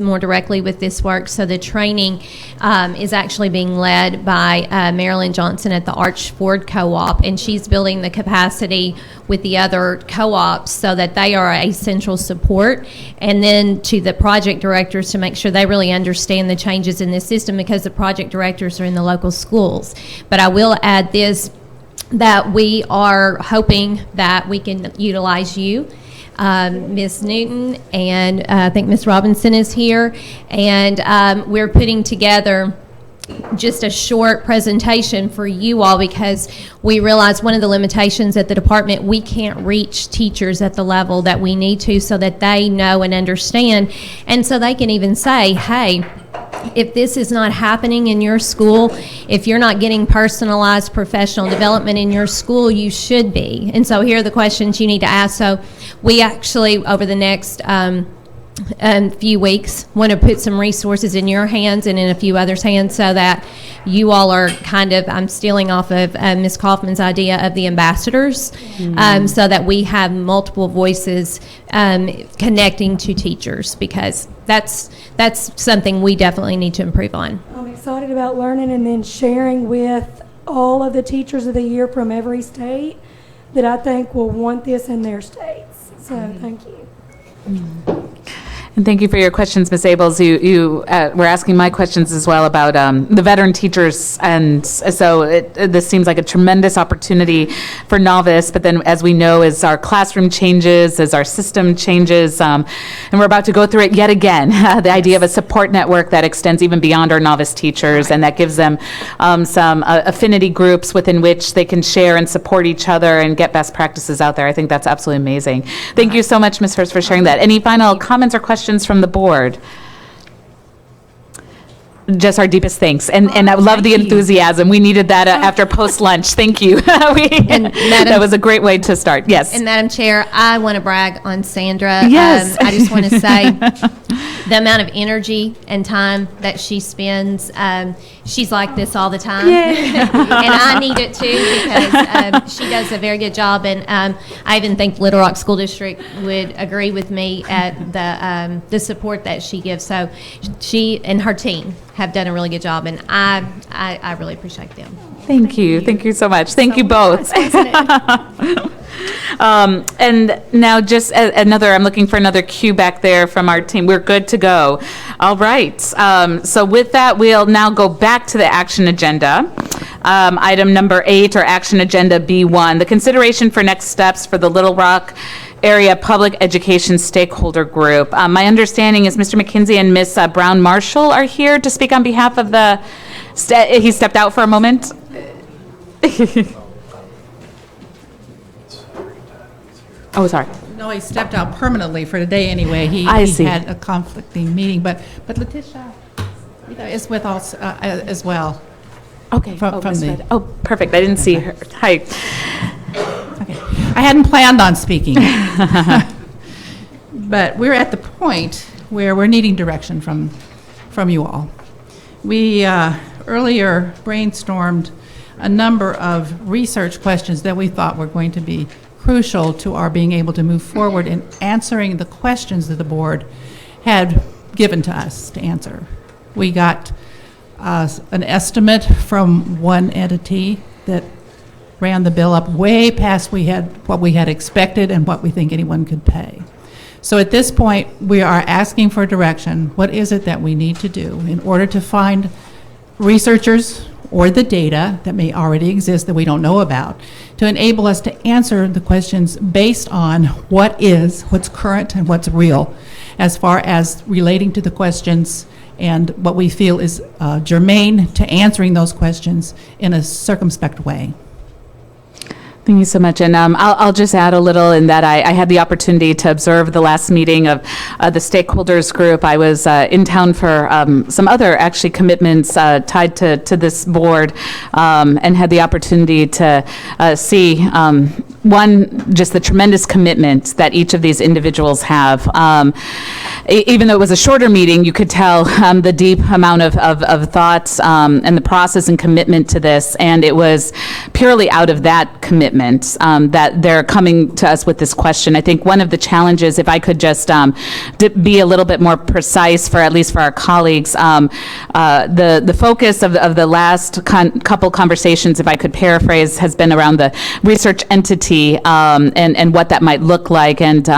more directly with this work. So the training is actually being led by Marilyn Johnson at the Archford Co-op, and she's building the capacity with the other co-ops so that they are a central support, and then to the project directors to make sure they really understand the changes in this system, because the project directors are in the local schools. But I will add this, that we are hoping that we can utilize you, Ms. Newton, and I think Ms. Robinson is here, and we're putting together just a short presentation for you all, because we realize one of the limitations at the department, we can't reach teachers at the level that we need to, so that they know and understand, and so they can even say, hey, if this is not happening in your school, if you're not getting personalized professional development in your school, you should be. And so here are the questions you need to ask. So we actually, over the next few weeks, want to put some resources in your hands and in a few others' hands, so that you all are kind of, I'm stealing off of Ms. Kaufman's idea of the ambassadors, so that we have multiple voices connecting to teachers, because that's something we definitely need to improve on. I'm excited about learning and then sharing with all of the teachers of the year from every state that I think will want this in their states. So thank you. And thank you for your questions, Ms. Abels. You were asking my questions as well about the veteran teachers, and so this seems like a tremendous opportunity for Novice, but then as we know, as our classroom changes, as our system changes, and we're about to go through it yet again, the idea of a support network that extends even beyond our Novice teachers, and that gives them some affinity groups within which they can share and support each other and get best practices out there. I think that's absolutely amazing. Thank you so much, Ms. Hurst, for sharing that. Any final comments or questions from the board? Just our deepest thanks, and I love the enthusiasm. We needed that after post-lunch. Thank you. That was a great way to start. Yes. And Madam Chair, I want to brag on Sandra. Yes. I just want to say the amount of energy and time that she spends. She's like this all the time, and I need it too, because she does a very good job. And I even think Little Rock School District would agree with me at the support that she gives. So she and her team have done a really good job, and I really appreciate them. Thank you. Thank you so much. Thank you both. And now just another, I'm looking for another cue back there from our team. We're good to go. All right. So with that, we'll now go back to the action agenda. Item number 8, or action agenda B1, the consideration for next steps for the Little Rock Area Public Education Stakeholder Group. My understanding is Mr. McKinsey and Ms. Brown Marshall are here to speak on behalf of the, he stepped out for a moment. Oh, sorry. No, he stepped out permanently for today anyway. He had a conflicting meeting, but Letitia is with us as well. Okay. Perfect. I didn't see her. Hi. Okay. I hadn't planned on speaking, but we're at the point where we're needing direction from you all. We earlier brainstormed a number of research questions that we thought were going to be crucial to our being able to move forward in answering the questions that the board had given to us to answer. We got an estimate from one entity that ran the bill up way past what we had expected and what we think anyone could pay. So at this point, we are asking for direction. What is it that we need to do in order to find researchers or the data that may already exist that we don't know about, to enable us to answer the questions based on what's current and what's real, as far as relating to the questions and what we feel is germane to answering those questions in a circumspect way. Thank you so much. And I'll just add a little in that I had the opportunity to observe the last meeting of the stakeholders group. I was in town for some other actually commitments tied to this board, and had the opportunity to see one, just the tremendous commitment that each of these individuals have. Even though it was a shorter meeting, you could tell the deep amount of thoughts and the process and commitment to this. And it was purely out of that commitment that they're coming to us with this question. I think one of the challenges, if I could just be a little bit more precise for at least for our colleagues, the focus of the last couple conversations, if I could paraphrase, has been around the research entity and what that might look like. And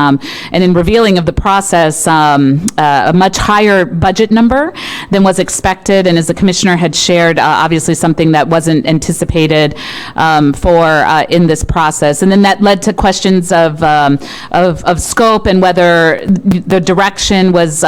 in revealing of the process, a much higher budget number than was expected, and as the commissioner had shared, obviously something that wasn't anticipated in this process. And then that led to questions of scope and whether the direction was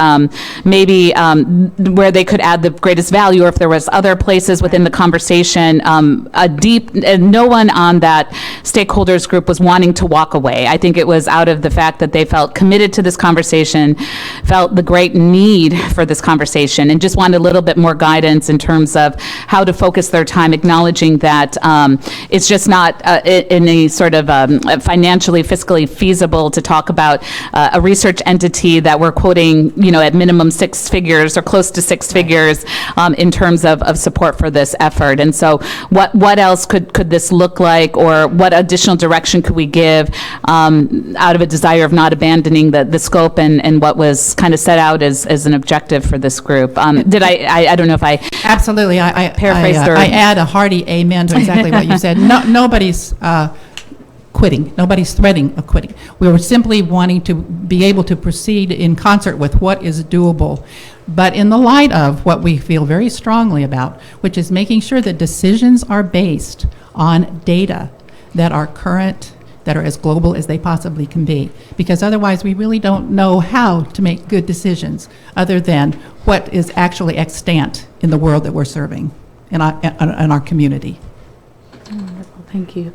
maybe where they could add the greatest value, or if there was other places within the conversation. No one on that stakeholders group was wanting to walk away. I think it was out of the fact that they felt committed to this conversation, felt the great need for this conversation, and just wanted a little bit more guidance in terms of how to focus their time, acknowledging that it's just not in a sort of financially, fiscally feasible to talk about a research entity that we're quoting, at minimum 6 figures or close to 6 figures in terms of support for this effort. And so what else could this look like, or what additional direction could we give out of a desire of not abandoning the scope and what was kind of set out as an objective for this group? Did I don't know if I Absolutely. I paraphrased or... I add a hearty amen to exactly what you said. Nobody's quitting. Nobody's threatening of quitting. We were simply wanting to be able to proceed in concert with what is doable. But in the light of what we feel very strongly about, which is making sure that decisions are based on data that are current, that are as global as they possibly can be. Because otherwise we really don't know how to make good decisions other than what is actually extant in the world that we're serving in our community. Thank you.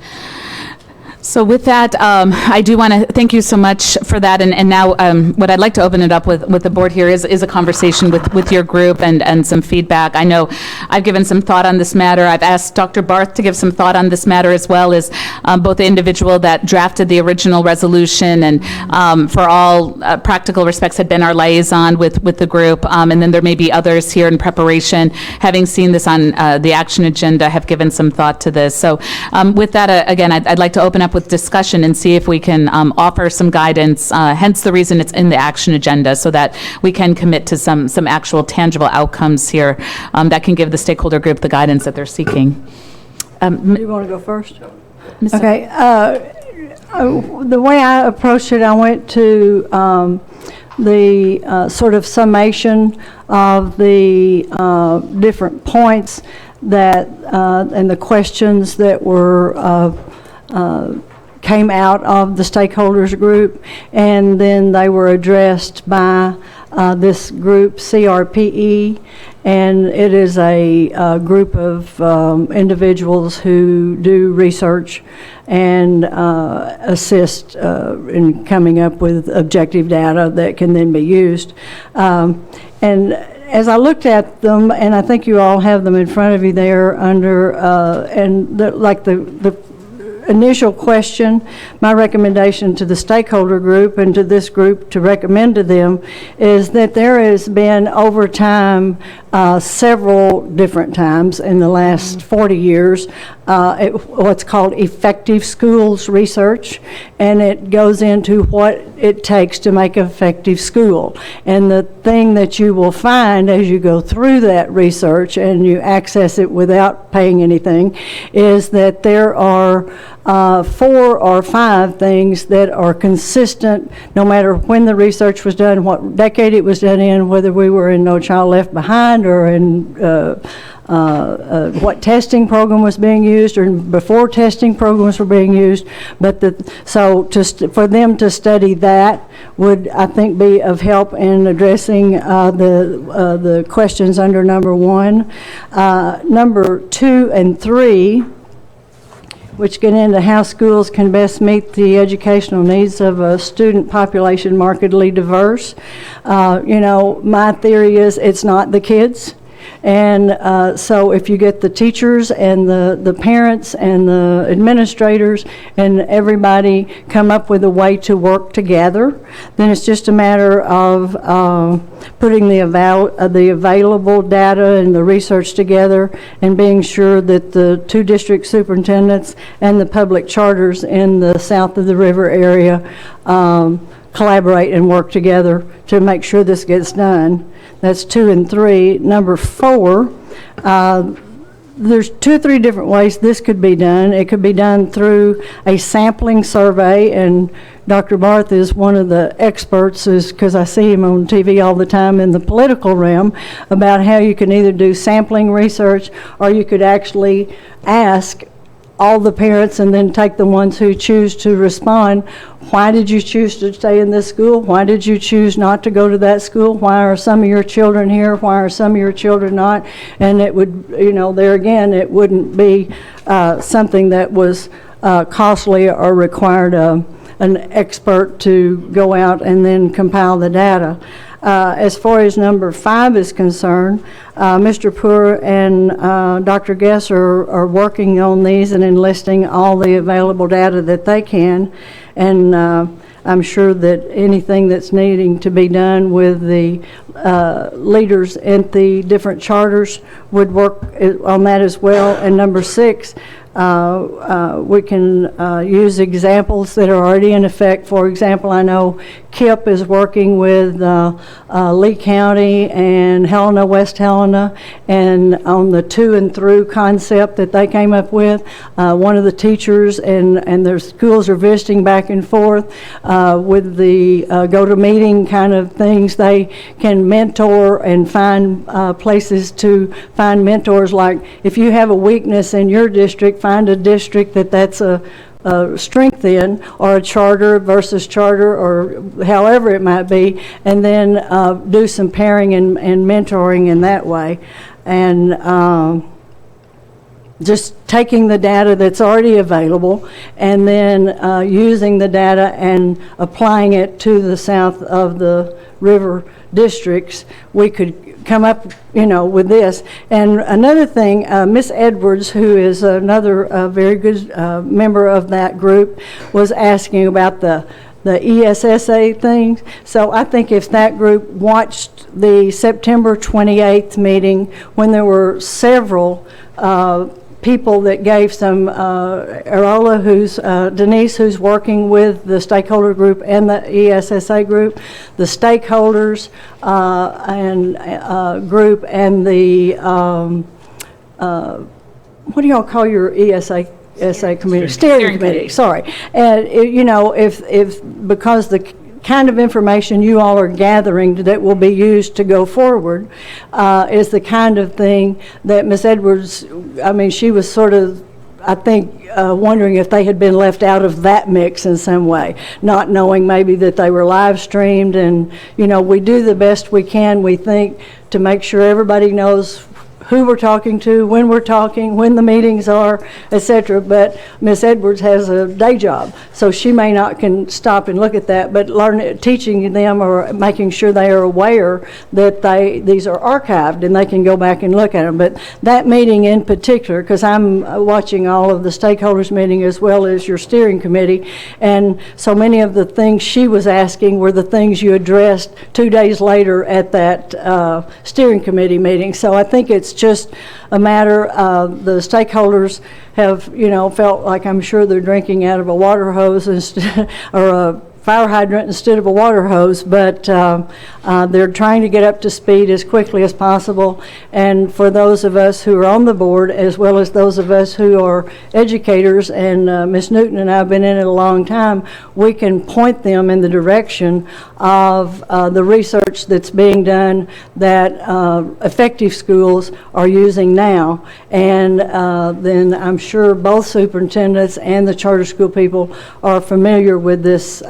So with that, I do want to thank you so much for that. And now what I'd like to open it up with the board here is a conversation with your group and some feedback. I know I've given some thought on this matter. I've asked Dr. Barth to give some thought on this matter, as well as both the individual that drafted the original resolution and for all practical respects had been our liaison with the group. And then there may be others here in preparation, having seen this on the action agenda, have given some thought to this. So with that, again, I'd like to open up with discussion and see if we can offer some guidance, hence the reason it's in the action agenda, so that we can commit to some actual tangible outcomes here that can give the stakeholder group the guidance that they're seeking. You want to go first? Okay. The way I approached it, I went to the sort of summation of the different points that and the questions that were came out of the stakeholders group, and then they were addressed by this group, CRPE, and it is a group of individuals who do research and assist in coming up with objective data that can then be used. And as I looked at them, and I think you all have them in front of you there under, like the initial question, my recommendation to the stakeholder group and to this group to recommend to them is that there has been over time, several different times in the last 40 years, what's called effective schools research, and it goes into what it takes to make an effective school. And the thing that you will find as you go through that research and you access it without paying anything is that there are 4 or 5 things that are consistent no matter when the research was done, what decade it was done in, whether we were in No Child Left Behind or in what testing program was being used or before testing programs were being used. But for them to study that would, I think, be of help in addressing the questions under number 1. Number 2 and 3, which get into how schools can best meet the educational needs of a student population markedly diverse. My theory is it's not the kids. And so if you get the teachers and the parents and the administrators and everybody come up with a way to work together, then it's just a matter of putting the available data and the research together and being sure that the 2 district superintendents and the public charters in the south of the river area collaborate and work together to make sure this gets done. That's 2 and 3. Number 4, there's 2 or 3 different ways this could be done. It could be done through a sampling survey, and Dr. Barth is one of the experts, because I see him on TV all the time in the political realm, about how you can either do sampling research or you could actually ask all the parents and then take the ones who choose to respond. Why did you choose to stay in this school? Why did you choose not to go to that school? Why are some of your children here? Why are some of your children not? And it would, there again, it wouldn't be something that was costly or required an expert to go out and then compile the data. As far as number 5 is concerned, Mr. Poor and Dr. Guess are working on these and enlisting all the available data that they can. And I'm sure that anything that's needing to be done with the leaders at the different charters would work on that as well. And number 6, we can use examples that are already in effect. For example, I know KIPP is working with Lee County and Helena, West Helena, and on the to and through concept that they came up with. One of the teachers and their schools are visiting back and forth with the go-to-meeting kind of things. They can mentor and find places to find mentors. Like if you have a weakness in your district, find a district that's a strength in, or a charter versus charter, or however it might be, and then do some pairing and mentoring in that way. And just taking the data that's already available and then using the data and applying it to the south of the river districts, we could come up, with this. And another thing, Miss Edwards, who is another very good member of that group, was asking about the ESSA things. So I think if that group watched the September 28th meeting, when there were several people that gave some, Arola, Denise, who's working with the stakeholder group and the ESSA group, the stakeholders and group, and the, what do y'all call your ESSA committee? Steering committee, sorry. And, if because the kind of information you all are gathering that will be used to go forward is the kind of thing that Ms. Edwards, she was sort of, I think, wondering if they had been left out of that mix in some way, not knowing maybe that they were live streamed. And, we do the best we can, we think, to make sure everybody knows who we're talking to, when we're talking, when the meetings are, etc. But Ms. Edwards has a day job, so she may not can stop and look at that, but teaching them or making sure they are aware that these are archived and they can go back and look at them. But that meeting in particular, because I'm watching all of the stakeholders meeting as well as your steering committee, and so many of the things she was asking were the things you addressed 2 days later at that steering committee meeting. So I think it's just a matter of the stakeholders have, felt like, I'm sure they're drinking out of a water hose instead, or a fire hydrant instead of a water hose, but they're trying to get up to speed as quickly as possible. And for those of us who are on the board, as well as those of us who are educators, and Ms. Newton and I have been in it a long time, we can point them in the direction of the research that's being done that effective schools are using now. And then I'm sure both superintendents and the charter school people are familiar with this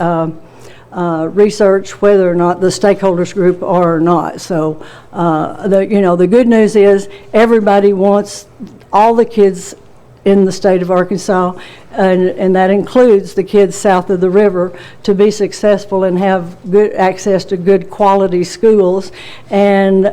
research, whether or not the stakeholders group are or not. So the good news is everybody wants all the kids in the state of Arkansas, and that includes the kids south of the river, to be successful and have good access to good quality schools. And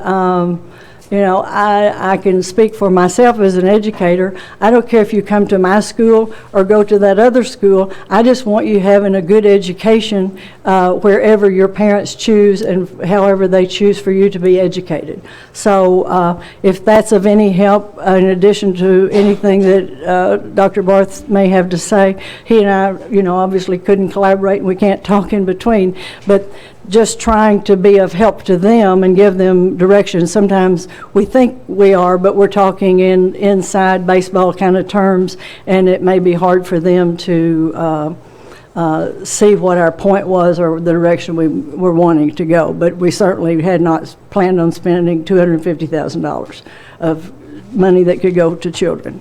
You know, I can speak for myself as an educator. I don't care if you come to my school or go to that other school. I just want you having a good education wherever your parents choose and however they choose for you to be educated. So if that's of any help, in addition to anything that Dr. Barth may have to say, he and I, you know, obviously couldn't collaborate and we can't talk in between, but just trying to be of help to them and give them direction. Sometimes we think we are, but we're talking in inside baseball kind of terms, and it may be hard for them to see what our point was or the direction we were wanting to go. But we certainly had not planned on spending $250,000 of money that could go to children.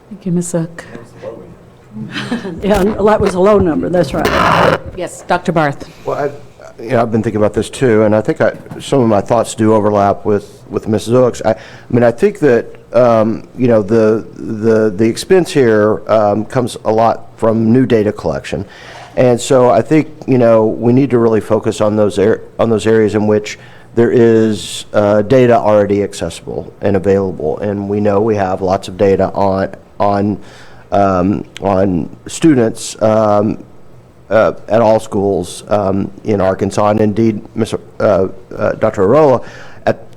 Thank you, Ms. Zook. Yeah, that was a low number, that's right. Yes, Dr. Barth. Well, I've been thinking about this too, and I think some of my thoughts do overlap with Ms. Zook's. I mean, I think that you know, the expense here comes a lot from new data collection, and so I think, you know, we need to really focus on those areas in which there is data already accessible and available, and we know we have lots of data on students at all schools in Arkansas, and indeed, Dr. Arola,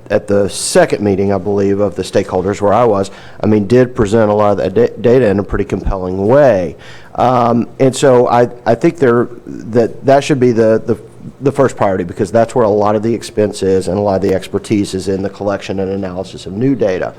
at the second meeting, I believe, of the stakeholders where I was, I mean, did present a lot of that data in a pretty compelling way, and so I think that should be the first priority, because that's where a lot of the expense is and a lot of the expertise is in the collection and analysis of new data.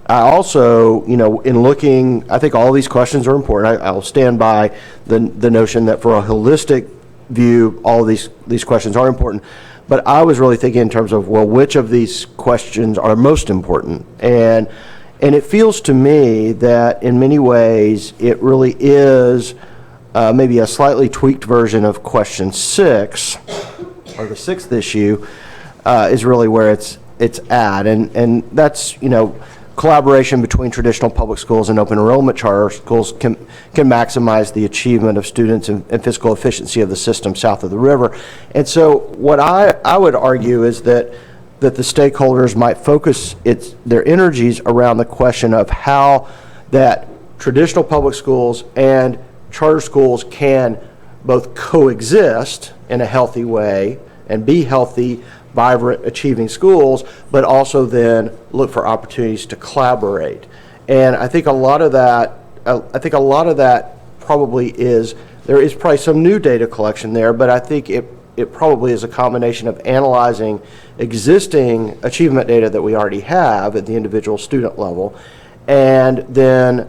I also, you know, in looking, I think all these questions are important. I'll stand by the notion that for a holistic view, all of these questions are important. But I was really thinking in terms of, well, which of these questions are most important? And it feels to me that in many ways it really is maybe a slightly tweaked version of question 6, or the 6th issue, is really where it's at. And that's, you know, collaboration between traditional public schools and open enrollment charter schools can maximize the achievement of students and fiscal efficiency of the system south of the river. And so what I would argue is that the stakeholders might focus their energies around the question of how that traditional public schools and charter schools can both coexist in a healthy way and be healthy, vibrant, achieving schools, but also then look for opportunities to collaborate. And I think a lot of that probably there is probably some new data collection there, but I think it probably is a combination of analyzing existing achievement data that we already have at the individual student level, and then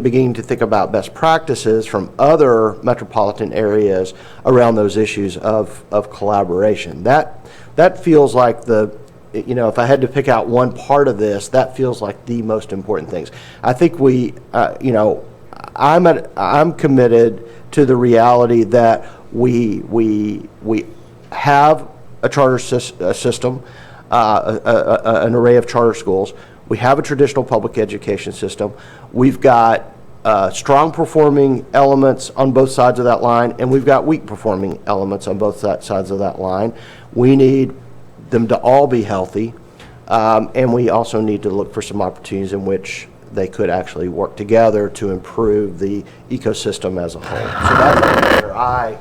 beginning to think about best practices from other metropolitan areas around those issues of collaboration. That feels like you know, if I had to pick out one part of this, that feels like the most important things. I think you know, I'm committed to the reality that we have a charter system, an array of charter schools. We have a traditional public education system. We've got strong performing elements on both sides of that line, and we've got weak performing elements on both sides of that line. We need them to all be healthy, and we also need to look for some opportunities in which they could actually work together to improve the ecosystem as a whole. So that's where I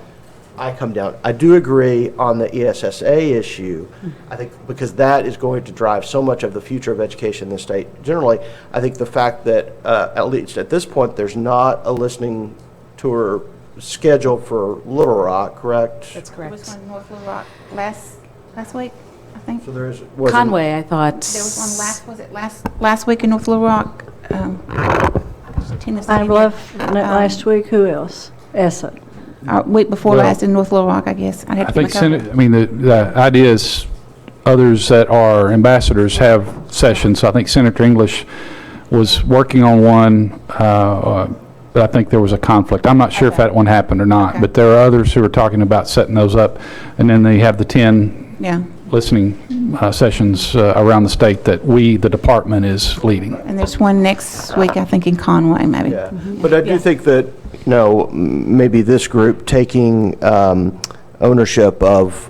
come down. I do agree on the ESSA issue, I think, because that is going to drive so much of the future of education in the state. Generally, I think the fact that, at least at this point, there's not a listening tour scheduled for Little Rock, correct? That's There was correct. one in North Little Rock last week, I think. So there is, Conway, I thought. There was one last week in North Little Rock? Tina's not I in left there. last week, who else? Essa. Week before Well, last in North Little Rock, I guess. I'd have I to get think, my code. I mean, the idea is others that are ambassadors have sessions. I think Senator English was working on one, but I think there was a conflict. I'm not sure if that one happened or not, Okay. but there are others who are talking about setting those up. And then they have the 10 Yeah, listening sessions around the state that the department is leading. and there's one next week, I think, in Conway, maybe. yeah. But I do think that, you know, maybe this group taking ownership of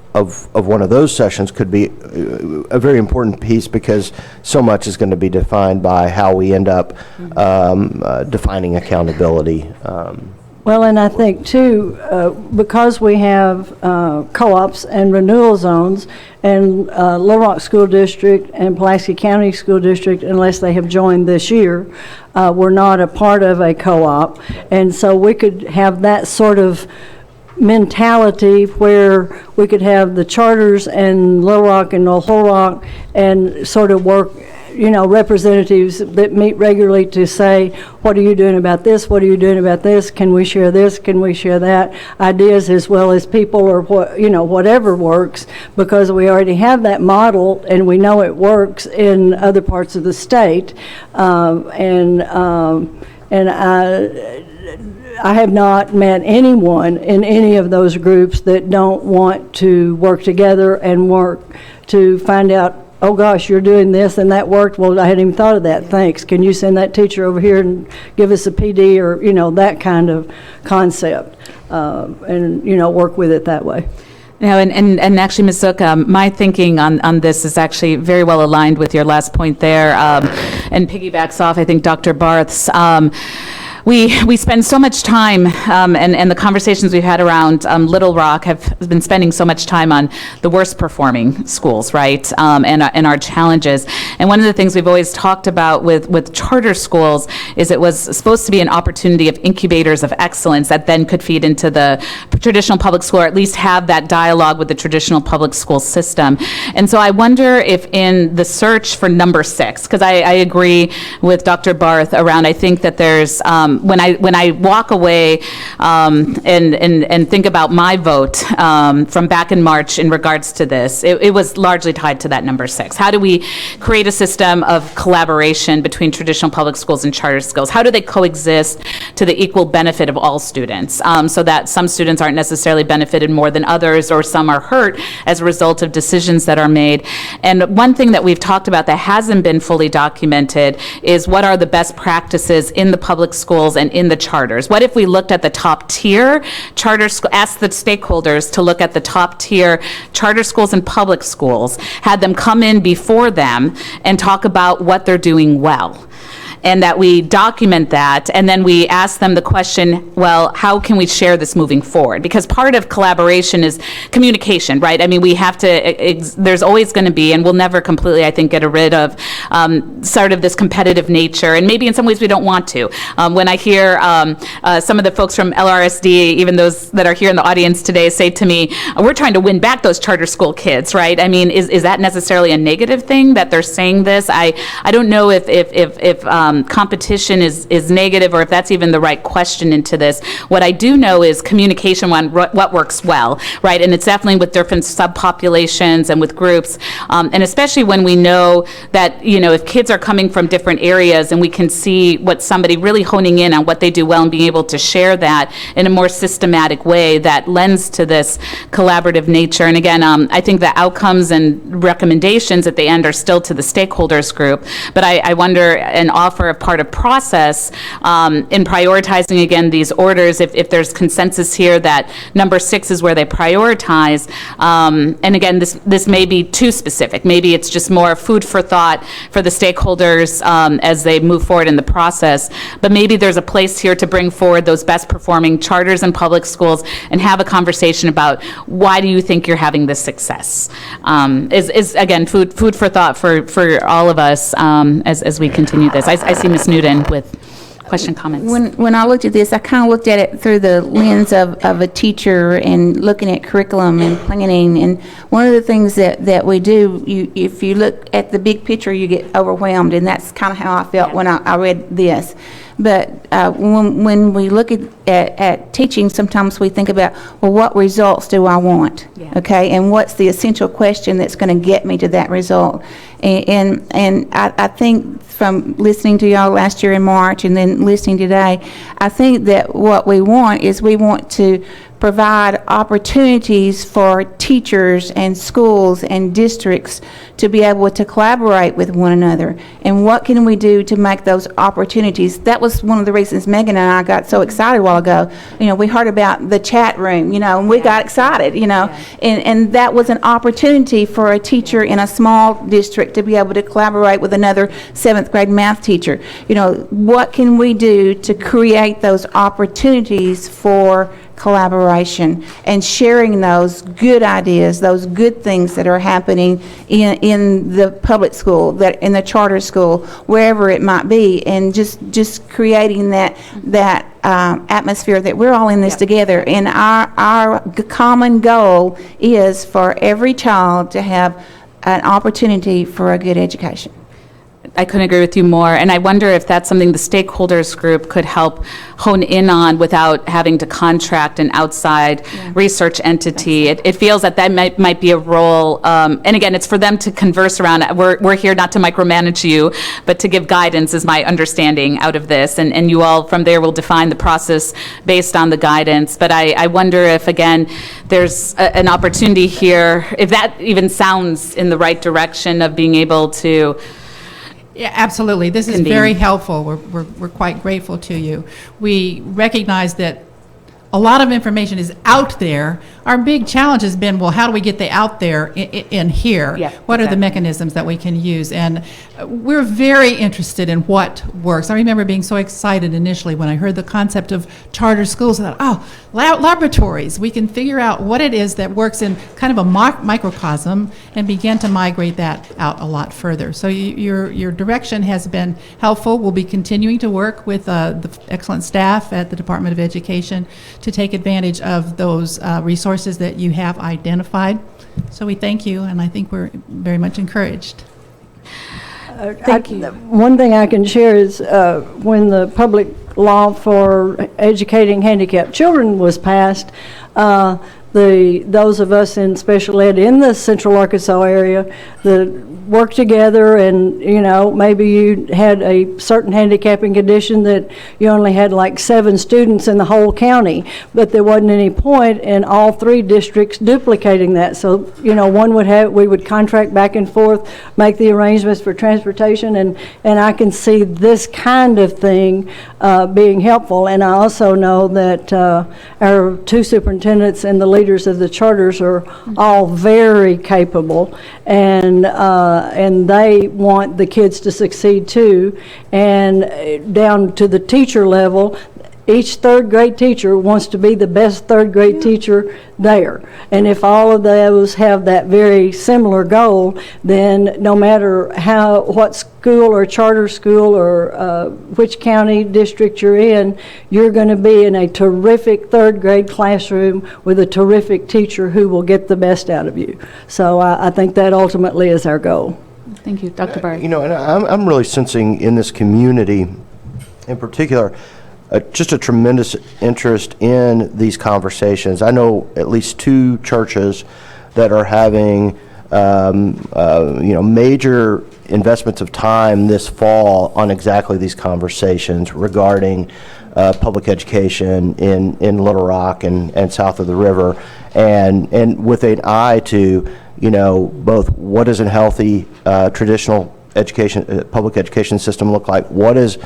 one of those sessions could be a very important piece, because so much is going to be defined by how we end up defining accountability. Well, and I think too, because we have co-ops and renewal zones, and Little Rock School District and Pulaski County School District, unless they have joined this year, we're not a part of a co-op. And so we could have that sort of mentality where we could have the charters and Little Rock and Old Little Rock and sort of work, representatives that meet regularly to say, what are you doing about this? What are you doing about this? Can we share this? Can we share that? Ideas as well as people, or whatever works, because we already have that model and we know it works in other parts of the state. And I have not met anyone in any of those groups that don't want to work together and work to find out, oh gosh, you're doing this and that worked. Well, I hadn't even thought of that. Thanks. Can you send that teacher over here and give us a PD, or, that kind of concept, and, work with it that way. And actually, Ms. Zook, my thinking on this is actually very well aligned with your last point there, and piggybacks off, I think, Dr. Barth's. We spend so much time, and the conversations we've had around Little Rock have been spending so much time on the worst performing schools, right, and our challenges. And one of the things we've always talked about with charter schools is it was supposed to be an opportunity of incubators of excellence that then could feed into the traditional public school, or at least have that dialogue with the traditional public school system. And so I wonder if in the search for number 6, because I agree with Dr. Barth around, I think that there's when I walk away and think about my vote from back in March in regards to this, it was largely tied to that number 6. How do we create a system of collaboration between traditional public schools and charter schools? How do they coexist to the equal benefit of all students, so that some students aren't necessarily benefited more than others, or some are hurt as a result of decisions that are made? And one thing that we've talked about that hasn't been fully documented is what are the best practices in the public schools and in the charters. What if we looked at the top tier charter school, asked the stakeholders to look at the top tier charter schools and public schools, had them come in before them and talk about what they're doing well, and that we document that, and then we ask them the question, well, how can we share this moving forward? Because part of collaboration is communication, right? I mean, we have to, there's always going to be, and we'll never completely, I think, get rid of sort of this competitive nature, and maybe in some ways we don't want to. When I hear some of the folks from LRSD, even those that are here in the audience today, say to me, we're trying to win back those charter school kids, right? I mean, is that necessarily a negative thing that they're saying this? I don't know if competition is negative, or if that's even the right question into this. What I do know is communication on what works well, right? And it's definitely with different subpopulations and with groups, and especially when we know that, if kids are coming from different areas and we can see what somebody really honing in on what they do well and being able to share that in a more systematic way that lends to this collaborative nature. And again, I think the outcomes and recommendations at the end are still to the stakeholders group, but I wonder and offer a part of process in prioritizing, again, these orders, if there's consensus here that number 6 is where they prioritize. And again, this may be too specific. Maybe it's just more food for thought for the stakeholders as they move forward in the process. But maybe there's a place here to bring forward those best performing charters and public schools and have a conversation about why do you think you're having this success? Is again, food for thought for all of us as we continue this. I see Ms. Newton with question, comments. When I looked at this, I kind of looked at it through the lens of a teacher and looking at curriculum and planning. And one of the things that we do, if you look at the big picture, you get overwhelmed. And that's kind of how I felt when I read this. But when we look at teaching, sometimes we think about, well, what results do I want? Yeah. Okay, and what's the essential question that's going to get me to that result? And I think from listening to y'all last year in March and then listening today, I think that what we want is we want to provide opportunities for teachers and schools and districts to be able to collaborate with one another. And what can we do to make those opportunities? That was one of the reasons Megan and I got so excited a while ago. You know, we heard about the chat room, you know, and we got excited, you know. And that was an opportunity for a teacher in a small district to be able to collaborate with another 7th grade math teacher. You know, what can we do to create those opportunities for collaboration and sharing those good ideas, those good things that are happening in the public school, that in the charter school, wherever it might be, and just creating that atmosphere that we're all in this together. And our common goal is for every child to have an opportunity for a good education. I couldn't agree with you more, and I wonder if that's something the stakeholders group could help hone in on without having to contract an outside research entity. It feels that might be a role, and again, it's for them to converse around. We're here not to micromanage you, but to give guidance is my understanding out of this, and you all from there will define the process based on the guidance. But I wonder if, again, there's an opportunity here, if that even sounds in the right direction of being able to. Yeah, absolutely. This is Convene. very helpful. We're quite grateful to you. We recognize that a lot of information is out there. Our big challenge has been, well, how do we get the out there in here? Yeah, what are the exactly. mechanisms that we can use? And we're very interested in what works. I remember being so excited initially when I heard the concept of charter schools. I thought, oh, laboratories. We can figure out what it is that works in kind of a microcosm and begin to migrate that out a lot further. So your direction has been helpful. We'll be continuing to work with the excellent staff at the Department of Education to take advantage of those resources that you have identified. So we thank you, and I think we're very much encouraged. Thank you. One thing I can share is when the public law for educating handicapped children was passed, those of us in special ed in the Central Arkansas area that worked together, and you know, maybe you had a certain handicapping condition that you only had like 7 students in the whole county, but there wasn't any point in all 3 districts duplicating that. So you know, we would contract back and forth, make the arrangements for transportation, and I can see this kind of thing being helpful. And I also know that our 2 superintendents and the leaders of the charters are all very capable, and they want the kids to succeed too. And down to the teacher level, each 3rd grade teacher wants to be the best 3rd grade teacher there. And if all of those have that very similar goal, then no matter what school or charter school or which county district you're in, you're going to be in a terrific 3rd grade classroom with a terrific teacher who will get the best out of you. So I think that ultimately is our goal. Thank you, Dr. Barry. You know, and I'm really sensing in this community in particular just a tremendous interest in these conversations. I know at least 2 churches that are having you know, major investments of time this fall on exactly these conversations regarding public education in Little Rock and south of the river, and with an eye to, you know, both what does a healthy traditional education, public education system look like, what is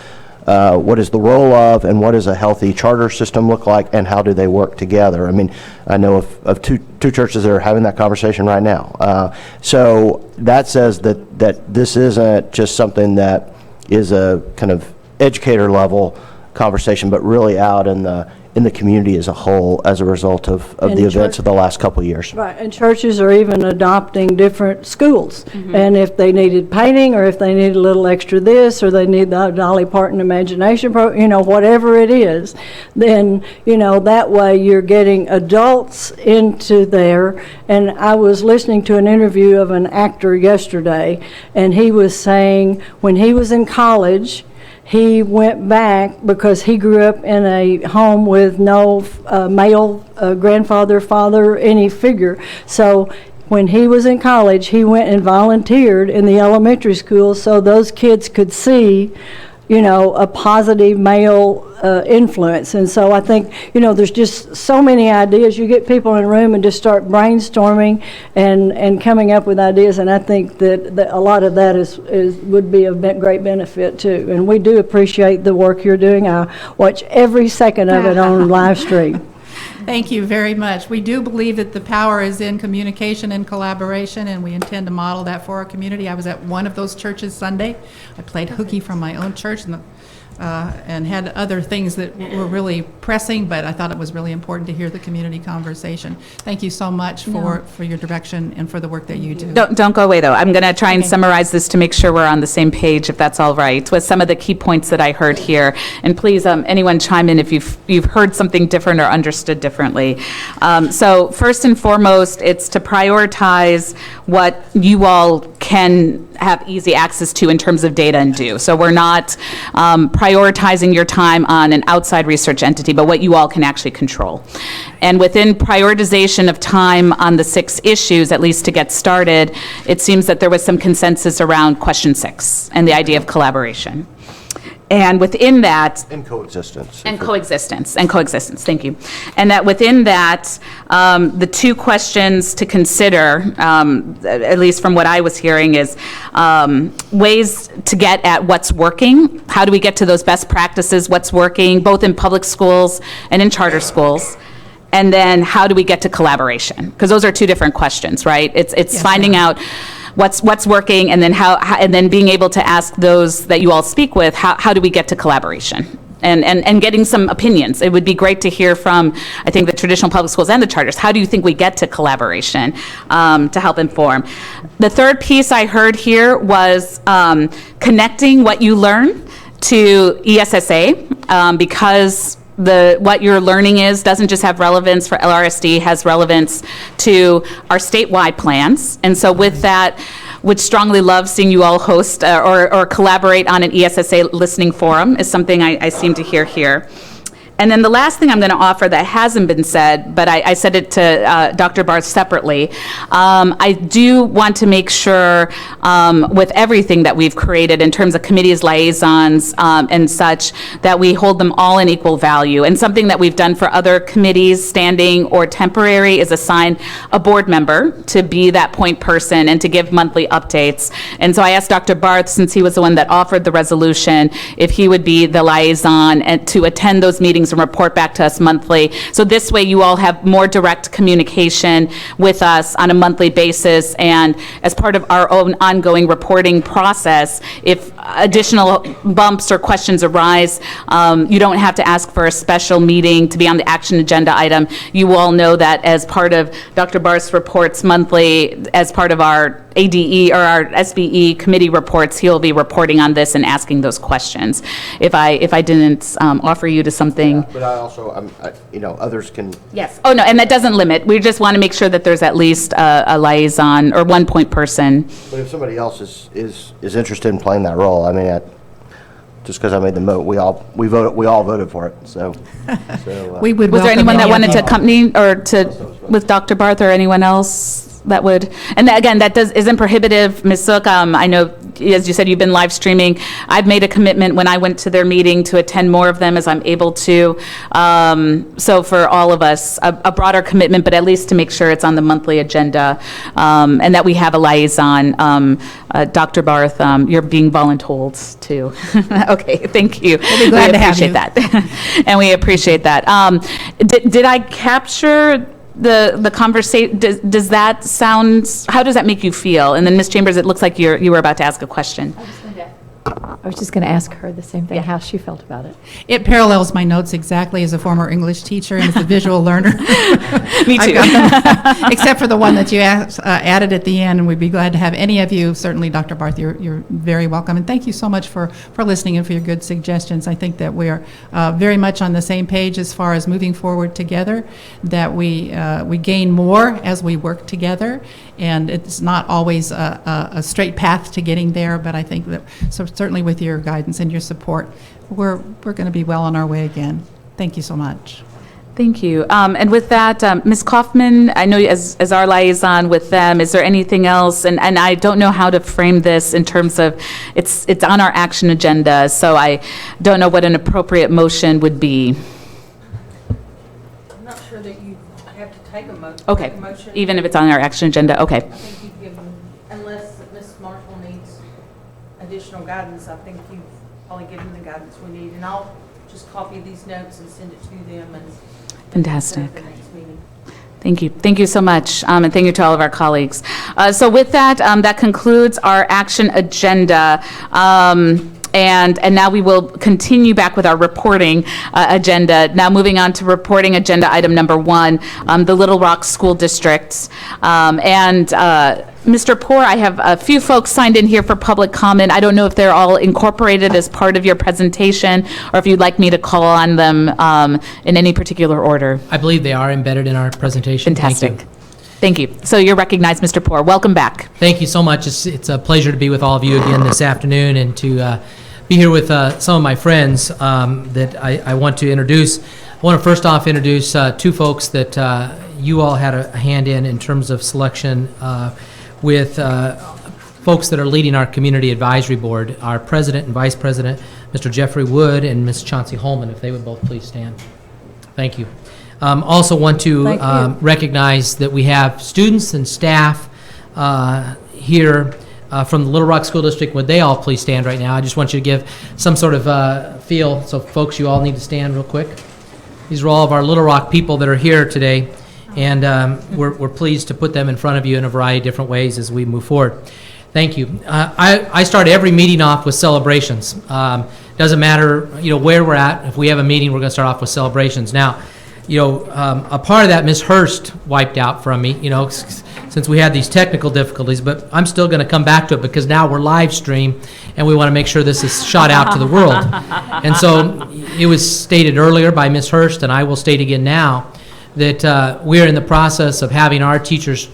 the role of, and what does a healthy charter system look like, and how do they work together? I mean, I know of two churches that are having that conversation right now. So that says that this isn't just something that is a kind of educator level conversation, but really out in the community as a whole as a result of the events of the last couple of years. Right, and churches are even adopting different schools. And if they needed painting, or if they need a little extra this, or they need the Dolly Parton Imagination you know, whatever it is, then, you know, that way you're getting adults into there. And I was listening to an interview of an actor yesterday, and he was saying when he was in college, he went back because he grew up in a home with no male grandfather, father, any figure. So when he was in college, he went and volunteered in the elementary school so those kids could see, a positive male influence. And so I think, there's just so many ideas. You get people in a room and just start brainstorming and coming up with ideas, and I think that a lot of that would be of great benefit too. And we do appreciate the work you're doing. I watch every second of it on live stream. Thank you very much. We do believe that the power is in communication and collaboration, and we intend to model that for our community. I was at one of those churches Sunday. I played hooky from my own church and had other things that were really pressing, but I thought it was really important to hear the community conversation. Thank you so much for your direction and for the work that you do. Don't go away, though. I'm going to try and summarize this to make sure we're on the same page, if that's all right, with some of the key points that I heard here. And please, anyone chime in if you've heard something different or understood differently. So first and foremost, it's to prioritize what you all can have easy access to in terms of data and do. So we're not prioritizing your time on an outside research entity, but what you all can actually control. And within prioritization of time on the 6 issues, at least to get started, it seems that there was some consensus around question 6 and the idea of collaboration. And within that... And coexistence. And coexistence, thank you. And that within that, the 2 questions to consider, at least from what I was hearing, is ways to get at what's working. How do we get to those best practices, what's working, both in public schools and in charter schools? And then how do we get to collaboration? Because those are 2 different questions, right? It's finding out what's working, and then and then being able to ask those that you all speak with, how do we get to collaboration? And getting some opinions. It would be great to hear from, I think, the traditional public schools and the charters. How do you think we get to collaboration to help inform? The third piece I heard here was connecting what you learn to ESSA, because what you're learning doesn't just have relevance for LRSD, has relevance to our statewide plans. And so with that, would strongly love seeing you all host or collaborate on an ESSA listening forum, is something I seem to hear here. And then the last thing I'm going to offer that hasn't been said, but I said it to Dr. Barth separately, I do want to make sure with everything that we've created in terms of committees, liaisons, and such, that we hold them all in equal value. And something that we've done for other committees, standing or temporary, is assign a board member to be that point person and to give monthly updates. And so I asked Dr. Barth, since he was the one that offered the resolution, if he would be the liaison and to attend those meetings and report back to us monthly. So this way you all have more direct communication with us on a monthly basis, and as part of our own ongoing reporting process, if additional bumps or questions arise, you don't have to ask for a special meeting to be on the action agenda item. You all know that as part of Dr. Barth's reports monthly, as part of our ADE or our SBE committee reports, he'll be reporting on this and asking those questions. If I didn't offer you to something. Yeah, but I also, others can. Yes. Oh, no, and that doesn't limit. We just want to make sure that there's at least a liaison or one point person. But if somebody else is interested in playing that role, just because I made the vote, we all voted for it. So we would. Was there anyone that wanted to come? accompany or with Dr. Barth or anyone else? That would, and that, again, that isn't prohibitive. Ms. Sook, I know, as you said, you've been live streaming. I've made a commitment when I went to their meeting to attend more of them as I'm able to. So for all of us, a broader commitment, but at least to make sure it's on the monthly agenda, and that we have a liaison. Dr. Barth, you're being voluntold too. Okay, thank you. We'll be glad to have you. We appreciate that. And we appreciate that. Did I capture the conversation? Does that sound, how does that make you feel? And then Ms. Chambers, it looks like you were about to ask a question. I was just going to ask her the same thing, how she felt about it. It parallels my notes exactly as a former English teacher and as a visual learner. Me too. Except for the one that you added at the end, and we'd be glad to have any of you. Certainly, Dr. Barth, you're very welcome. And thank you so much for listening and for your good suggestions. I think that we are very much on the same page as far as moving forward together, that we gain more as we work together. And it's not always a straight path to getting there, but I think that certainly with your guidance and your support, we're going to be well on our way again. Thank you so much. Thank you. And with that, Ms. Kaufman, I know as our liaison with them, is there anything else? And I don't know how to frame this in terms of, it's on our action agenda, so I don't know what an appropriate motion would be. I'm not sure that you have to take a Okay, motion. even if it's on our action agenda, okay. I think you've given, unless Ms. Marshall needs additional guidance, I think you've probably given the guidance we need. And I'll just copy these notes and send it to them and. Fantastic. At the next meeting. Thank you. Thank you so much, and thank you to all of our colleagues. So with that, that concludes our action agenda. And now we will continue back with our reporting agenda. Now moving on to reporting agenda item number 1, the Little Rock School District. Mr. Poor, I have a few folks signed in here for public comment. I don't know if they're all incorporated as part of your presentation, or if you'd like me to call on them in any particular order. I believe they are embedded in our presentation. Fantastic. Thank you. Thank you. So you're recognized, Mr. Poor. Welcome back. Thank you so much. It's a pleasure to be with all of you again this afternoon and to be here with some of my friends that I want to introduce. I want to first off introduce 2 folks that you all had a hand in terms of selection with folks that are leading our community advisory board, our president and vice president, Mr. Jeffrey Wood and Ms. Chauncey Holman, if they would both please stand. Thank you. Also want to recognize that we have students and staff here from the Little Rock School District. Would they all please stand right now? I just want you to give some sort of feel. So folks, you all need to stand real quick. These are all of our Little Rock people that are here today. And we're pleased to put them in front of you in a variety of different ways as we move forward. Thank you. I start every meeting off with celebrations. Doesn't matter, where we're at. If we have a meeting, we're going to start off with celebrations. Now, a part of that Ms. Hurst wiped out from me, since we had these technical difficulties, but I'm still going to come back to it because now we're live stream and we want to make sure this is shot out to the world. And so it was stated earlier by Ms. Hurst, and I will state again now, that we're in the process of having our administrators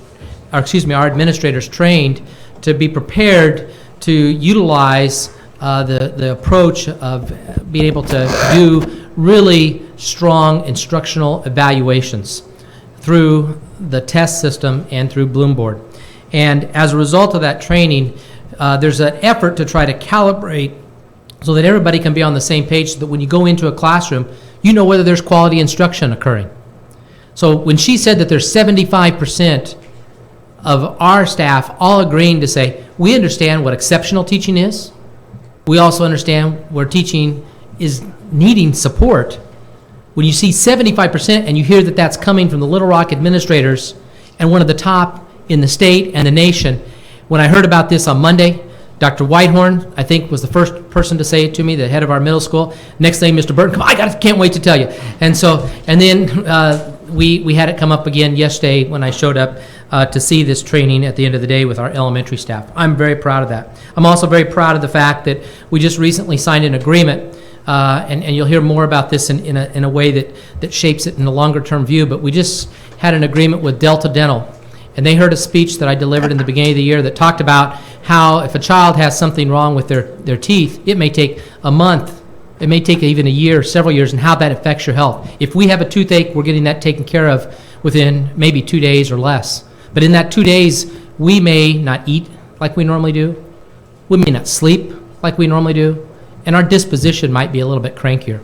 trained to be prepared to utilize the approach of being able to do really strong instructional evaluations through the test system and through Bloomboard. And as a result of that training, there's an effort to try to calibrate so that everybody can be on the same page so that when you go into a classroom, you know whether there's quality instruction occurring. So when she said that there's 75% of our staff all agreeing to say, we understand what exceptional teaching is, we also understand where teaching is needing support. When you see 75% and you hear that that's coming from the Little Rock administrators and one of the top in the state and the nation, when I heard about this on Monday, Dr. Whitehorn, I think, was the first person to say it to me, the head of our middle school. Next thing, Mr. Burton, can't wait to tell you. And then we had it come up again yesterday when I showed up to see this training at the end of the day with our elementary staff. I'm very proud of that. I'm also very proud of the fact that we just recently signed an agreement, and you'll hear more about this in a way that shapes it in a longer term view, but we just had an agreement with Delta Dental. And they heard a speech that I delivered in the beginning of the year that talked about how if a child has something wrong with their teeth, it may take a month, it may take even a year, several years, and how that affects your health. If we have a toothache, we're getting that taken care of within maybe 2 days or less. But in that 2 days, we may not eat like we normally do, we may not sleep like we normally do, and our disposition might be a little bit crankier.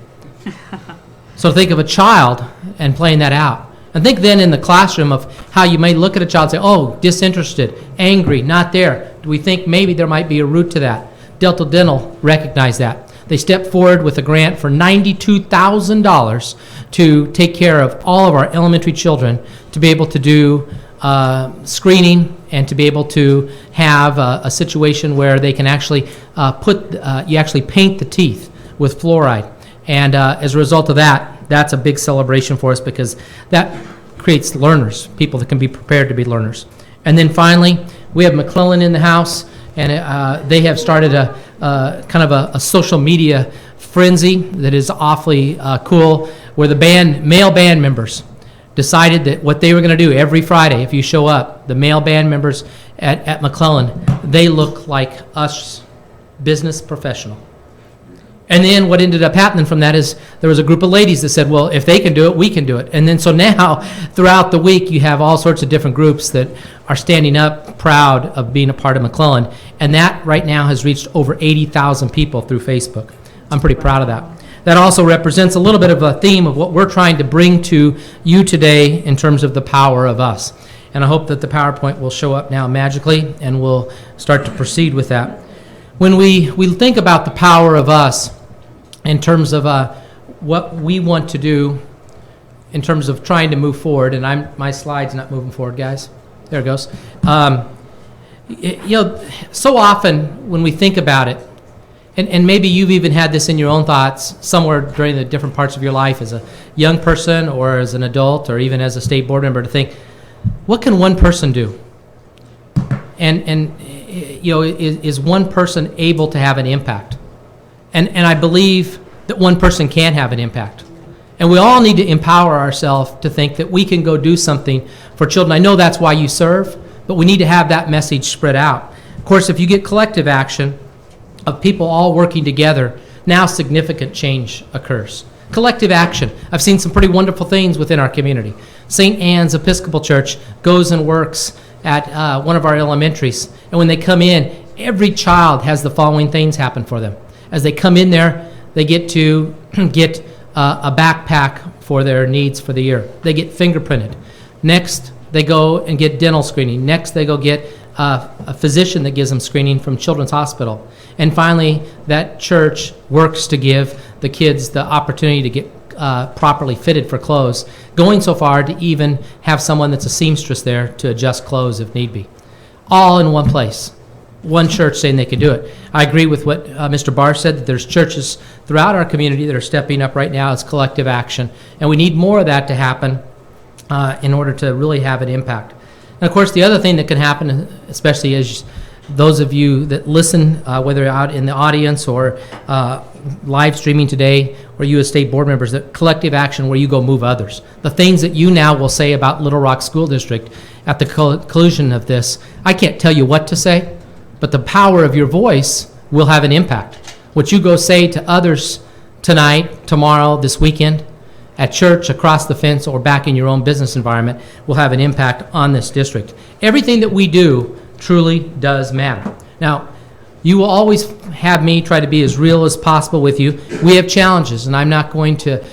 So think of a child and playing that out. And think then in the classroom of how you may look at a child and say, oh, disinterested, angry, not there. Do we think maybe there might be a root to that? Delta Dental recognized that. They stepped forward with a grant for $92,000 to take care of all of our elementary children to be able to do screening and to be able to have a situation where they can actually you actually paint the teeth with fluoride. And as a result of that, that's a big celebration for us because that creates learners, people that can be prepared to be learners. And then finally, we have McClellan in the house, and they have started a kind of a social media frenzy that is awfully cool, where the male band members decided that what they were going to do every Friday, if you show up, the male band members at McClellan, they look like us business professional. And then what ended up happening from that is there was a group of ladies that said, well, if they can do it, we can do it. And then so now, throughout the week, you have all sorts of different groups that are standing up proud of being a part of McClellan. And that right now has reached over 80,000 people through Facebook. I'm pretty proud of that. That also represents a little bit of a theme of what we're trying to bring to you today in terms of the power of us. And I hope that the PowerPoint will show up now magically, and we'll start to proceed with that. When we think about the power of us in terms of what we want to do in terms of trying to move forward, and my slide's not moving forward, guys. There it goes. So often when we think about it, and maybe you've even had this in your own thoughts somewhere during the different parts of your life as a young person or as an adult or even as a state board member, to think, what can one person do? Is one person able to have an impact? And I believe that one person can have an impact. And we all need to empower ourselves to think that we can go do something for children. I know that's why you serve, but we need to have that message spread out. Of course, if you get collective action of people all working together, now significant change occurs. Collective action. I've seen some pretty wonderful things within our community. St. Anne's Episcopal Church goes and works at one of our elementaries, and when they come in, every child has the following things happen for them. As they come in there, they get to get a backpack for their needs for the year. They get fingerprinted. Next, they go and get dental screening. Next, they go get a physician that gives them screening from Children's Hospital. And finally, that church works to give the kids the opportunity to get properly fitted for clothes, going so far to even have someone that's a seamstress there to adjust clothes if need be. All in one place. One church saying they can do it. I agree with what Mr. Barr said, that there's churches throughout our community that are stepping up right now as collective action, and we need more of that to happen in order to really have an impact. And of course, the other thing that can happen, especially as those of you that listen, whether out in the audience or live streaming today, or you as state board members, that collective action where you go move others. The things that you now will say about Little Rock School District at the conclusion of this, I can't tell you what to say, but the power of your voice will have an impact. What you go say to others tonight, tomorrow, this weekend, at church, across the fence, or back in your own business environment will have an impact on this district. Everything that we do truly does matter. Now, you will always have me try to be as real as possible with you. We have challenges, and I'm not going to,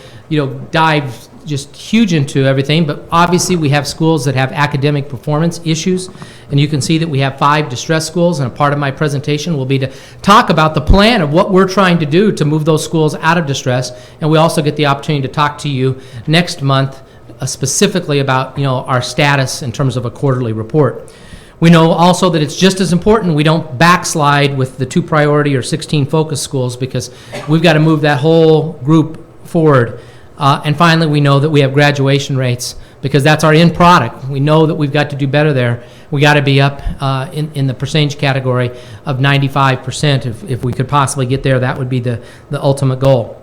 dive just huge into everything, but obviously we have schools that have academic performance issues, and you can see that we have 5 distress schools, and a part of my presentation will be to talk about the plan of what we're trying to do to move those schools out of distress, and we also get the opportunity to talk to you next month specifically about our status in terms of a quarterly report. We know also that it's just as important we don't backslide with the 2 priority or 16 focus schools, because we've got to move that whole group forward. And finally, we know that we have graduation rates, because that's our end product. We know that we've got to do better there. We got to be up in the percentage category of 95%. If we could possibly get there, that would be the ultimate goal.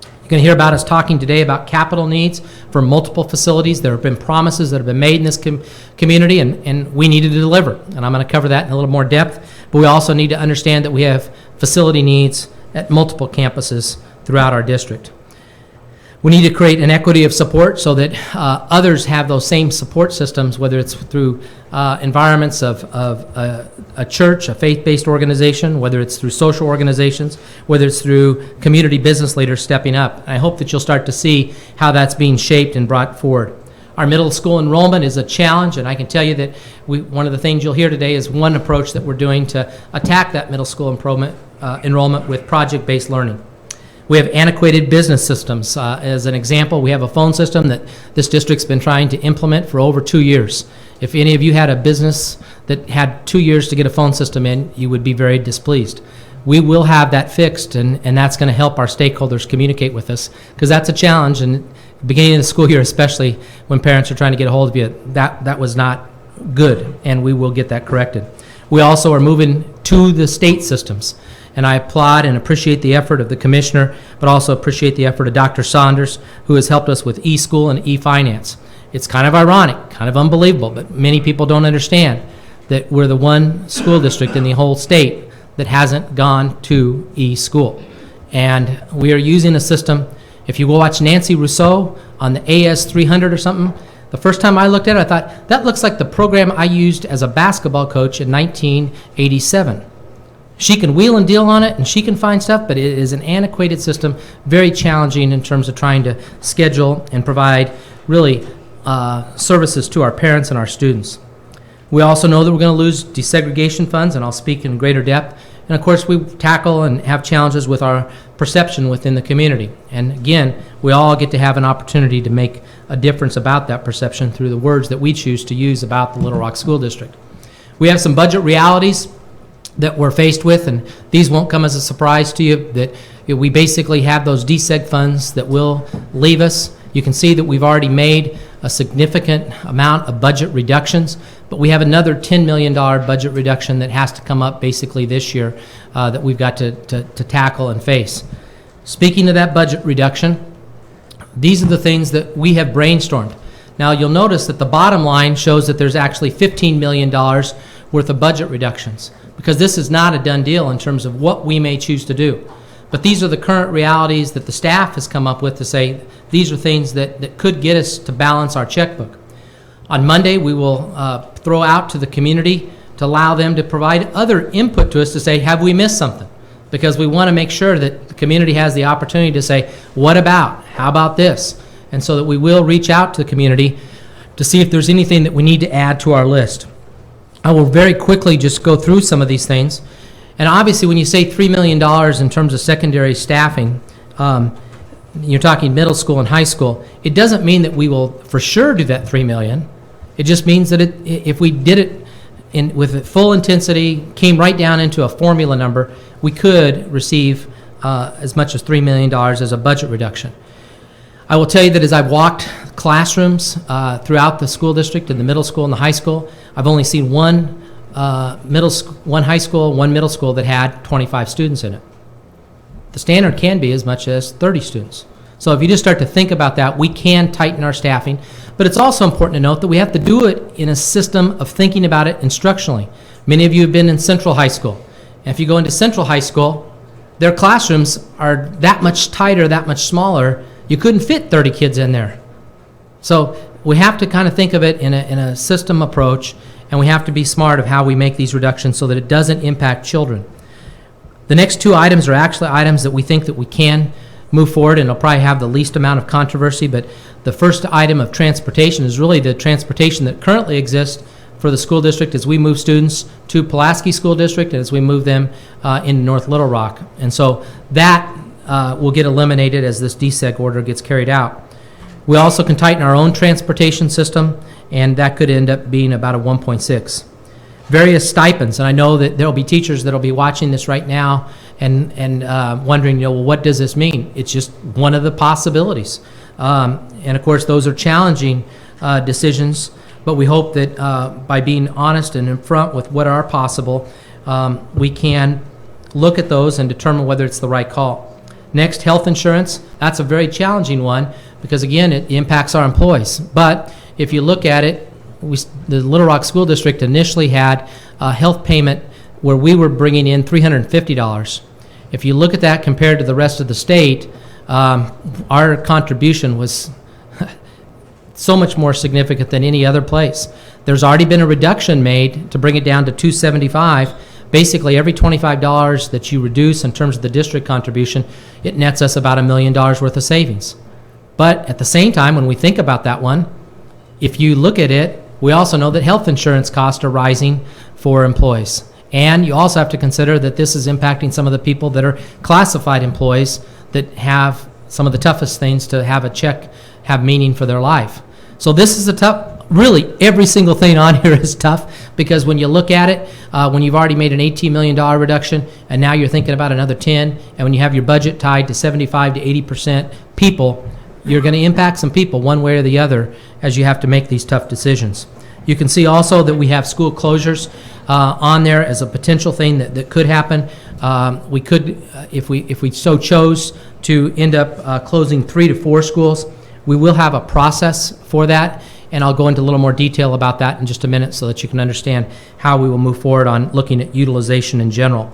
You're going to hear about us talking today about capital needs for multiple facilities. There have been promises that have been made in this community, and we need to deliver. And I'm going to cover that in a little more depth. But we also need to understand that we have facility needs at multiple campuses throughout our district. We need to create an equity of support so that others have those same support systems, whether it's through environments of a church, a faith-based organization, whether it's through social organizations, whether it's through community business leaders stepping up. And I hope that you'll start to see how that's being shaped and brought forward. Our middle school enrollment is a challenge, and I can tell you that one of the things you'll hear today is one approach that we're doing to attack that middle school enrollment with project-based learning. We have antiquated business systems. As an example, we have a phone system that this district's been trying to implement for over 2 years. If any of you had a business that had 2 years to get a phone system in, you would be very displeased. We will have that fixed, and that's going to help our stakeholders communicate with us, because that's a challenge, and beginning of the school year especially, when parents are trying to get a hold of you, that was not good, and we will get that corrected. We also are moving to the state systems. And I applaud and appreciate the effort of the commissioner, but also appreciate the effort of Dr. Saunders, who has helped us with e-school and e-finance. It's kind of ironic, kind of unbelievable, but many people don't understand that we're the one school district in the whole state that hasn't gone to e-school. And we are using a system. If you go watch Nancy Rousseau on the AS300 or something, the first time I looked at it, I thought, that looks like the program I used as a basketball coach in 1987. She can wheel and deal on it, and she can find stuff, but it is an antiquated system, very challenging in terms of trying to schedule and provide really services to our parents and our students. We also know that we're going to lose desegregation funds, and I'll speak in greater depth. And of course, we tackle and have challenges with our perception within the community. And again, we all get to have an opportunity to make a difference about that perception through the words that we choose to use about the Little Rock School District. We have some budget realities that we're faced with, and these won't come as a surprise to you, that we basically have those deseg funds that will leave us. You can see that we've already made a significant amount of budget reductions, but we have another $10 million budget reduction that has to come up basically this year that we've got to tackle and face. Speaking of that budget reduction, these are the things that we have brainstormed. Now, you'll notice that the bottom line shows that there's actually $15 million worth of budget reductions, because this is not a done deal in terms of what we may choose to do. But these are the current realities that the staff has come up with to say these are things that could get us to balance our checkbook. On Monday, we will throw out to the community to allow them to provide other input to us to say, have we missed something? Because we want to make sure that the community has the opportunity to say, what about? How about this? And so that we will reach out to the community to see if there's anything that we need to add to our list. I will very quickly just go through some of these things. And obviously, when you say $3 million in terms of secondary staffing, you're talking middle school and high school, it doesn't mean that we will for sure do that $3 million. It just means that if we did it with full intensity, came right down into a formula number, we could receive as much as $3 million as a budget reduction. I will tell you that as I've walked classrooms throughout the school district, in the middle school and the high school, I've only seen one high school, one middle school that had 25 students in it. The standard can be as much as 30 students. So if you just start to think about that, we can tighten our staffing. But it's also important to note that we have to do it in a system of thinking about it instructionally. Many of you have been in Central High School. And if you go into Central High School, their classrooms are that much tighter, that much smaller. You couldn't fit 30 kids in there. So we have to kind of think of it in a system approach, and we have to be smart of how we make these reductions so that it doesn't impact children. The next two items are actually items that we think that we can move forward, and it'll probably have the least amount of controversy, but the first item of transportation is really the transportation that currently exists for the school district as we move students to Pulaski School District and as we move them into North Little Rock. And so that will get eliminated as this DSEG order gets carried out. We also can tighten our own transportation system, and that could end up being about a 1.6. Various stipends, and I know that there'll be teachers that'll be watching this right now and wondering, well, what does this mean? It's just one of the possibilities. And of course, those are challenging decisions, but we hope that by being honest and in front with what are possible, we can look at those and determine whether it's the right call. Next, health insurance. That's a very challenging one because, again, it impacts our employees. But if you look at it, the Little Rock School District initially had a health payment where we were bringing in $350. If you look at that compared to the rest of the state, our contribution was so much more significant than any other place. There's already been a reduction made to bring it down to $275. Basically, every $25 that you reduce in terms of the district contribution, it nets us about $1 million worth of savings. But at the same time, when we think about that one, if you look at it, we also know that health insurance costs are rising for employees. And you also have to consider that this is impacting some of the people that are classified employees that have some of the toughest things to have a check have meaning for their life. So this is a tough, really every single thing on here is tough because when you look at it, when you've already made an $18 million reduction and now you're thinking about another 10, and when you have your budget tied to 75 to 80% people, you're going to impact some people one way or the other as you have to make these tough decisions. You can see also that we have school closures on there as a potential thing that could happen. We could, if we so chose to end up closing 3 to 4 schools, we will have a process for that, and I'll go into a little more detail about that in just a minute so that you can understand how we will move forward on looking at utilization in general.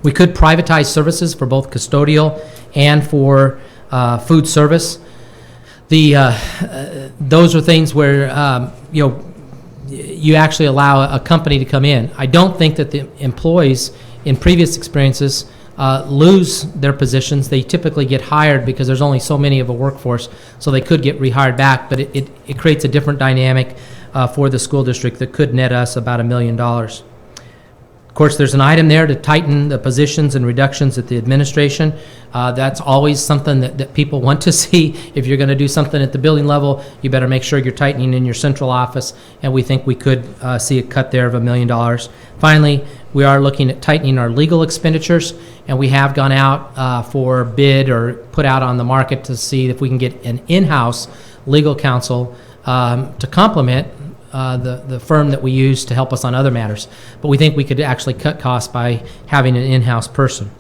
We could privatize services for both custodial and for food service. Those are things where, you actually allow a company to come in. I don't think that the employees in previous experiences lose their positions. They typically get hired because there's only so many of a workforce, so they could get rehired back, but it creates a different dynamic for the school district that could net us about $1 million. Of course, there's an item there to tighten the positions and reductions at the administration. That's always something that people want to see. If you're going to do something at the building level, you better make sure you're tightening in your central office, and we think we could see a cut there of $1 million. Finally, we are looking at tightening our legal expenditures, and we have gone out for bid or put out on the market to see if we can get an in-house legal counsel to complement the firm that we use to help us on other matters. But we think we could actually cut costs by having an in-house person.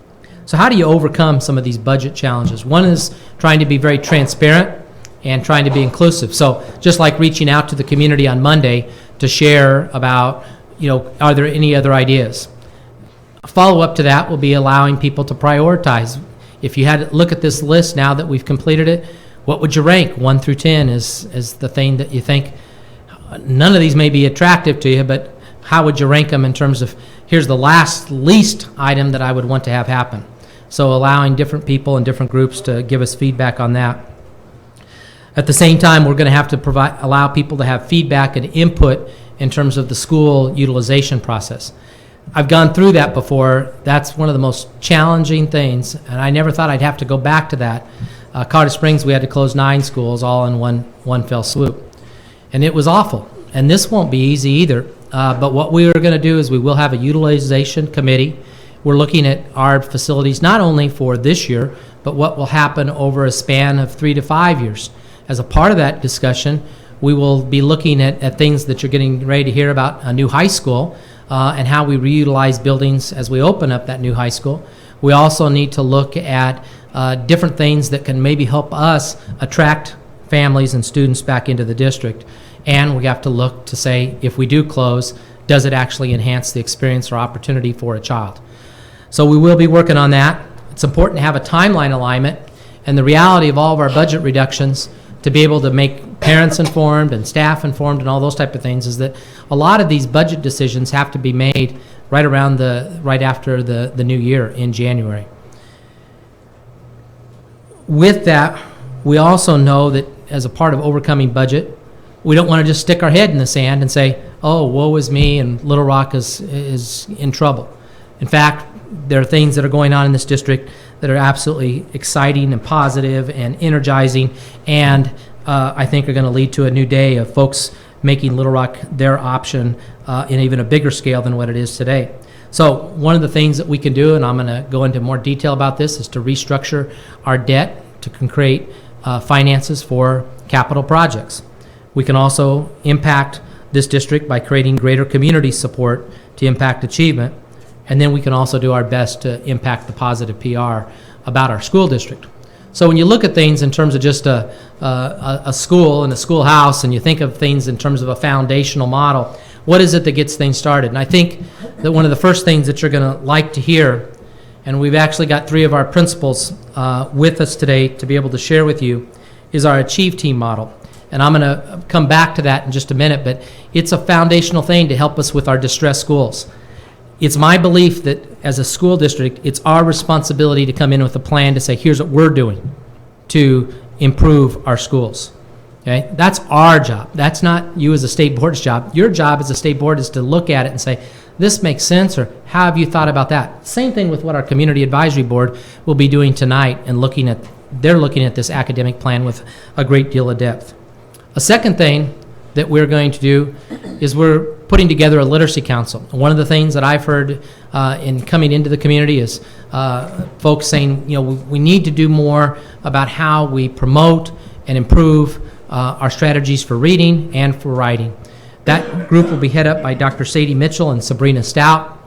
So how do you overcome some of these budget challenges? One is trying to be very transparent and trying to be inclusive. So just like reaching out to the community on Monday to share about, are there any other ideas? A follow-up to that will be allowing people to prioritize. If you had to look at this list now that we've completed it, what would you rank 1 through 10 as the thing that you think, none of these may be attractive to you, but how would you rank them in terms of, here's the least item that I would want to have happen? So allowing different people and different groups to give us feedback on that. At the same time, we're going to have to allow people to have feedback and input in terms of the school utilization process. I've gone through that before. That's one of the most challenging things, and I never thought I'd have to go back to that. Colorado Springs, we had to close 9 schools all in one fell swoop. And it was awful. And this won't be easy either. But what we are going to do is we will have a utilization committee. We're looking at our facilities not only for this year, but what will happen over a span of 3 to 5 years. As a part of that discussion, we will be looking at things that you're getting ready to hear about, a new high school, and how we reutilize buildings as we open up that new high school. We also need to look at different things that can maybe help us attract families and students back into the district. And we have to look to say, if we do close, does it actually enhance the experience or opportunity for a child? So we will be working on that. It's important to have a timeline alignment, and the reality of all of our budget reductions to be able to make parents informed and staff informed and all those type of things is that a lot of these budget decisions have to be made right after the new year in January. With that, we also know that as a part of overcoming budget, we don't want to just stick our head in the sand and say, oh, woe is me, and Little Rock is in trouble. In fact, there are things that are going on in this district that are absolutely exciting and positive and energizing, and I think are going to lead to a new day of folks making Little Rock their option in even a bigger scale than what it is today. So one of the things that we can do, and I'm going to go into more detail about this, is to restructure our debt to create finances for capital projects. We can also impact this district by creating greater community support to impact achievement, and then we can also do our best to impact the positive PR about our school district. So when you look at things in terms of just a school and a schoolhouse, and you think of things in terms of a foundational model, what is it that gets things started? And I think that one of the first things that you're going to like to hear, and we've actually got 3 of our principals with us today to be able to share with you, is our Achieve Team model. And I'm going to come back to that in just a minute, but it's a foundational thing to help us with our distressed schools. It's my belief that as a school district, it's our responsibility to come in with a plan to say, here's what we're doing to improve our schools. Okay? That's our job. That's not you as a state board's job. Your job as a state board is to look at it and say, this makes sense, or how have you thought about that? Same thing with what our community advisory board will be doing tonight, and they're looking at this academic plan with a great deal of depth. A second thing that we're going to do is we're putting together a literacy council. One of the things that I've heard in coming into the community is folks saying, we need to do more about how we promote and improve our strategies for reading and for writing. That group will be headed up by Dr. Sadie Mitchell and Sabrina Stout.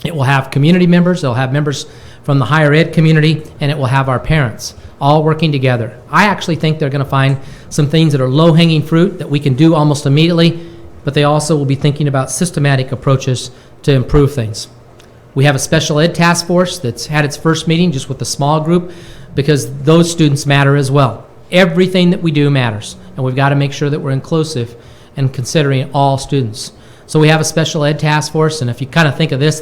It will have community members, it'll have members from the higher ed community, and it will have our parents all working together. I actually think they're going to find some things that are low-hanging fruit that we can do almost immediately, but they also will be thinking about systematic approaches to improve things. We have a special ed task force that's had its first meeting just with a small group, because those students matter as well. Everything that we do matters, and we've got to make sure that we're inclusive and considering all students. So we have a special ed task force, and if you kind of think of this,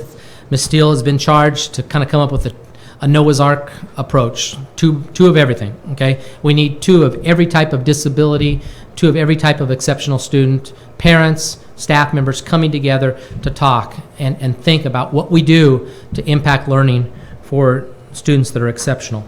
Ms. Steele has been charged to kind of come up with a Noah's Ark approach, two of everything, okay? We need 2 of every type of disability, 2 of every type of exceptional student, parents, staff members coming together to talk and think about what we do to impact learning for students that are exceptional.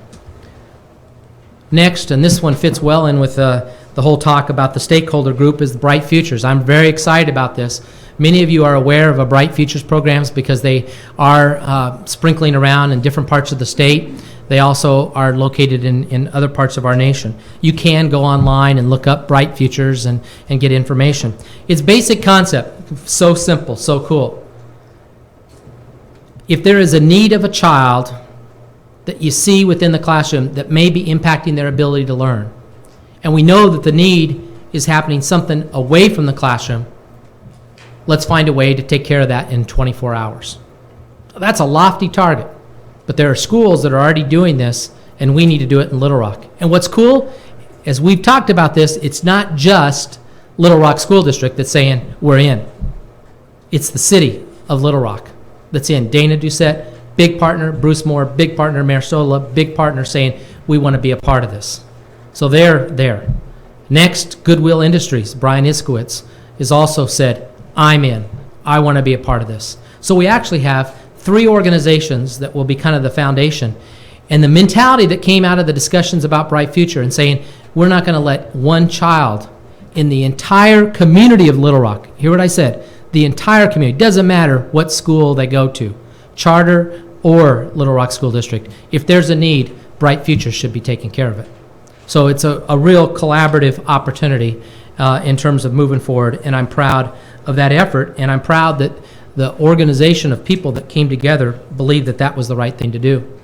Next, and this one fits well in with the whole talk about the stakeholder group, is the Bright Futures. I'm very excited about this. Many of you are aware of a Bright Futures programs because they are sprinkling around in different parts of the state. They also are located in other parts of our nation. You can go online and look up Bright Futures and get information. Its basic concept, so simple, so cool. If there is a need of a child that you see within the classroom that may be impacting their ability to learn, and we know that the need is happening something away from the classroom, let's find a way to take care of that in 24 hours. That's a lofty target, but there are schools that are already doing this, and we need to do it in Little Rock. And what's cool, as we've talked about this, it's not just Little Rock School District that's saying we're in. It's the city of Little Rock that's in. Dana Doucette, big partner. Bruce Moore, big partner. Mayor Sola, big partner, saying we want to be a part of this. So they're there. Next, Goodwill Industries. Brian Iskowitz has also said, I'm in. I want to be a part of this. So we actually have 3 organizations that will be kind of the foundation. And the mentality that came out of the discussions about Bright Future and saying, we're not going to let one child in the entire community of Little Rock, hear what I said, the entire community, doesn't matter what school they go to, charter or Little Rock School District, if there's a need, Bright Future should be taking care of it. So it's a real collaborative opportunity in terms of moving forward, and I'm proud of that effort, and I'm proud that the organization of people that came together believed that that was the right thing to do.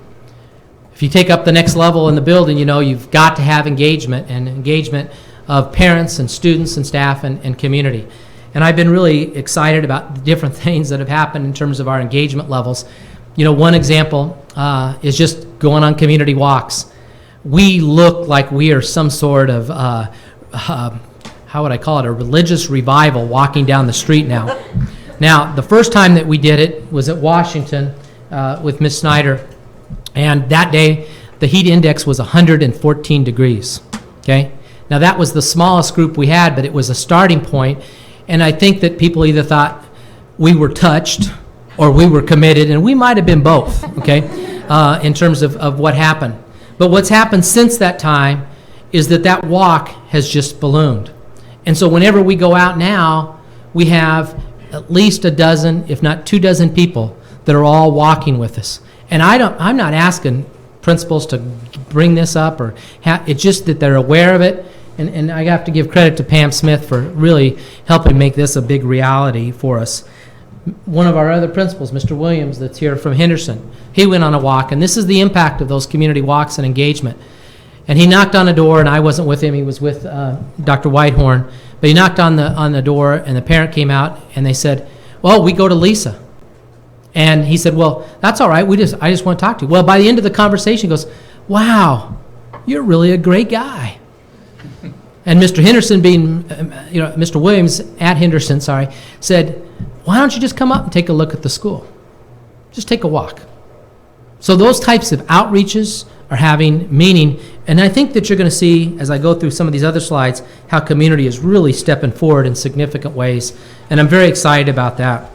If you take up the next level in the building, you know you've got to have engagement, and engagement of parents and students and staff and community. And I've been really excited about the different things that have happened in terms of our engagement levels. You know, one example is just going on community walks. We look like we are some sort of, how would I call it, a religious revival walking down the street now. Now, the first time that we did it was at Washington with Ms. Snyder, and that day the heat index was 114 degrees, okay? Now, that was the smallest group we had, but it was a starting point, and I think that people either thought we were touched or we were committed, and we might have been both, okay, in terms of what happened. But what's happened since that time is that walk has just ballooned. And so whenever we go out now, we have at least a dozen, if not 24 people that are all walking with us. And I'm not asking principals to bring this up, or it's just that they're aware of it. And I have to give credit to Pam Smith for really helping make this a big reality for us. One of our other principals, Mr. Williams, that's here from Henderson, he went on a walk, and this is the impact of those community walks and engagement. And he knocked on a door, and I wasn't with him, he was with Dr. Whitehorn, but he knocked on the door, and the parent came out, and they said, well, we go to Lisa. And he said, well, that's all right, I just want to talk to you. Well, by the end of the conversation, he goes, wow, you're really a great guy. And Mr. Henderson being, Mr. Williams at Henderson, said, why don't you just come up and take a look at the school? Just take a walk. So those types of outreaches are having meaning, and I think that you're going to see, as I go through some of these other slides, how community is really stepping forward in significant ways, and I'm very excited about that.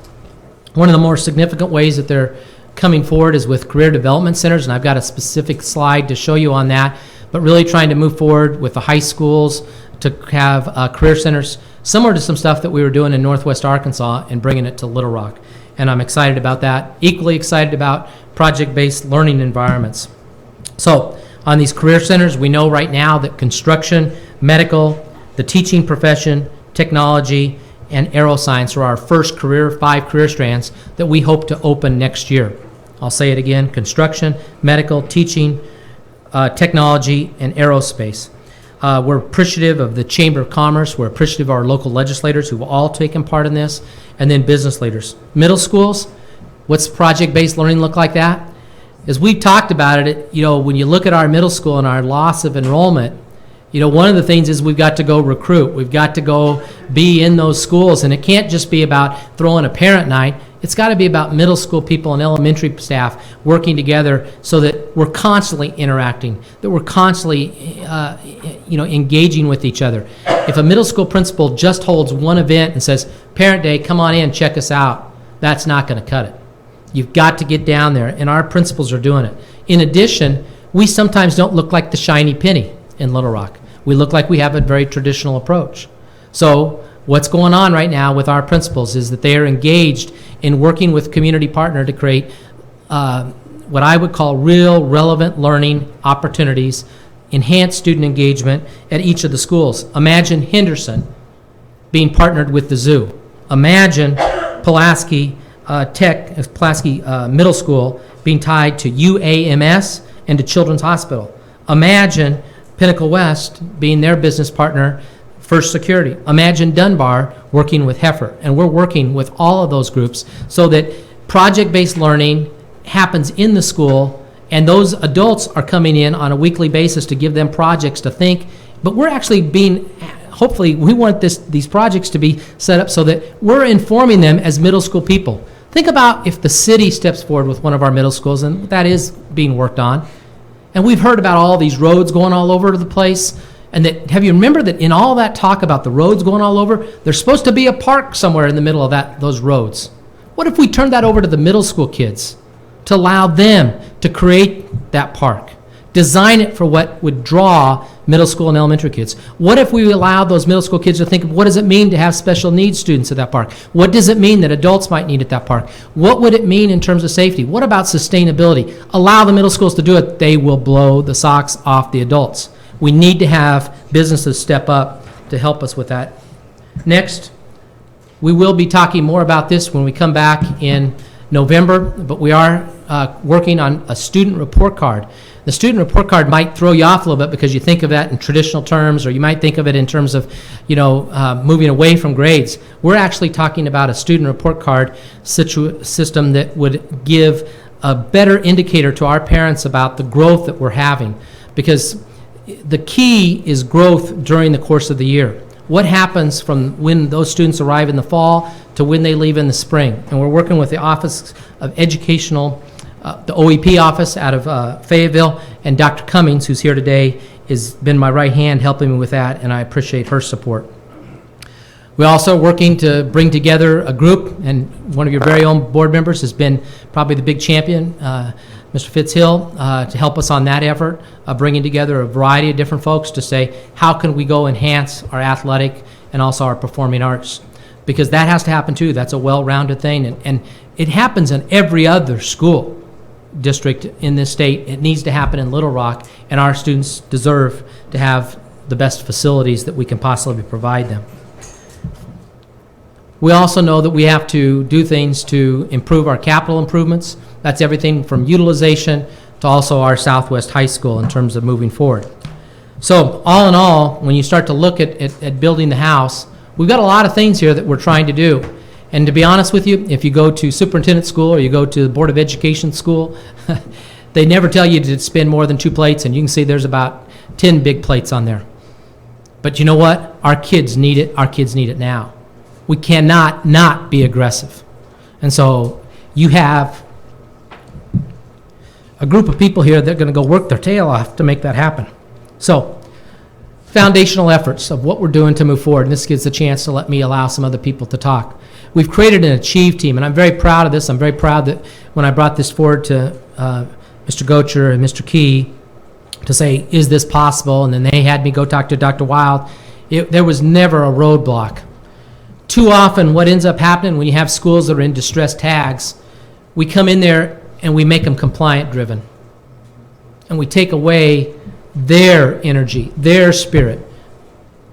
One of the more significant ways that they're coming forward is with career development centers, and I've got a specific slide to show you on that, but really trying to move forward with the high schools to have career centers, similar to some stuff that we were doing in Northwest Arkansas and bringing it to Little Rock. And I'm excited about that. Equally excited about project-based learning environments. So on these career centers, we know right now that construction, medical, the teaching profession, technology, and aeroscience are our first 5 career strands that we hope to open next year. I'll say it again, construction, medical, teaching, technology, and aerospace. We're appreciative of the Chamber of Commerce. We're appreciative of our local legislators who have all taken part in this, and then business leaders. Middle schools, What's project-based learning look like that? As we've talked about it, when you look at our middle school and our loss of enrollment, one of the things is we've got to go recruit. We've got to go be in those schools, and it can't just be about throwing a parent night. It's got to be about middle school people and elementary staff working together so that we're constantly interacting, that we're constantly, engaging with each other. If a middle school principal just holds one event and says, Parent Day, come on in, check us out, that's not going to cut it. You've got to get down there, and our principals are doing it. In addition, we sometimes don't look like the shiny penny in Little Rock. We look like we have a very traditional approach. So what's going on right now with our principals is that they are engaged in working with community partner to create what I would call real relevant learning opportunities, enhance student engagement at each of the schools. Imagine Henderson being partnered with the zoo. Imagine Pulaski Middle School being tied to UAMS and to Children's Hospital. Imagine Pinnacle West being their business partner, First Security. Imagine Dunbar working with Heifer. And we're working with all of those groups so that project-based learning happens in the school, and those adults are coming in on a weekly basis to give them projects to think. But we're actually hopefully we want these projects to be set up so that we're informing them as middle school people. Think about if the city steps forward with one of our middle schools, and that is being worked on. And we've heard about all these roads going all over the place. And have you remembered that in all that talk about the roads going all over, there's supposed to be a park somewhere in the middle of those roads? What if we turned that over to the middle school kids to allow them to create that park? Design it for what would draw middle school and elementary kids. What if we allowed those middle school kids to think of what does it mean to have special needs students at that park? What does it mean that adults might need at that park? What would it mean in terms of safety? What about sustainability? Allow the middle schools to do it. They will blow the socks off the adults. We need to have businesses step up to help us with that. Next, we will be talking more about this when we come back in November, but we are working on a student report card. The student report card might throw you off a little bit because you think of that in traditional terms, or you might think of it in terms of, moving away from grades. We're actually talking about a student report card system that would give a better indicator to our parents about the growth that we're having, because the key is growth during the course of the year. What happens from when those students arrive in the fall to when they leave in the spring? And we're working with the Office of Educational, the OEP office out of Fayetteville, and Dr. Cummings, who's here today, has been my right hand helping me with that, and I appreciate her support. We're also working to bring together a group, and one of your very own board members has been probably the big champion, Mr. Fitzhill, to help us on that effort, bringing together a variety of different folks to say, how can we go enhance our athletic and also our performing arts? Because that has to happen too. That's a well-rounded thing, and it happens in every other school district in this state. It needs to happen in Little Rock, and our students deserve to have the best facilities that we can possibly provide them. We also know that we have to do things to improve our capital improvements. That's everything from utilization to also our Southwest High School in terms of moving forward. So all in all, when you start to look at building the house, we've got a lot of things here that we're trying to do. And to be honest with you, if you go to superintendent school or you go to the Board of Education school, they never tell you to spend more than 2 plates, and you can see there's about 10 big plates on there. But you know what? Our kids need it. Our kids need it now. We cannot not be aggressive. And so you have a group of people here that are going to go work their tail off to make that happen. So foundational efforts of what we're doing to move forward, and this gives a chance to let me allow some other people to talk. We've created an Achieve team, and I'm very proud of this. I'm very proud that when I brought this forward to Mr. Gocher and Mr. Key to say, is this possible? And then they had me go talk to Dr. Wild. There was never a roadblock. Too often what ends up happening when you have schools that are in distress tags, we come in there and we make them compliant driven. And we take away their energy, their spirit,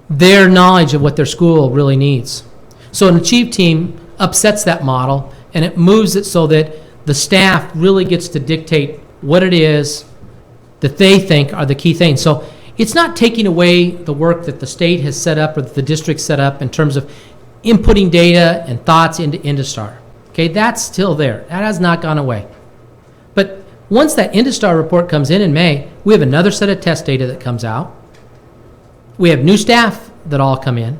their knowledge of what their school really needs. So an Achieve team upsets that model, and it moves it so that the staff really gets to dictate what it is that they think are the key things. So it's not taking away the work that the state has set up or that the district set up in terms of inputting data and thoughts into InduStar. Okay, that's still there. That has not gone away. But once that InduStar report comes in May, we have another set of test data that comes out. We have new staff that all come in.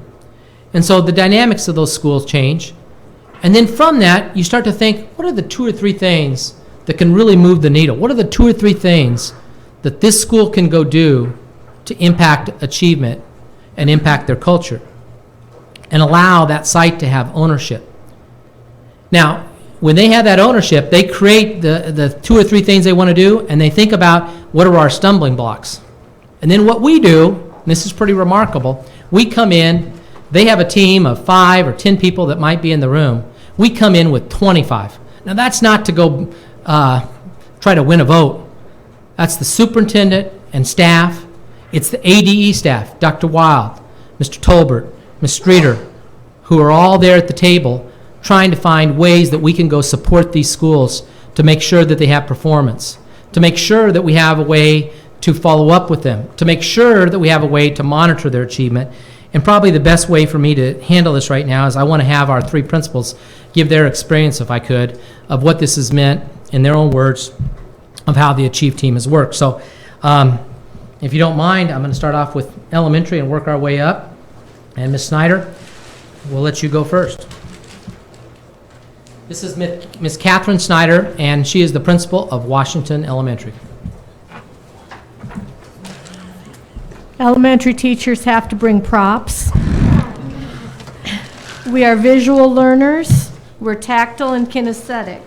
And so the dynamics of those schools change. And then from that, you start to think, what are the 2 or 3 things that can really move the needle? What are the 2 or 3 things that this school can go do to impact achievement and impact their culture and allow that site to have ownership? Now, when they have that ownership, they create the 2 or 3 things they want to do, and they think about what are our stumbling blocks. And then what we do, and this is pretty remarkable, we come in, they have a team of 5 or 10 people that might be in the room. We come in with 25. Now, that's not to go try to win a vote. That's the superintendent and staff. It's the ADE staff, Dr. Wild, Mr. Tolbert, Ms. Streeter, who are all there at the table trying to find ways that we can go support these schools to make sure that they have performance, to make sure that we have a way to follow up with them, to make sure that we have a way to monitor their achievement. And probably the best way for me to handle this right now is I want to have our 3 principals give their experience, if I could, of what this has meant in their own words of how the Achieve team has worked. So if you don't mind, I'm going to start off with elementary and work our way up. And Ms. Snyder, we'll let you go first. This is Ms. Catherine Snyder, and she is the principal of Washington Elementary. Elementary teachers have to bring props. We are visual learners. We're tactile and kinesthetic.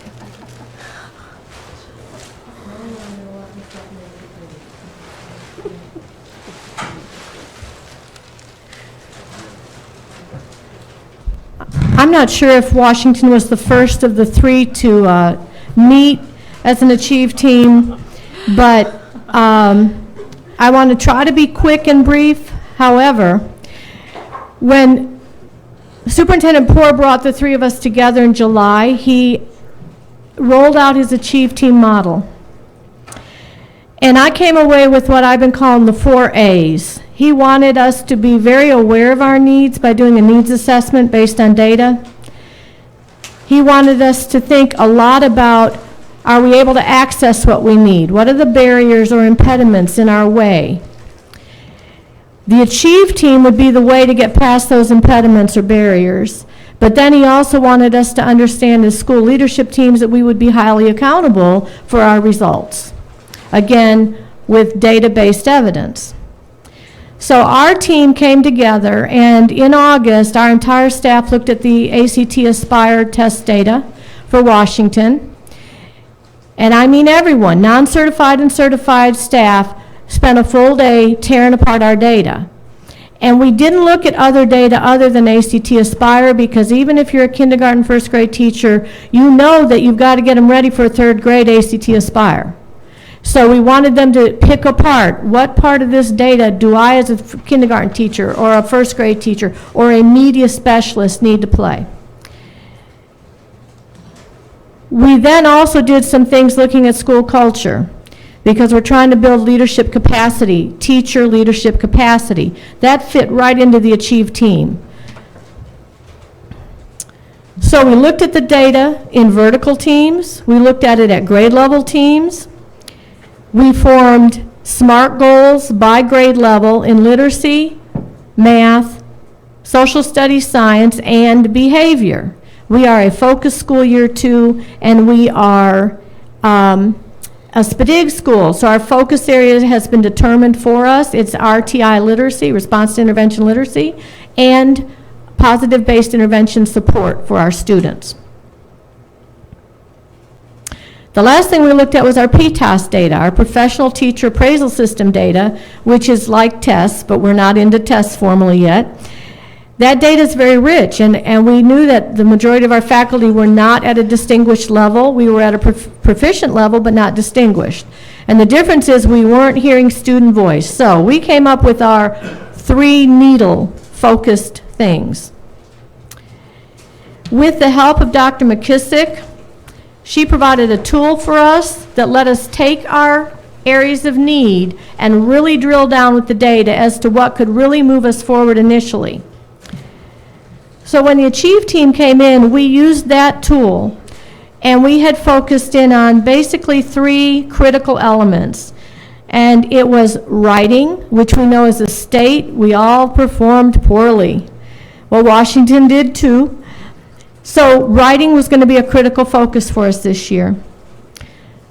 I'm not sure if Washington was the first of the 3 to meet as an Achieve team, but I want to try to be quick and brief. However, when Superintendent Poore brought the 3 of us together in July, he rolled out his Achieve team model. And I came away with what I've been calling the 4 A's. He wanted us to be very aware of our needs by doing a needs assessment based on data. He wanted us to think a lot about, are we able to access what we need? What are the barriers or impediments in our way? The Achieve team would be the way to get past those impediments or barriers. But then he also wanted us to understand as school leadership teams that we would be highly accountable for our results. Again, with data-based evidence. So our team came together, and in August, our entire staff looked at the ACT Aspire test data for Washington. And I mean everyone, non-certified and certified staff, spent a full day tearing apart our data. And we didn't look at other data other than ACT Aspire, because even if you're a kindergarten, first grade teacher, you know that you've got to get them ready for a 3rd grade ACT Aspire. So we wanted them to pick apart, what part of this data do I as a kindergarten teacher or a first grade teacher or a media specialist need to play. We then also did some things looking at school culture, because we're trying to build leadership capacity, teacher leadership capacity. That fit right into the Achieve team. So we looked at the data in vertical teams. We looked at it at grade level teams. We formed SMART goals by grade level in literacy, math, social studies, science, and behavior. We are a focused school year 2, and we are a SPDIG school. So our focus area has been determined for us. It's RTI literacy, response to intervention literacy, and positive-based intervention support for our students. The last thing we looked at was our PTAS data, our professional teacher appraisal system data, which is like tests, but we're not into tests formally yet. That data is very rich, and we knew that the majority of our faculty were not at a distinguished level. We were at a proficient level, but not distinguished. And the difference is we weren't hearing student voice. So we came up with our 3 needle-focused things. With the help of Dr. McKissick, she provided a tool for us that let us take our areas of need and really drill down with the data as to what could really move us forward initially. So when the Achieve team came in, we used that tool, and we had focused in on basically 3 critical elements. And it was writing, which we know as a state, we all performed poorly. Well, Washington did too. So writing was going to be a critical focus for us this year.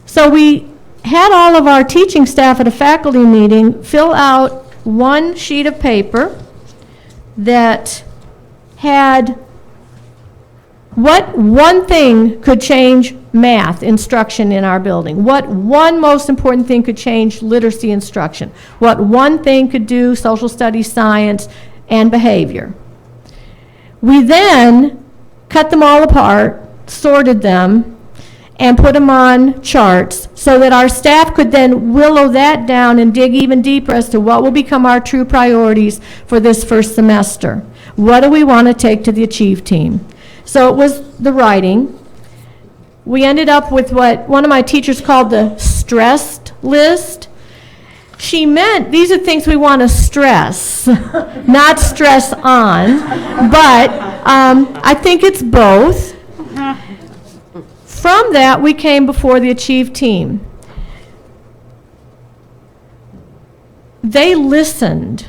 So we had all of our teaching staff at a faculty meeting fill out one sheet of paper that had what one thing could change math instruction in our building, what one most important thing could change literacy instruction, what one thing could do social studies, science, and behavior. We then cut them all apart, sorted them, and put them on charts so that our staff could then willow that down and dig even deeper as to what will become our true priorities for this first semester. What do we want to take to the Achieve team? So it was the writing. We ended up with what one of my teachers called the stressed list. She meant these are things we want to stress, not stress on, but I think it's both. From that, we came before the Achieve team. They listened.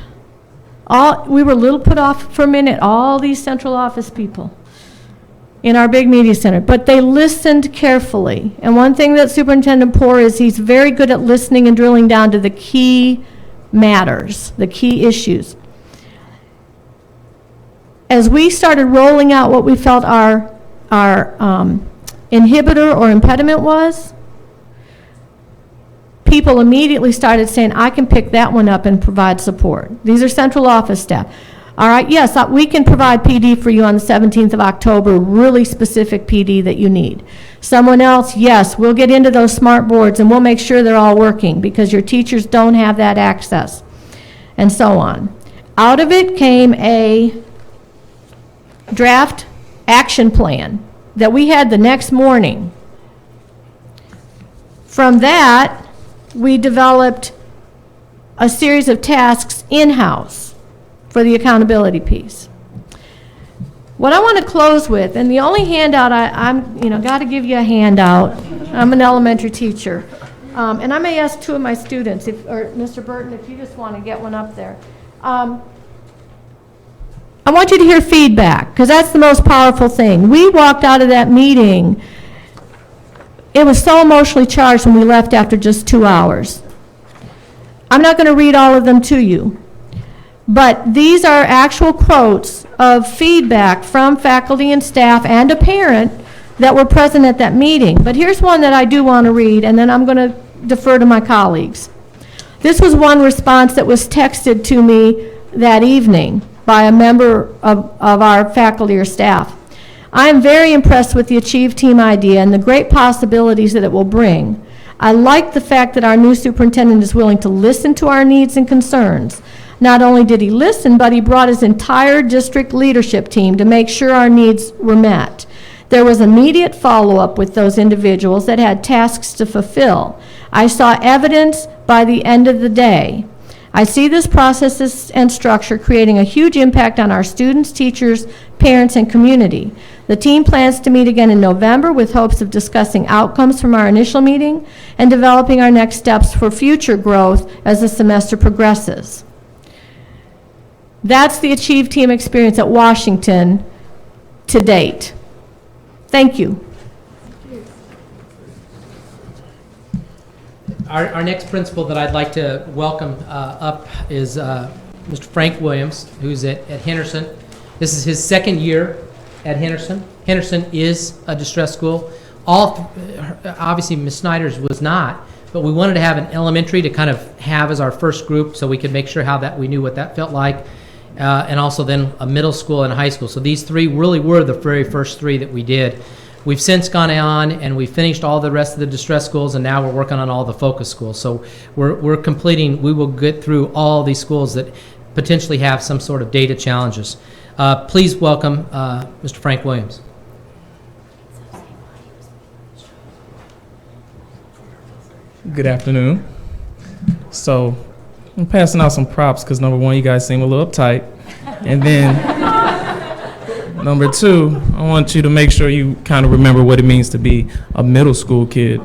We were a little put off for a minute, all these central office people in our big media center, but they listened carefully. And one thing that Superintendent Poore is, he's very good at listening and drilling down to the key matters, the key issues. As we started rolling out what we felt our inhibitor or impediment was, people immediately started saying, I can pick that one up and provide support. These are central office staff. All right, yes, we can provide PD for you on the 17th of October, really specific PD that you need. Someone else, yes, we'll get into those smart boards and we'll make sure they're all working because your teachers don't have that access, and so on. Out of it came a draft action plan that we had the next morning. From that, we developed a series of tasks in-house for the accountability piece. What I want to close with, and the only handout I'm got to give you a handout. I'm an elementary teacher. And I may ask 2 of my students, or Mr. Burton, if you just want to get one up there. I want you to hear feedback, because that's the most powerful thing. We walked out of that meeting, it was so emotionally charged when we left after just 2 hours. I'm not going to read all of them to you, but these are actual quotes of feedback from faculty and staff and a parent that were present at that meeting. But here's one that I do want to read, and then I'm going to defer to my colleagues. This was one response that was texted to me that evening by a member of our faculty or staff. I am very impressed with the Achieve team idea and the great possibilities that it will bring. I like the fact that our new superintendent is willing to listen to our needs and concerns. Not only did he listen, but he brought his entire district leadership team to make sure our needs were met. There was immediate follow-up with those individuals that had tasks to fulfill. I saw evidence by the end of the day. I see this process and structure creating a huge impact on our students, teachers, parents, and community. The team plans to meet again in November with hopes of discussing outcomes from our initial meeting and developing our next steps for future growth as the semester progresses. That's the Achieve team experience at Washington to date. Thank you. Our next principal that I'd like to welcome up is Mr. Frank Williams, who's at Henderson. This is his 2nd year at Henderson. Henderson is a distress school. Obviously, Ms. Snyder's was not, but we wanted to have an elementary to kind of have as our first group so we could make sure we knew what that felt like, and also then a middle school and a high school. So these 3 really were the very first 3 that we did. We've since gone on and we finished all the rest of the distress schools, and now we're working on all the focus schools. So we're completing, we will get through all these schools that potentially have some sort of data challenges. Please welcome Mr. Frank Williams. Good afternoon. So I'm passing out some props because number one, you guys seem a little uptight. And then Number two, I want you to make sure you kind of remember what it means to be a middle school kid.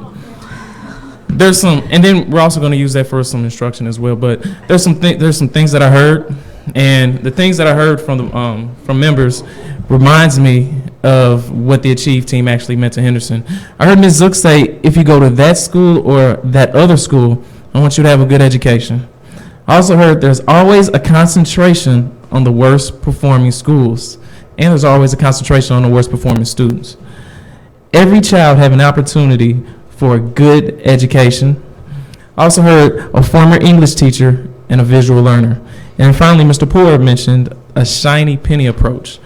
And then we're also going to use that for some instruction as well. But there's some things that I heard, and the things that I heard from members reminds me of what the Achieve team actually meant to Henderson. I heard Ms. Zook say, if you go to that school or that other school, I want you to have a good education. I also heard there's always a concentration on the worst performing schools, and there's always a concentration on the worst performing students. Every child have an opportunity for a good education. I also heard a former English teacher and a visual learner. And finally, Mr. Poore mentioned a shiny penny approach.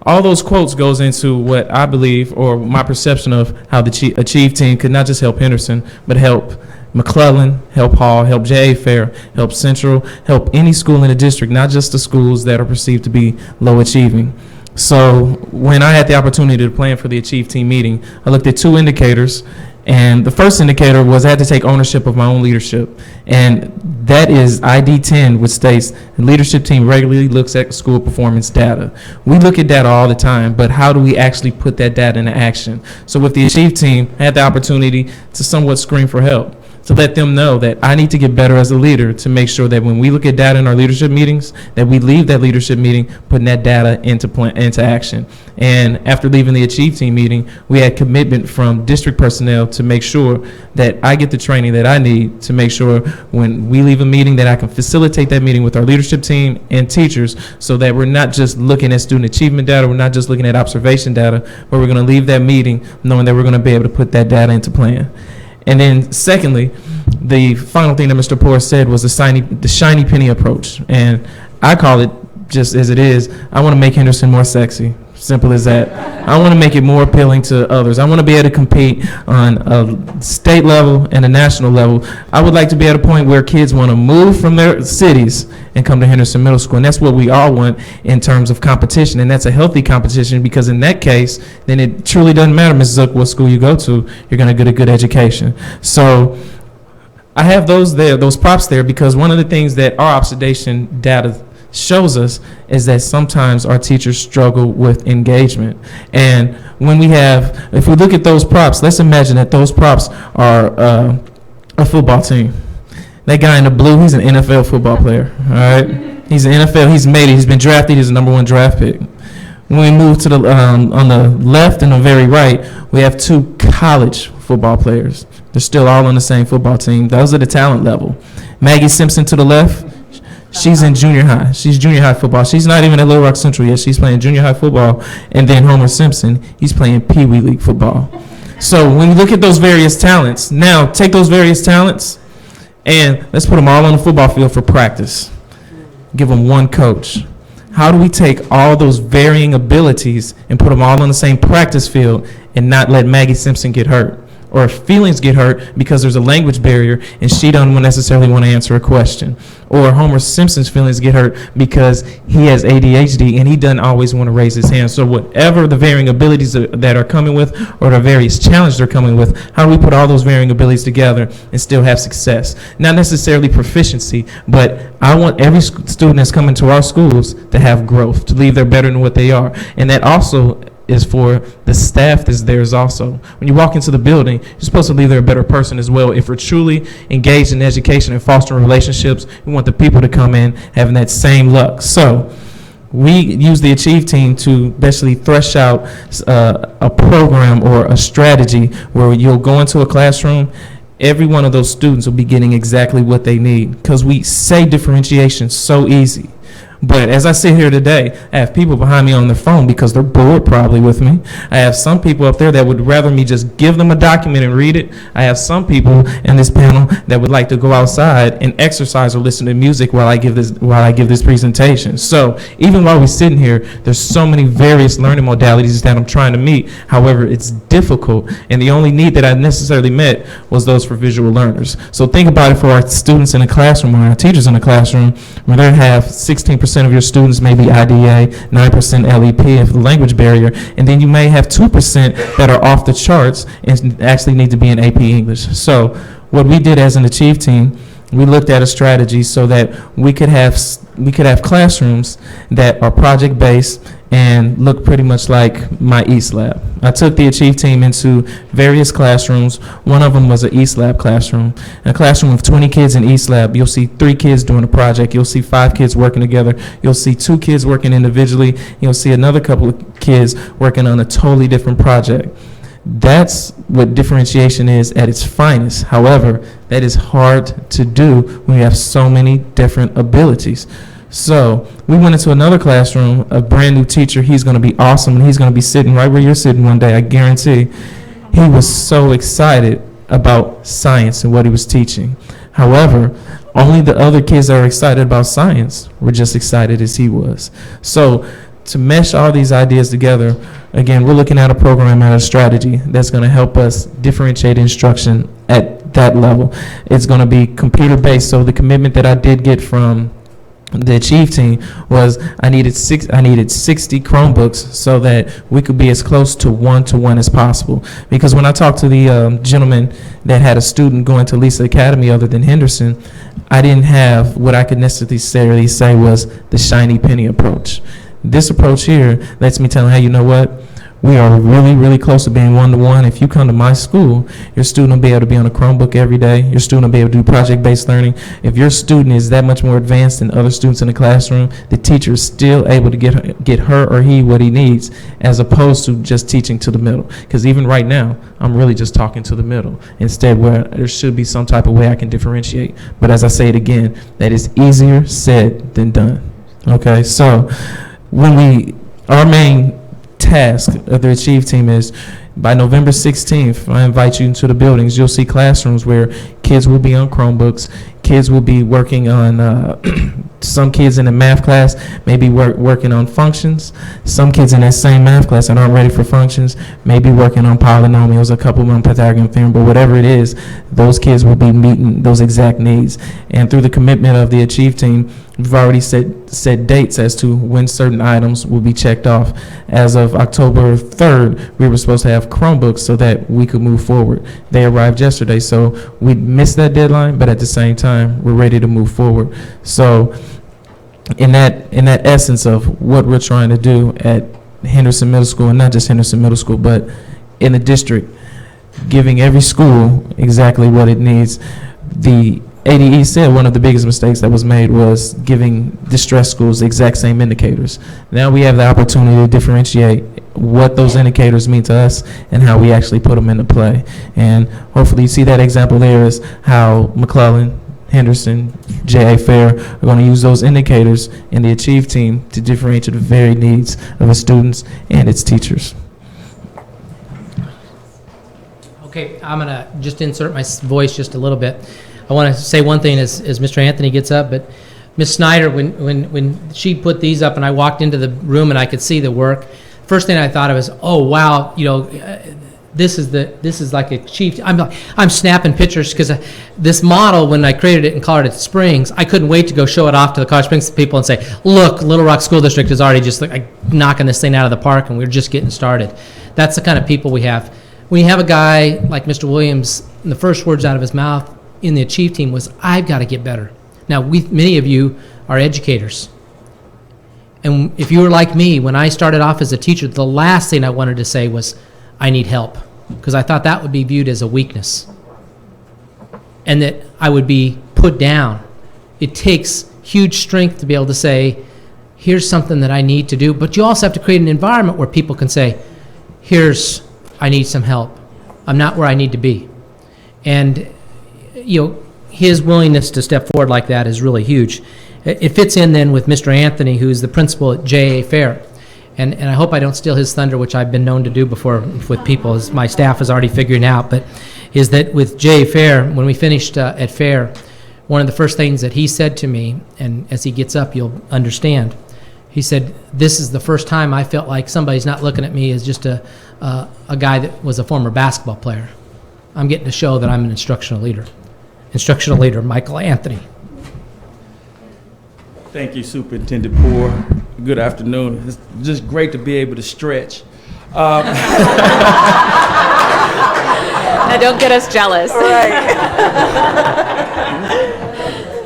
All those quotes goes into what I believe, or my perception of how the Achieve team could not just help Henderson, but help McClellan, help Hall, help J.A. Fair, help Central, help any school in the district, not just the schools that are perceived to be low achieving. So when I had the opportunity to plan for the Achieve team meeting, I looked at two indicators. And the first indicator was I had to take ownership of my own leadership. And that is ID 10, which states the leadership team regularly looks at school performance data. We look at data all the time, but how do we actually put that data into action? So with the Achieve team, I had the opportunity to somewhat scream for help, to let them know that I need to get better as a leader, to make sure that when we look at data in our leadership meetings, that we leave that leadership meeting putting that data into action. And after leaving the Achieve team meeting, we had commitment from district personnel to make sure that I get the training that I need to make sure when we leave a meeting that I can facilitate that meeting with our leadership team and teachers, so that we're not just looking at student achievement data, we're not just looking at observation data, but we're going to leave that meeting knowing that we're going to be able to put that data into plan. And then secondly, the final thing that Mr. Poore said was the shiny penny approach. And I call it just as it is. I want to make Henderson more sexy. Simple as that. I want to make it more appealing to others. I want to be able to compete on a state level and a national level. I would like to be at a point where kids want to move from their cities and come to Henderson Middle School. And that's what we all want in terms of competition. And that's a healthy competition, because in that case, then it truly doesn't matter, Mrs. Zook, what school you go to. You're going to get a good education. So I have those props there, because one of the things that our observation data shows us is that sometimes our teachers struggle with engagement. And when if we look at those props, let's imagine that those props are a football team. That guy in the blue, he's an NFL football player, all right? He's an NFL, he's made it, he's been drafted, he's the #1 draft pick. When we move to the on the left and the very right, we have two college football players. They're still all on the same football team. Those are the talent level. Maggie Simpson to the left, she's in junior high. She's junior high football. She's not even at Little Rock Central yet. She's playing junior high football. And then Homer Simpson, he's playing Pee Wee League football. So when we look at those various talents, now take those various talents and let's put them all on the football field for practice. Give them one coach. How do we take all those varying abilities and put them all on the same practice field and not let Maggie Simpson get hurt? Or if feelings get hurt because there's a language barrier and she doesn't necessarily want to answer a question. Or Homer Simpson's feelings get hurt because he has ADHD and he doesn't always want to raise his hand. So whatever the varying abilities that are coming with, or the various challenges they're coming with, how do we put all those varying abilities together and still have success? Not necessarily proficiency, but I want every student that's coming to our schools to have growth, to leave there better than what they are. And that also is for the staff that's there also. When you walk into the building, you're supposed to leave there a better person as well. If we're truly engaged in education and fostering relationships, we want the people to come in having that same luck. So we use the Achieve team to basically thresh out a program or a strategy where you'll go into a classroom, every one of those students will be getting exactly what they need, because we say differentiation so easy. But as I sit here today, I have people behind me on their phone because they're bored probably with me. I have some people up there that would rather me just give them a document and read it. I have some people in this panel that would like to go outside and exercise or listen to music while I give this presentation. So even while we're sitting here, there's so many various learning modalities that I'm trying to meet. However, it's difficult, and the only need that I necessarily met was those for visual learners. So think about it for our students in the classroom, or our teachers in the classroom, where they have 16% of your students may be IDA, 9% LEP if the language barrier, and then you may have 2% that are off the charts and actually need to be in AP English. So what we did as an Achieve team, we looked at a strategy so that we could have classrooms that are project-based and looked pretty much like my East Lab. I took the Achieve team into various classrooms. One of them was an East Lab classroom. In a classroom of 20 kids in East Lab, you'll see 3 kids doing a project. You'll see 5 kids working together. You'll see 2 kids working individually. You'll see another couple of kids working on a totally different project. That's what differentiation is at its finest. However, that is hard to do when you have so many different abilities. So we went into another classroom, a brand new teacher. He's going to be awesome, and he's going to be sitting right where you're sitting one day, I guarantee. He was so excited about science and what he was teaching. However, only the other kids that are excited about science were just excited as he was. So to mesh all these ideas together, again, we're looking at a program and a strategy that's going to help us differentiate instruction at that level. It's going to be computer-based, so the commitment that I did get from the Achieve team was I needed 60 Chromebooks so that we could be as close to one-to-one as possible. Because when I talked to the gentleman that had a student going to Lisa Academy other than Henderson, I didn't have what I could necessarily say was the shiny penny approach. This approach here lets me tell him, hey, you know what? We are really, really close to being one-to-one. If you come to my school, your student will be able to be on a Chromebook every day. Your student will be able to do project-based learning. If your student is that much more advanced than other students in the classroom, the teacher is still able to get her or he what he needs, as opposed to just teaching to the middle. Because even right now, I'm really just talking to the middle, instead where there should be some type of way I can differentiate. But as I say it again, that is easier said than done. Okay, so our main task of the Achieve team is by November 16th, I invite you into the buildings. You'll see classrooms where kids will be on Chromebooks. Kids will be working on, some kids in the math class may be working on functions. Some kids in that same math class that aren't ready for functions may be working on polynomials, a couple on Pythagorean theorem, but whatever it is, those kids will be meeting those exact needs. And through the commitment of the Achieve team, we've already set dates as to when certain items will be checked off. As of October 3rd, we were supposed to have Chromebooks so that we could move forward. They arrived yesterday, so we missed that deadline, but at the same time, we're ready to move forward. So in that essence of what we're trying to do at Henderson Middle School, and not just Henderson Middle School, but in the district, giving every school exactly what it needs. The ADE said one of the biggest mistakes that was made was giving distressed schools the exact same indicators. Now we have the opportunity to differentiate what those indicators mean to us and how we actually put them into play. And hopefully you see that example there is how McClellan, Henderson, J.A. Fair are going to use those indicators in the Achieve team to differentiate the varied needs of its students and its teachers. Okay, I'm going to just insert my voice just a little bit. I want to say one thing as Mr. Anthony gets up, but Ms. Snyder, when she put these up and I walked into the room and I could see the work, first thing I thought of was, oh wow, this is like a chief. I'm snapping pictures because this model, when I created it in Colorado Springs, I couldn't wait to go show it off to the Colorado Springs people and say, look, Little Rock School District is already just like knocking this thing out of the park, and we're just getting started. That's the kind of people we have. When you have a guy like Mr. Williams, and the first words out of his mouth in the Achieve team was, I've got to get better. Now, many of you are educators. And if you were like me, when I started off as a teacher, the last thing I wanted to say was, I need help, because I thought that would be viewed as a weakness and that I would be put down. It takes huge strength to be able to say, here's something that I need to do, but you also have to create an environment where people can say, I need some help. I'm not where I need to be. And his willingness to step forward like that is really huge. It fits in then with Mr. Anthony, who's the principal at J.A. Fair. And I hope I don't steal his thunder, which I've been known to do before with people, as my staff is already figuring out, but is that with J.A. Fair, when we finished at Fair, one of the first things that he said to me, and as he gets up you'll understand, he said, this is the first time I felt like somebody's not looking at me as just a guy that was a former basketball player. I'm getting to show that I'm an instructional leader. Instructional leader, Michael Anthony. Thank you, Superintendent Poore. Good afternoon. It's just great to be able to stretch. Now, don't get us jealous. Right.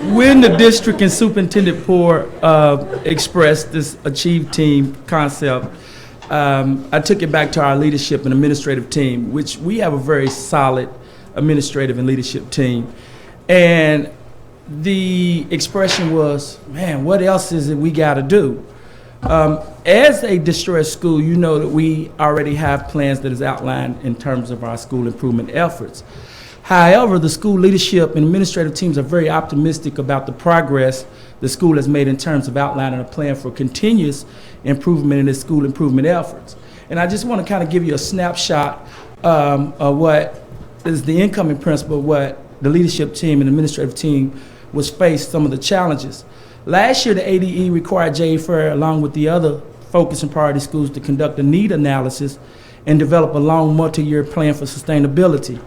when the district and Superintendent Poore expressed this Achieve Team concept, I took it back to our leadership and administrative team, which we have a very solid administrative and leadership team. And the expression was, man, what else is it we got to do? As a distressed school, you know that we already have plans that is outlined in terms of our school improvement efforts. However, the school leadership and administrative teams are very optimistic about the progress the school has made in terms of outlining a plan for continuous improvement in its school improvement efforts. And I just want to kind of give you a snapshot of what is the incoming principle, what the leadership team and administrative team was faced, some of the challenges. Last year, the ADE required J.A. Fair, along with the other focus and priority schools, to conduct a need analysis and develop a long multi-year plan for sustainability.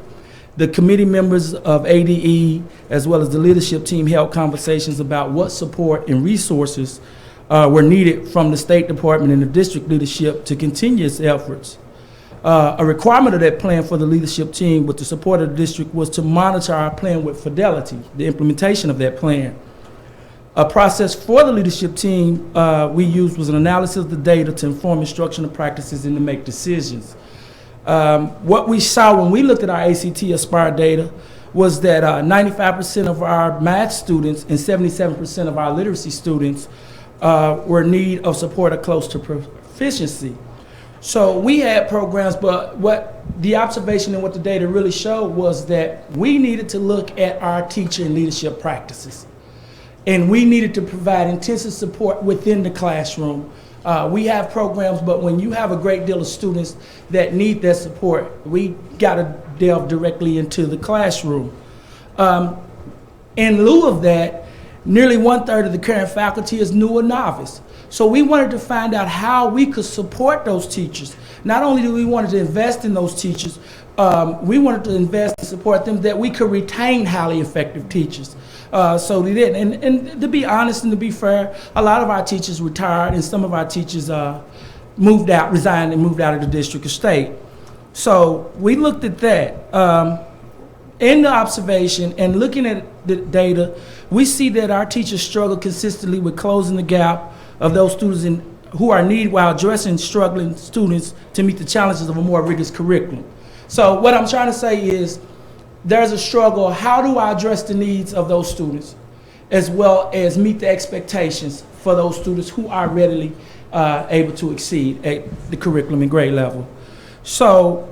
The committee members of ADE, as well as the leadership team, held conversations about what support and resources were needed from the State Department and the district leadership to continue its efforts. A requirement of that plan for the leadership team with the support of the district was to monitor our plan with fidelity, the implementation of that plan. A process for the leadership team we used was an analysis of the data to inform instructional practices and to make decisions. What we saw when we looked at our ACT Aspire data was that 95% of our math students and 77% of our literacy students were in need of support or close to proficiency. So we had programs, but what the observation and what the data really showed was that we needed to look at our teacher and leadership practices. And we needed to provide intensive support within the classroom. We have programs, but when you have a great deal of students that need that support, we got to delve directly into the classroom. In lieu of that, nearly 1/3 of the current faculty is new or novice. So we wanted to find out how we could support those teachers. Not only do we want to invest in those teachers, we wanted to invest and support them that we could retain highly effective teachers. So we did. And to be honest and to be fair, a lot of our teachers retired and some of our teachers moved out, resigned and moved out of the district or state. So we looked at that. In the observation and looking at the data, we see that our teachers struggle consistently with closing the gap of those students who are in need while addressing struggling students to meet the challenges of a more rigorous curriculum. So what I'm trying to say is there's a struggle. How do I address the needs of those students as well as meet the expectations for those students who are readily able to exceed at the curriculum and grade level? So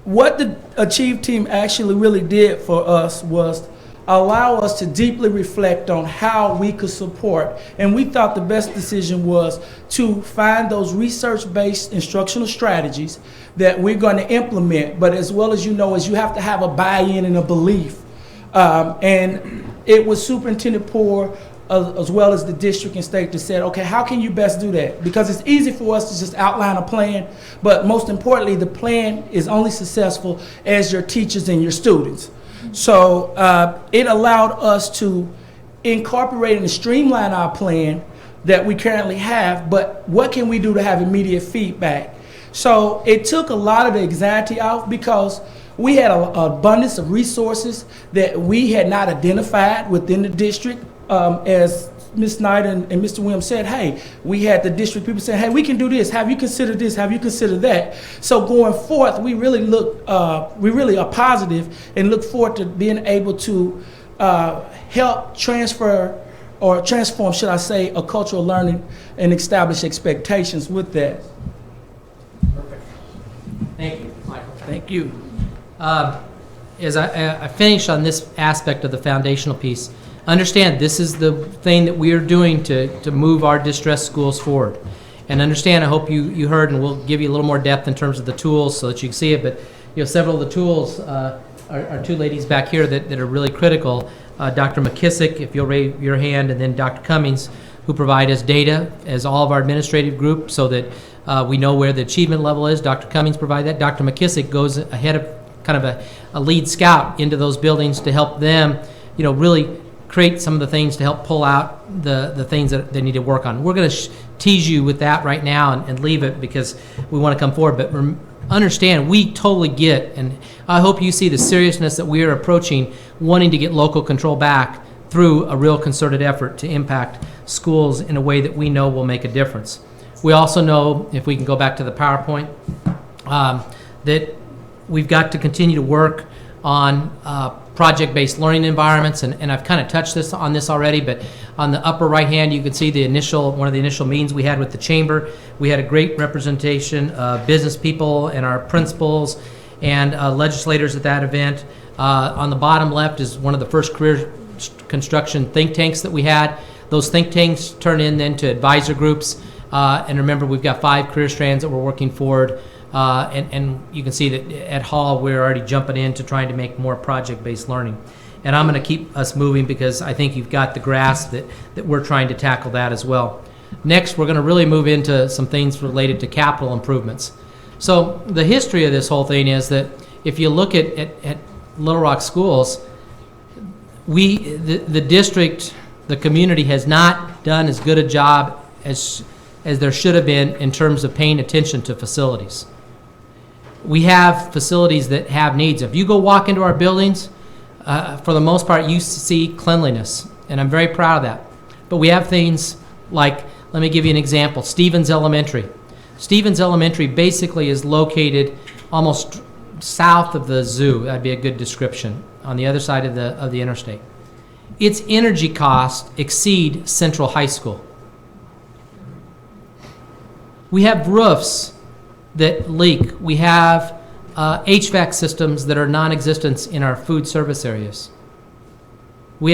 what the Achieve team actually really did for us was allow us to deeply reflect on how we could support. And we thought the best decision was to find those research-based instructional strategies that we're going to implement. But as well as you know, is you have to have a buy-in and a belief. And it was Superintendent Poore, as well as the district and state, that said, okay, how can you best do that? Because it's easy for us to just outline a plan, but most importantly, the plan is only successful as your teachers and your students. So it allowed us to incorporate and streamline our plan that we currently have, but what can we do to have immediate feedback? So it took a lot of the anxiety out because we had an abundance of resources that we had not identified within the district. As Ms. Snyder and Mr. Williams said, hey, we had the district people saying, hey, we can do this. Have you considered this? Have you considered that? So going forth, we really are positive and look forward to being able to help transform, should I say, a cultural learning and establish expectations with that. Perfect. Thank you, Michael. Thank you. As I finish on this aspect of the foundational piece, understand this is the thing that we are doing to move our distressed schools forward. And understand, I hope you heard, and we'll give you a little more depth in terms of the tools so that you can see it, but several of the tools are two ladies back here that are really critical. Dr. McKissick, if you'll raise your hand, and then Dr. Cummings, who provide us data as all of our administrative group so that we know where the achievement level is. Dr. Cummings provide that. Dr. McKissick goes ahead of kind of a lead scout into those buildings to help them, really create some of the things to help pull out the things that they need to work on. We're going to tease you with that right now and leave it because we want to come forward. But understand, we totally get, and I hope you see the seriousness that we are approaching wanting to get local control back through a real concerted effort to impact schools in a way that we know will make a difference. We also know, if we can go back to the PowerPoint, that we've got to continue to work on project-based learning environments, and I've kind of touched on this already, but on the upper right-hand, you can see one of the initial meetings we had with the chamber. We had a great representation of business people and our principals and legislators at that event. On the bottom left is one of the first career construction think tanks that we had. Those think tanks turn in then to advisor groups, and remember, we've got 5 career strands that we're working forward. And you can see that at Hall, we're already jumping into trying to make more project-based learning. And I'm going to keep us moving because I think you've got the grasp that we're trying to tackle that as well. Next, we're going to really move into some things related to capital improvements. So the history of this whole thing is that if you look at Little Rock schools, the district, the community has not done as good a job as there should have been in terms of paying attention to facilities. We have facilities that have needs. If you go walk into our buildings, for the most part, you see cleanliness, and I'm very proud of that. But we have things like, let me give you an example, Stevens Elementary. Stevens Elementary basically is located almost south of the zoo. That'd be a good description, on the other side of the interstate. Its energy costs exceed Central High School. We have roofs that leak. We have HVAC systems that are non-existent in our food service areas. We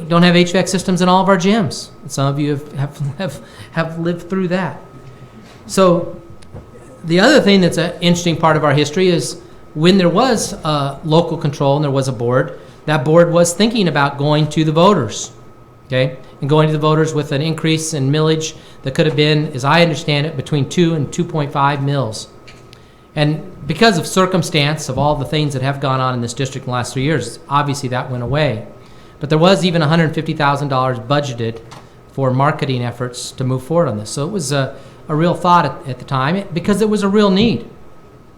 don't have HVAC systems in all of our gyms. Some of you have lived through that. So the other thing that's an interesting part of our history is when there was local control and there was a board, that board was thinking about going to the voters, okay? And going to the voters with an increase in millage that could have been, as I understand it, between 2 and 2.5 mils. And because of circumstance of all the things that have gone on in this district in the last 3 years, obviously that went away. But there was even $150,000 budgeted for marketing efforts to move forward on this. So it was a real thought at the time because it was a real need.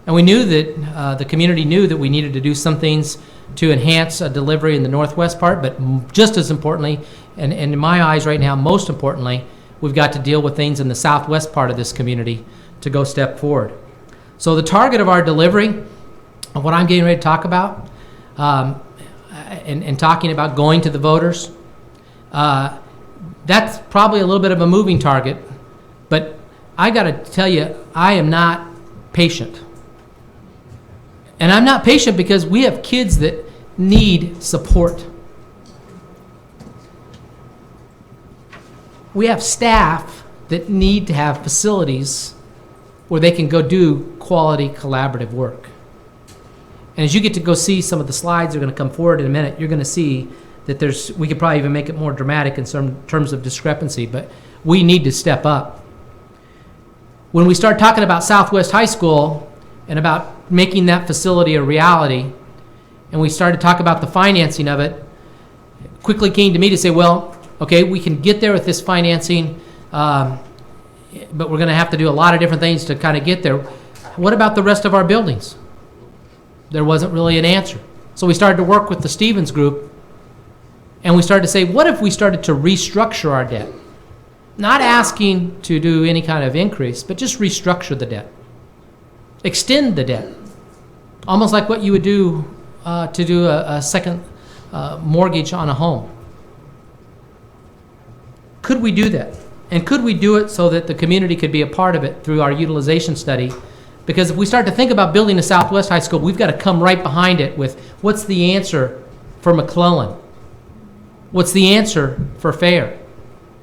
And we knew that the community knew that we needed to do some things to enhance delivery in the northwest part, but just as importantly, and in my eyes right now, most importantly, we've got to deal with things in the southwest part of this community to go step forward. So the target of our delivery, of what I'm getting ready to talk about, and talking about going to the voters, that's probably a little bit of a moving target, but I got to tell you, I am not patient. And I'm not patient because we have kids that need support. We have staff that need to have facilities where they can go do quality collaborative work. And as you get to go see some of the slides that are going to come forward in a minute, you're going to see that we could probably even make it more dramatic in some terms of discrepancy, but we need to step up. When we start talking about Southwest High School and about making that facility a reality, and we started to talk about the financing of it, it quickly came to me to say, well, okay, we can get there with this financing, but we're going to have to do a lot of different things to kind of get there. What about the rest of our buildings? There wasn't really an answer. So we started to work with the Stevens Group, and we started to say, what if we started to restructure our debt? Not asking to do any kind of increase, but just restructure the debt. Extend the debt. Almost like what you would do to do a second mortgage on a home. Could we do that? And could we do it so that the community could be a part of it through our utilization study? Because if we start to think about building a Southwest High School, we've got to come right behind it with what's the answer for McClellan? What's the answer for Fair?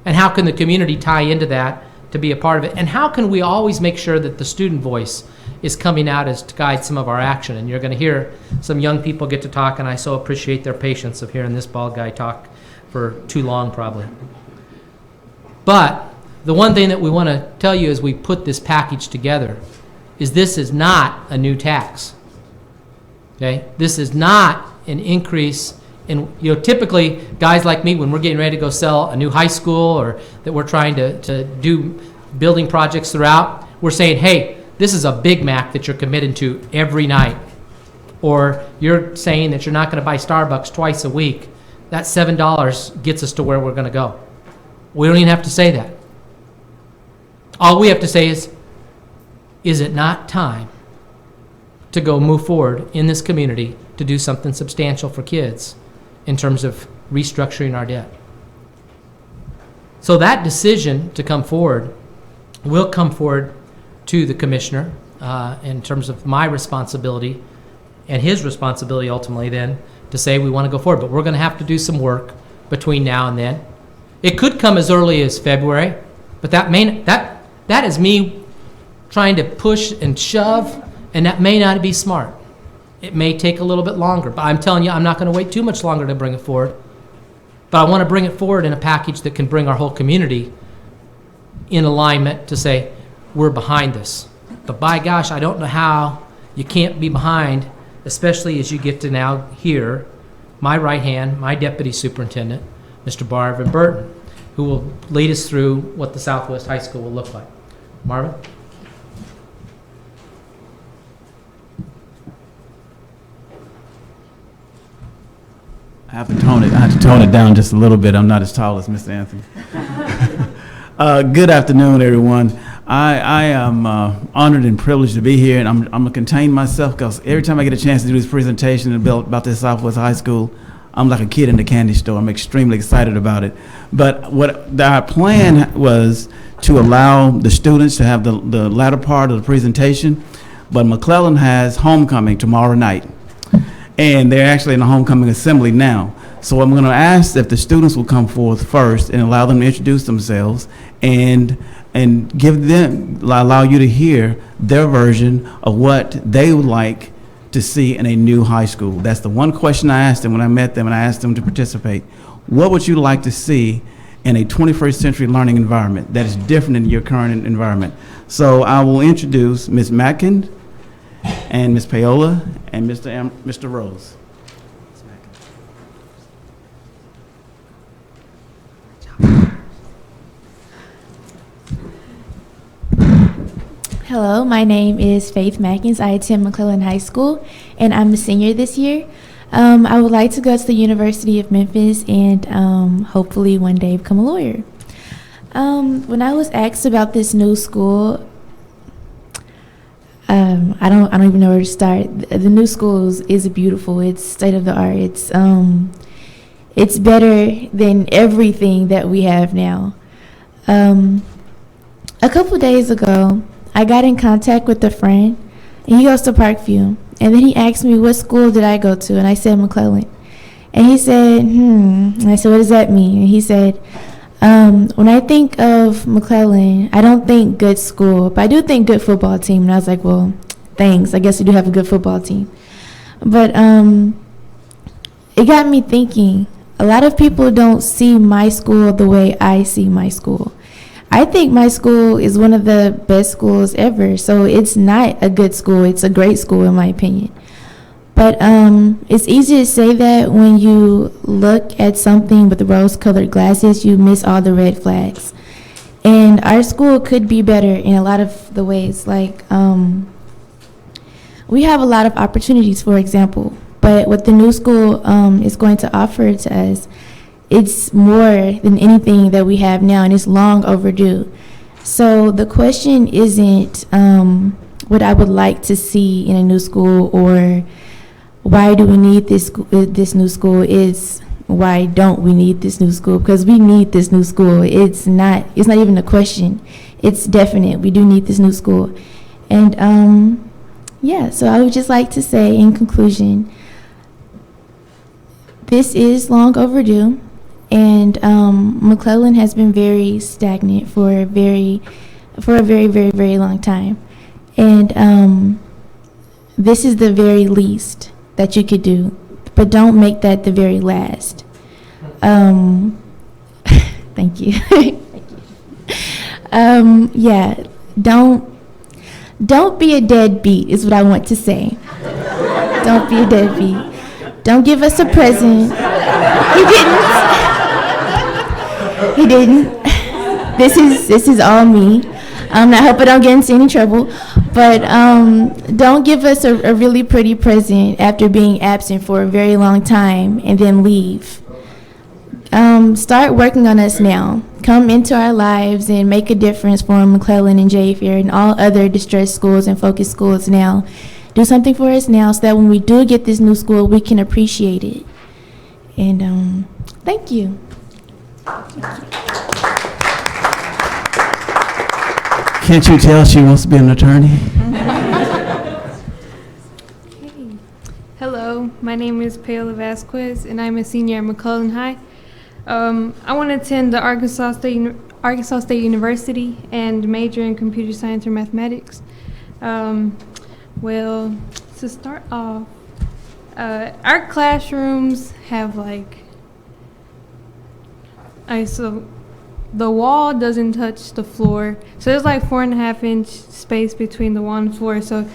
And how can the community tie into that to be a part of it? And how can we always make sure that the student voice is coming out as to guide some of our action? And you're going to hear some young people get to talk, and I so appreciate their patience of hearing this bald guy talk for too long probably. But the one thing that we want to tell you as we put this package together is this is not a new tax. Okay? This is not an increase in, typically guys like me, when we're getting ready to go sell a new high school or that we're trying to do building projects throughout, we're saying, hey, this is a Big Mac that you're committed to every night. Or you're saying that you're not going to buy Starbucks twice a week. that $7 gets us to where we're going to go. We don't even have to say that. All we have to say is it not time to go move forward in this community to do something substantial for kids in terms of restructuring our debt? So that decision to come forward will come forward to the commissioner in terms of my responsibility and his responsibility ultimately then to say we want to go forward. But we're going to have to do some work between now and then. It could come as early as February, but that is me trying to push and shove, and that may not be smart. It may take a little bit longer, but I'm telling you, I'm not going to wait too much longer to bring it forward. But I want to bring it forward in a package that can bring our whole community in alignment to say, we're behind this. But by gosh, I don't know how you can't be behind, especially as you get to now hear my right hand, my deputy superintendent, Mr. Marvin Burton, who will lead us through what the Southwest High School will look like. Marvin? I have to tone it down just a little bit. I'm not as tall as Mr. Anthony. Good afternoon, everyone. I am honored and privileged to be here, and I'm going to contain myself because every time I get a chance to do this presentation about this Southwest High School, I'm like a kid in the candy store. I'm extremely excited about it. But what our plan was to allow the students to have the latter part of the presentation, but McClellan has homecoming tomorrow night. And they're actually in the homecoming assembly now. So I'm going to ask if the students will come forth first and allow them to introduce themselves and allow you to hear their version of what they would like to see in a new high school. That's the one question I asked them when I met them and I asked them to participate. What would you like to see in a 21st century learning environment that is different than your current environment? So I will introduce Ms. Matkin and Ms. Paola and Mr. Rose. Hello, my name is Faith Mackins. I attend McClellan High School, and I'm a senior this year. I would like to go to the University of Memphis and hopefully one day become a lawyer. When I was asked about this new school, I don't even know where to start. The new school is beautiful. It's state of the art. It's better than everything that we have now. A couple days ago, I got in contact with a friend, and he goes to Parkview. And then he asked me, what school did I go to? And I said, McClellan. And he said, And I said, what does that mean? And he said, when I think of McClellan, I don't think good school, but I do think good football team. And I was like, well, thanks. I guess we do have a good football team. But it got me thinking, a lot of people don't see my school the way I see my school. I think my school is one of the best schools ever. So it's not a good school. It's a great school, in my opinion. But it's easy to say that when you look at something with rose-colored glasses, you miss all the red flags. And our school could be better in a lot of the ways. Like, we have a lot of opportunities, for example. But what the new school is going to offer to us, it's more than anything that we have now, and it's long overdue. So the question isn't what I would like to see in a new school or why do we need this new school. Is why don't we need this new school? Because we need this new school. It's not even a question. It's definite. We do need this new school. And yeah, so I would just like to say in conclusion, this is long overdue. And McClellan has been very stagnant for a very, very long time. And this is the very least that you could do, but don't make that the very last. Thank you. Yeah, don't be a deadbeat is what I want to say. Don't be a deadbeat. Don't give us a present. He didn't. This is all me. I hope I don't get into any trouble. But don't give us a really pretty present after being absent for a very long time and then leave. start working on us now. Come into our lives and make a difference for McClellan and J. Fair and all other distressed schools and focus schools now. Do something for us now so that when we do get this new school, we can appreciate it. And thank you. Can't you tell she wants to be an attorney? Hello, my name is Paola Vasquez, and I'm a senior at McClellan High. I want to attend the Arkansas State University and major in computer science or mathematics. Well, to start off, our classrooms have so the wall doesn't touch the floor, so there's 4.5-inch space between the wall and the floor, so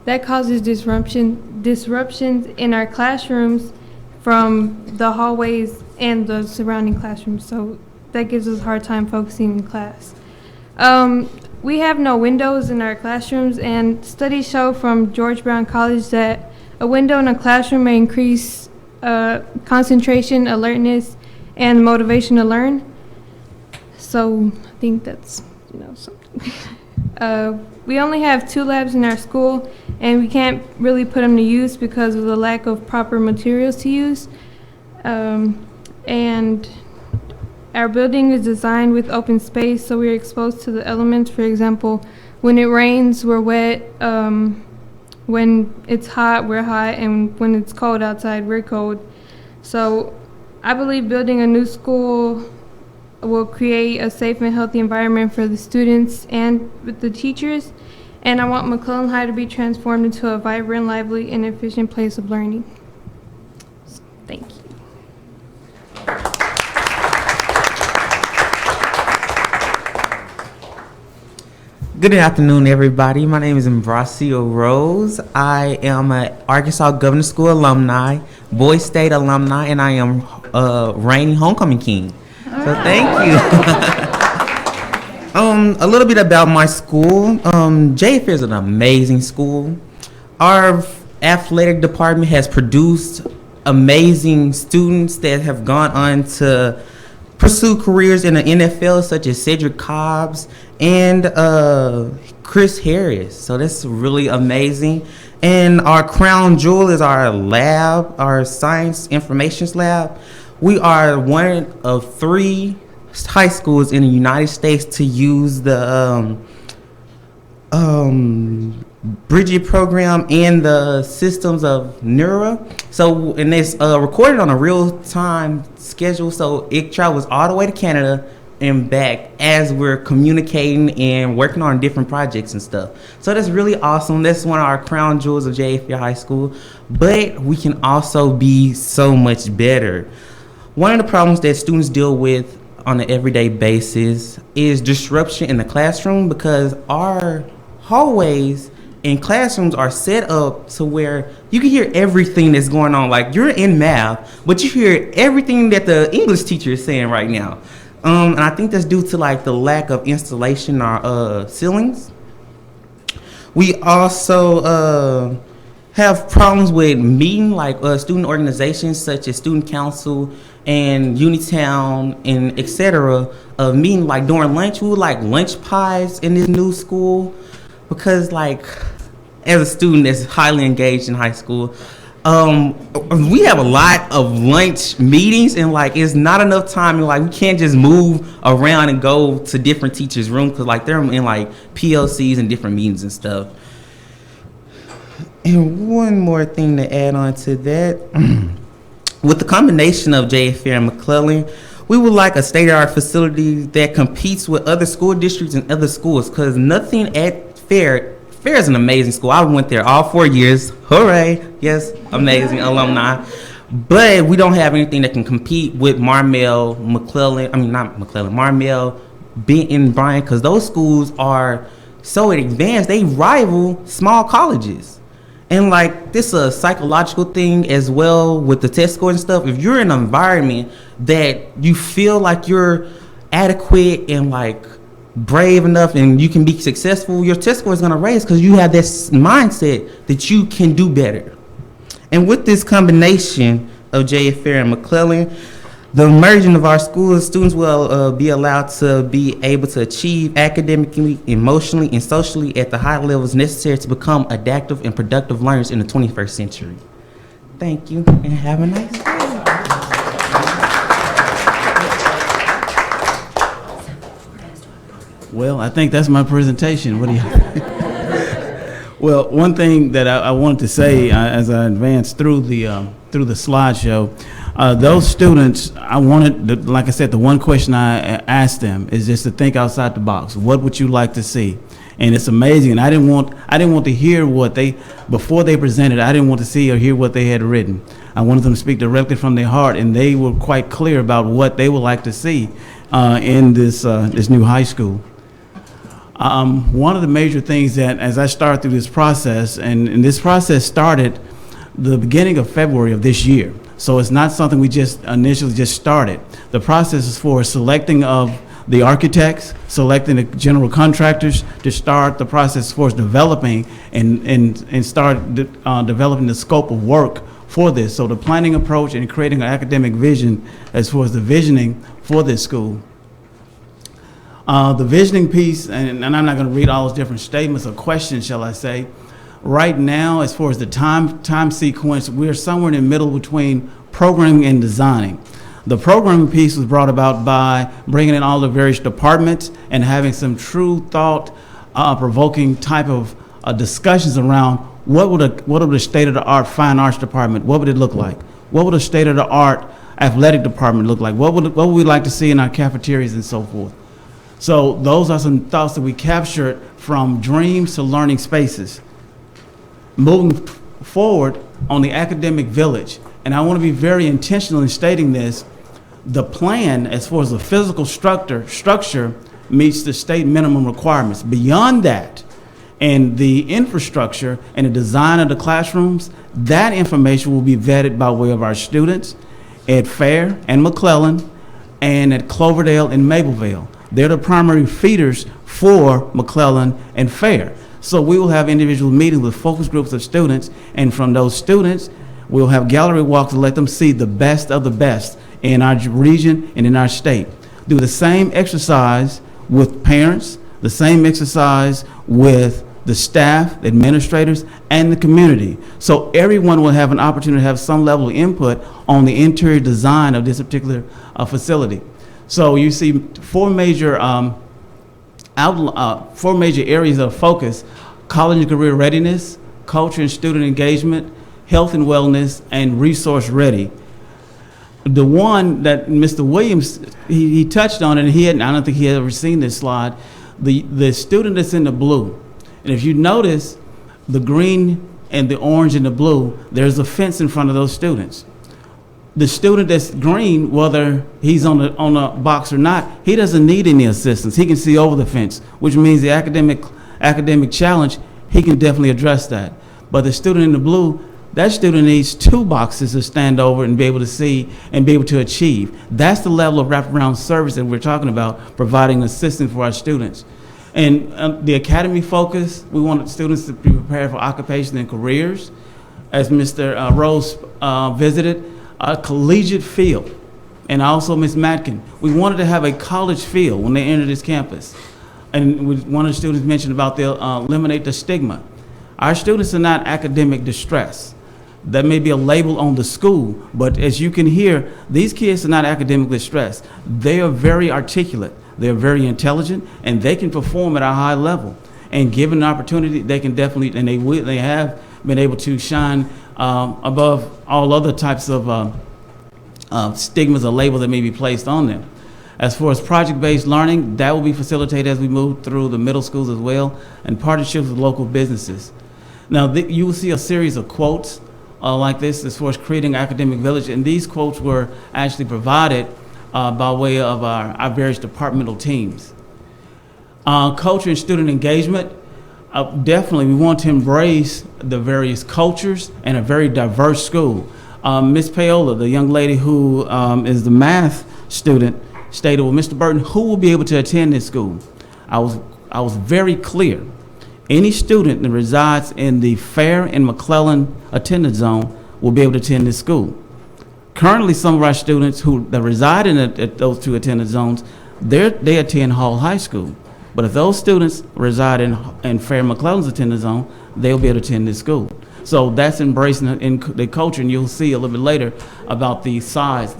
that causes disruptions in our classrooms from the hallways and the surrounding classrooms, so that gives us a hard time focusing in class. We have no windows in our classrooms, and studies show from George Brown College that a window in a classroom may increase concentration, alertness, and motivation to learn. So I think that's something. We only have 2 labs in our school, and we can't really put them to use because of the lack of proper materials to use. And our building is designed with open space, so we're exposed to the elements. For example, when it rains, we're wet. When it's hot, we're hot. And when it's cold outside, we're cold. So I believe building a new school will create a safe and healthy environment for the students and the teachers. And I want McClellan High to be transformed into a vibrant, lively, and efficient place of learning. So, thank you. Good afternoon, everybody. My name is Imbrasio Rose. I am an Arkansas Governor School alumni, Boys State alumni, and I am reigning homecoming king. So thank you. A little bit about my school. J. Fair is an amazing school. Our athletic department has produced amazing students that have gone on to pursue careers in the NFL, such as Cedric Cobbs and Chris Harris. So that's really amazing. And our crown jewel is our lab, our science information lab. We are one of 3 high schools in the United States to use the Bridget program and the systems of NERA. So, and it's recorded on a real-time schedule, so it travels all the way to Canada and back as we're communicating and working on different projects and stuff. So that's really awesome. That's one of our crown jewels of J. Fair High School. But we can also be so much better. One of the problems that students deal with on an everyday basis is disruption in the classroom, because our hallways and classrooms are set up to where you can hear everything that's going on. Like, you're in math, but you hear everything that the English teacher is saying right now. And I think that's due to the lack of installation in our ceilings. We also have problems with meeting, student organizations such as Student Council and Unitown and etc. Meeting during lunch. We would like lunch pies in this new school, because as a student that's highly engaged in high school, we have a lot of lunch meetings, and it's not enough time, and we can't just move around and go to different teachers' rooms, because they're in PLCs and different meetings and stuff. And one more thing to add on to that, with the combination of J. Fair and McClellan, we would like a state-of-the-art facility that competes with other school districts and other schools, because nothing at Fair is an amazing school. I went there all 4 years. Hooray. Yes, amazing alumni. But we don't have anything that can compete with Marmel, Marmel, Benton, Bryan, because those schools are so advanced, they rival small colleges. And this is a psychological thing as well with the test score and stuff. If you're in an environment that you feel like you're adequate and brave enough and you can be successful, your test score is going to raise, because you have this mindset that you can do better. And with this combination of J. Fair and McClellan, The merging of our schools, students will be allowed to be able to achieve academically, emotionally, and socially at the high levels necessary to become adaptive and productive learners in the 21st century. Thank you, and have a nice day. Well, I think that's my presentation. What do you? Well, one thing that I wanted to say as I advanced through the slideshow, those students, I wanted, like I said, the one question I asked them is just to think outside the box. What would you like to see? And it's amazing. And I didn't want to hear what before they presented. I didn't want to see or hear what they had written. I wanted them to speak directly from their heart, and they were quite clear about what they would like to see in this new high school. One of the major things that, as I started through this process, and this process started the beginning of February of this year, so it's not something we just initially just started. The process is for selecting of the architects, selecting the general contractors to start the process for developing and start developing the scope of work for this. So the planning approach and creating an academic vision as far as the visioning for this school. The visioning piece, and I'm not going to read all those different statements or questions, shall I say. Right now, as far as the time sequence, we're somewhere in the middle between programming and designing. The programming piece was brought about by bringing in all the various departments and having some true thought-provoking type of discussions around what would the state-of-the-art fine arts department, what would it look like? What would the state-of-the-art athletic department look like? What would we like to see in our cafeterias and so forth? So those are some thoughts that we captured from dreams to learning spaces. Moving forward on the academic village, and I want to be very intentional in stating this, the plan as far as the physical structure meets the state minimum requirements. Beyond that, and the infrastructure and the design of the classrooms, that information will be vetted by way of our students at Fair and McClellan and at Cloverdale and Mapleville. They're the primary feeders for McClellan and Fair. So we will have individual meetings with focus groups of students, and from those students, we'll have gallery walks to let them see the best of the best in our region and in our state. Do the same exercise with parents, the same exercise with the staff, the administrators, and the community. So everyone will have an opportunity to have some level of input on the interior design of this particular facility. So you see four major areas of focus: college and career readiness, culture and student engagement, health and wellness, and resource ready. The one that Mr. Williams, he touched on it, and I don't think he had ever seen this slide, the student that's in the blue. And if you notice, the green and the orange and the blue, there's a fence in front of those students. The student that's green, whether he's on a box or not, he doesn't need any assistance. He can see over the fence, which means the academic challenge, he can definitely address that. But the student in the blue, that student needs two boxes to stand over and be able to see and be able to achieve. That's the level of wraparound service that we're talking about, providing assistance for our students. And the academy focus, we want students to be prepared for occupation and careers. As Mr. Rose visited, a collegiate feel. And also Ms. Matkin, we wanted to have a college feel when they entered this campus. And one of the students mentioned about they'll eliminate the stigma. Our students are not academic distress. That may be a label on the school, but as you can hear, these kids are not academically stressed. They are very articulate, they're very intelligent, and they can perform at a high level. And given the opportunity, they can definitely, and they have been able to shine above all other types of stigmas or labels that may be placed on them. As far as project-based learning, that will be facilitated as we move through the middle schools as well, and partnerships with local businesses. Now, you will see a series of quotes like this as far as creating an academic village, and these quotes were actually provided by way of our various departmental teams. Culture and student engagement, definitely we want to embrace the various cultures and a very diverse school. Ms. Paola, the young lady who is the math student, stated, well, Mr. Burton, who will be able to attend this school? I was very clear. Any student that resides in the Fair and McClellan attendance zone will be able to attend this school. Currently, some of our students that reside at those two attendance zones, they attend Hall High School. But if those students reside in Fair McClellan's attendance zone, they'll be able to attend this school. So that's embracing in the culture, and you'll see a little bit later about the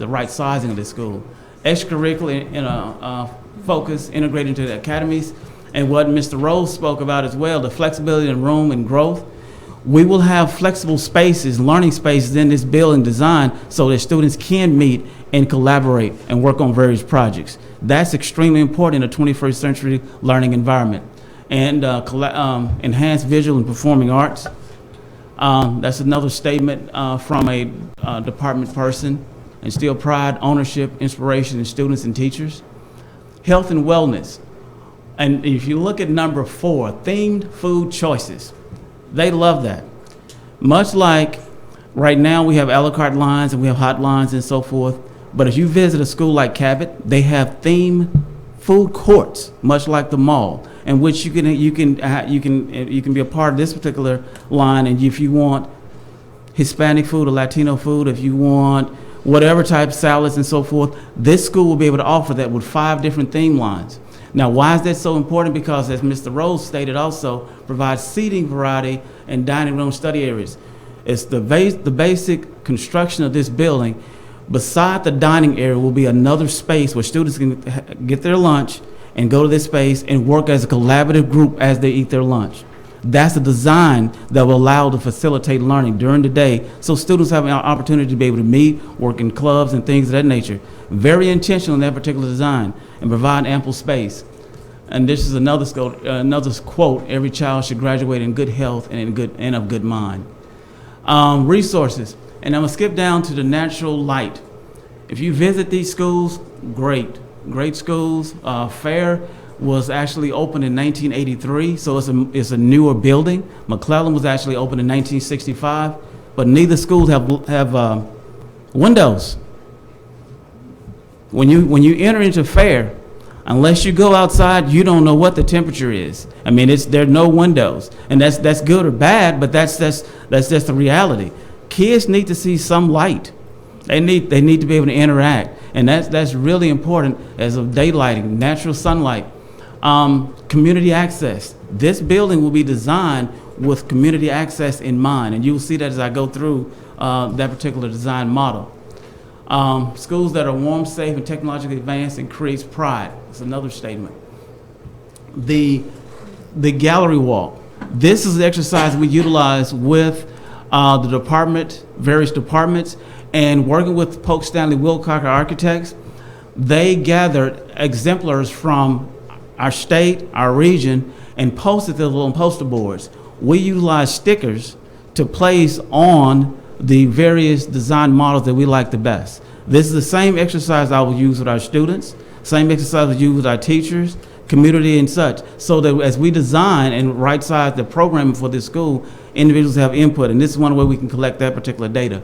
right sizing of this school. Extracurricular focus integrated into the academies, and what Mr. Rose spoke about as well, the flexibility in room and growth. We will have flexible spaces, learning spaces in this building design so that students can meet and collaborate and work on various projects. That's extremely important in a 21st century learning environment. And enhanced visual and performing arts. That's another statement from a department person. Instill pride, ownership, inspiration in students and teachers. Health and wellness. And if you look at number 4, themed food choices. They love that. Much like right now we have a la carte lines and we have hot lines and so forth. But if you visit a school like Cabot, they have themed food courts, much like the mall, in which you can be a part of this particular line. And if you want Hispanic food or Latino food, if you want whatever type of salads and so forth, this school will be able to offer that with 5 different theme lines. Now, why is that so important? Because, as Mr. Rose stated also, provides seating variety and dining room study areas. It's the basic construction of this building. Beside the dining area will be another space where students can get their lunch and go to this space and work as a collaborative group as they eat their lunch. That's a design that will allow to facilitate learning during the day, so students have an opportunity to be able to meet, work in clubs and things of that nature. Very intentional in that particular design and provide ample space. And this is another quote, every child should graduate in good health and of good mind. Resources, and I'm gonna skip down to the natural light. If you visit these schools, great schools. Fair was actually opened in 1983, so it's a newer building. McClellan was actually opened in 1965, but neither schools have windows. When you enter into Fair, unless you go outside, you don't know what the temperature is. I mean, there are no windows, and that's good or bad, but that's just the reality. Kids need to see some light. They need to be able to interact, and that's really important as of daylighting, natural sunlight. Community access. This building will be designed with community access in mind, and you'll see that as I go through that particular design model. Schools that are warm, safe, and technologically advanced and creates pride. That's another statement. The gallery walk. This is the exercise we utilize with various departments, and working with Polk Stanley Wilcox Architects. They gathered exemplars from our state, our region, and posted them on poster boards. We utilize stickers to place on the various design models that we like the best. This is the same exercise I will use with our students, same exercise we use with our teachers, community and such, so that as we design and right-size the programming for this school, individuals have input, and this is one way we can collect that particular data.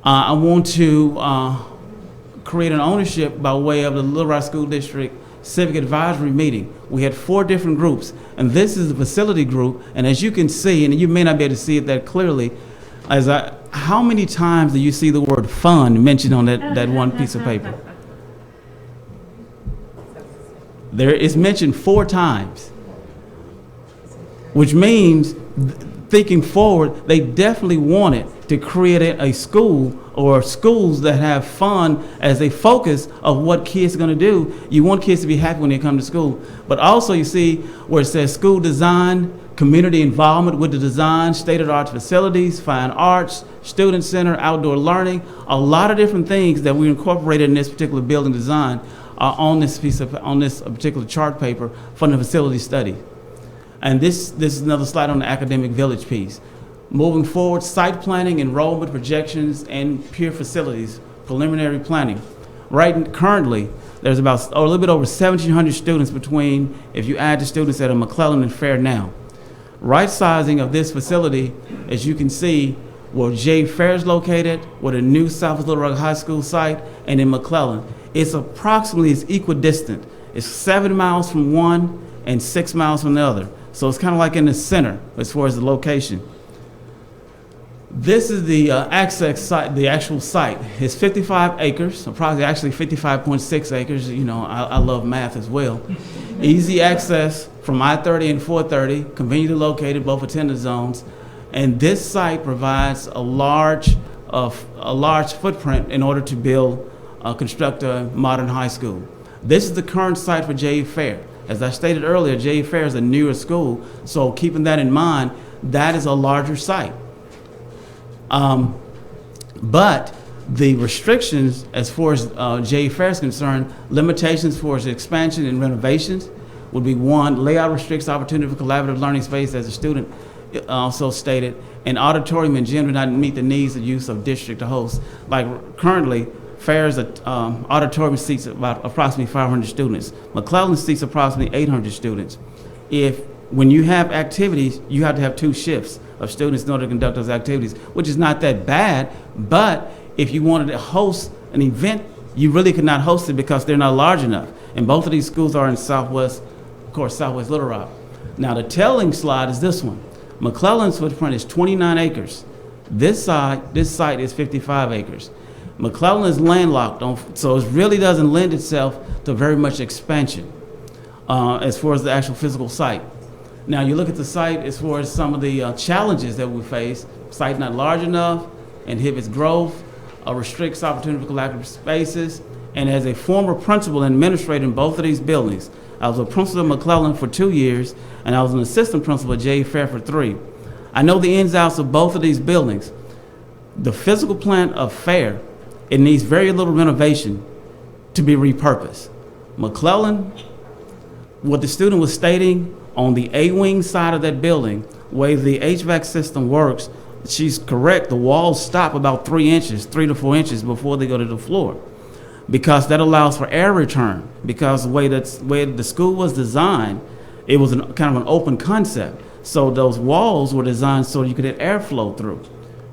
I want to create an ownership by way of the Little Rock School District Civic Advisory Meeting. We had 4 different groups, and this is the facility group, and as you can see, and you may not be able to see it that clearly, how many times do you see the word fun mentioned on that one piece of paper? There is mentioned 4 times, which means, thinking forward, they definitely wanted to create a school or schools that have fun as a focus of what kids are going to do. You want kids to be happy when they come to school. But also you see where it says school design, community involvement with the design, state-of-the-art facilities, fine arts, student center, outdoor learning, a lot of different things that we incorporated in this particular building design on this particular chart paper from the facility study. And this is another slide on the academic village piece. Moving forward, site planning, enrollment projections, and peer facilities, preliminary planning. Currently, there's about a little bit over 1,700 students between, if you add the students that are McClellan and Fair now. Right sizing of this facility, as you can see, where J. Fair is located, where the new South Little Rock High School site, and in McClellan, it's equidistant. It's 7 miles from one and 6 miles from the other. So it's kind of like in the center as far as the location. This is the access site, the actual site. It's 55 acres, approximately actually 55.6 acres. You know, I love math as well. Easy access from I-30 and 430, conveniently located, both attendance zones. And this site provides a large footprint in order to construct a modern high school. This is the current site for J.E. Fair. As I stated earlier, J.E. Fair is a newer school, so keeping that in mind, that is a larger site. But the restrictions as far as J.E. Fair is concerned, limitations for its expansion and renovations would be: one, layout restricts opportunity for collaborative learning space, as a student also stated, and auditorium and gym do not meet the needs of use of district to host. Like currently, Fair's auditorium seats about approximately 500 students. McClellan seats approximately 800 students. When you have activities, you have to have 2 shifts of students in order to conduct those activities, which is not that bad, but if you wanted to host an event, you really could not host it because they're not large enough. And both of these schools are in Southwest Little Rock. Now the telling slide is this one. McClellan's footprint is 29 acres. This site is 55 acres. McClellan is landlocked, so it really doesn't lend itself to very much expansion as far as the actual physical site. Now you look at the site as far as some of the challenges that we face. Site not large enough, inhibits growth, restricts opportunity for collaborative spaces. And as a former principal and administrator in both of these buildings, I was a principal at McClellan for 2 years, and I was an assistant principal at J.E. Fair for 3. I know the ins and outs of both of these buildings. The physical plant of Fair, it needs very little renovation to be repurposed. McClellan, what the student was stating, on the A-wing side of that building, where the HVAC system works, she's correct, the walls stop about 3 to 4 inches before they go to the floor, because that allows for air return. Because the way the school was designed, it was kind of an open concept. So those walls were designed so you could get airflow through,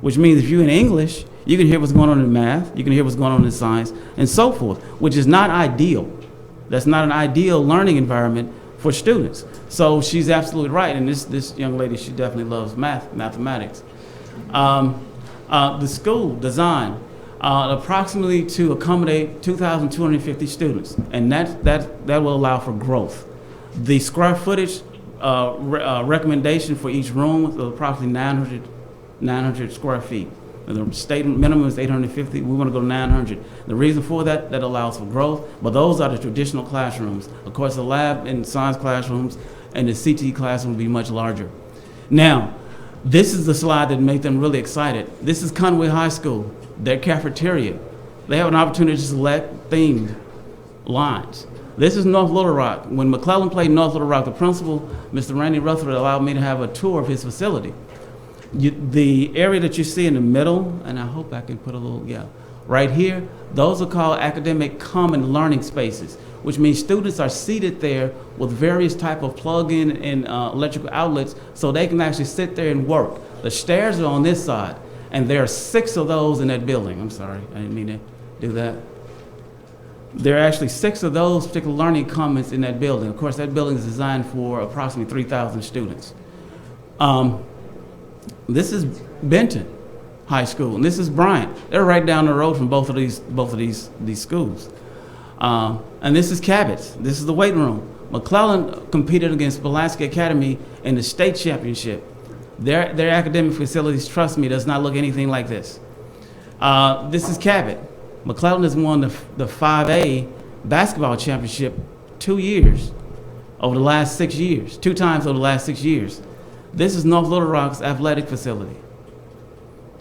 which means if you're in English, you can hear what's going on in math, you can hear what's going on in science, and so forth, which is not ideal. That's not an ideal learning environment for students. So she's absolutely right, and this young lady, she definitely loves mathematics. The school design, approximately to accommodate 2,250 students, and that will allow for growth. The square footage recommendation for each room is approximately 900 square feet. The state minimum is 850. We want to go to 900. The reason for that allows for growth, but those are the traditional classrooms. Of course, the lab and science classrooms and the CTE classroom will be much larger. Now, this is the slide that made them really excited. This is Conway High School, their cafeteria. They have an opportunity to select themed lines. This is North Little Rock. When McClellan played North Little Rock, the principal, Mr. Randy Rutherford, allowed me to have a tour of his facility. The area that you see in the middle, and I hope I can put a little, right here, those are called academic common learning spaces, which means students are seated there with various type of plug-in and electrical outlets so they can actually sit there and work. The stairs are on this side, and there are 6 of those in that building. I'm sorry, I didn't mean to do that. There are actually 6 of those particular learning commons in that building. Of course, that building is designed for approximately 3,000 students. This is Benton High School, and this is Bryant. They're right down the road from both of these schools. And this is Cabot's. This is the weight room. McClellan competed against Pulaski Academy in the state championship. Their academic facilities, trust me, does not look anything like this. This is Cabot. McClellan has won the 5A basketball championship 2 times over the last 6 years. This is North Little Rock's athletic facility.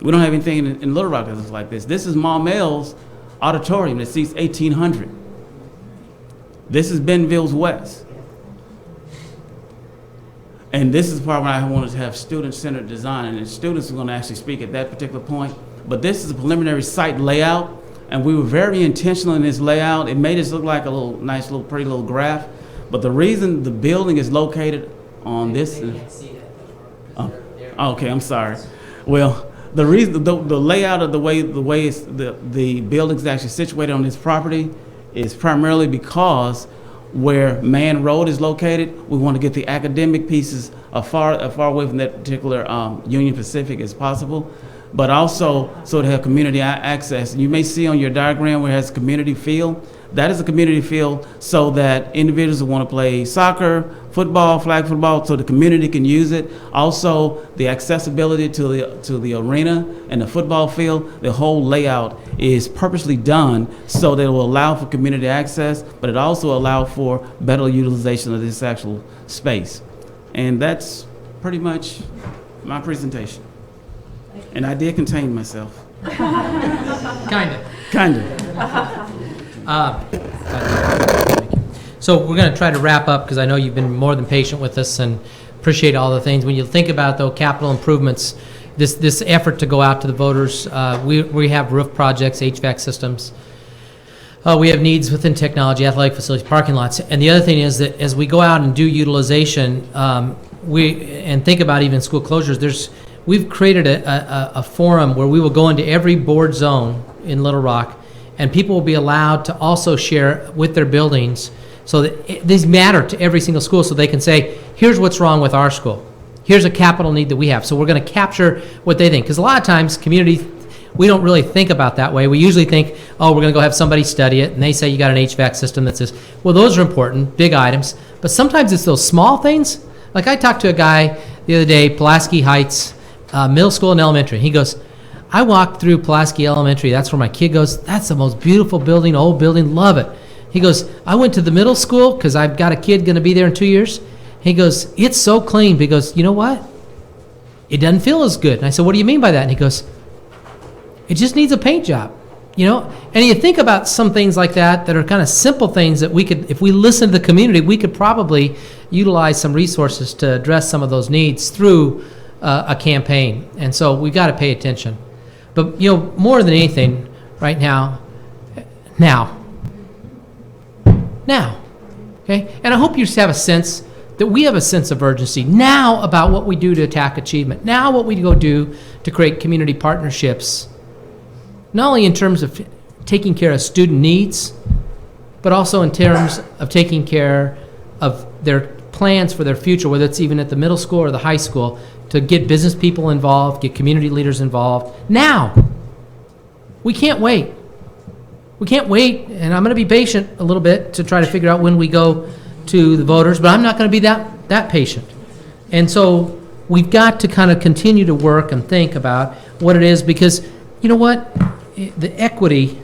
We don't have anything in Little Rock that looks like this. This is Maumell's auditorium that seats 1,800. This is Benville's West. And this is the part where I wanted to have student-centered design, and the students are going to actually speak at that particular point. But this is a preliminary site layout, and we were very intentional in this layout. It made us look like a pretty little graph. But the reason the building is located on this... Okay, I'm sorry. Well, the reason the layout of the way the building's actually situated on this property is primarily because where Mann Road is located, we want to get the academic pieces as far away from that particular Union Pacific as possible. but also so to have community access. You may see on your diagram where it has community field. That is a community field so that individuals who want to play soccer, football, flag football, so the community can use it. Also, the accessibility to the arena and the football field, the whole layout is purposely done so that it will allow for community access, but it also allows for better utilization of this actual space. And that's pretty much my presentation. And I did contain myself. Kinda. Kinda. So we're going to try to wrap up because I know you've been more than patient with us and appreciate all the things. When you think about, though, capital improvements, this effort to go out to the voters, we have roof projects, HVAC systems. We have needs within technology, athletic facilities, parking lots. And the other thing is that as we go out and do utilization, and think about even school closures, we've created a forum where we will go into every board zone in Little Rock, and people will be allowed to also share with their buildings so that these matter to every single school, so they can say, here's what's wrong with our school. Here's a capital need that we have. So we're going to capture what they think. Because a lot of times, community, we don't really think about that way. We usually think, oh, we're going to go have somebody study it, and they say you got an HVAC system that says, well, those are important, big items. But sometimes it's those small things. Like I talked to a guy the other day, Pulaski Heights, middle school and elementary. He goes, I walked through Pulaski Elementary. That's where my kid goes. That's the most beautiful building, old building. Love it. He goes, I went to the middle school because I've got a kid going to be there in 2 years. He goes, it's so clean. He goes, you know what? It doesn't feel as good. And I said, what do you mean by that? And he goes, it just needs a paint job. You know? And you think about some things like that are kind of simple things that we could, if we listen to the community, we could probably utilize some resources to address some of those needs through a campaign. And so we've got to pay attention. But, you know, more than anything right now, okay? And I hope you just have a sense that we have a sense of urgency now about what we do to attack achievement, now what we go do to create community partnerships, not only in terms of taking care of student needs, but also in terms of taking care of their plans for their future, whether it's even at the middle school or the high school, to get business people involved, get community leaders involved. Now! We can't wait. We can't wait, and I'm going to be patient a little bit to try to figure out when we go to the voters, but I'm not going to be that patient. And so we've got to kind of continue to work and think about what it is, because you know what? The equity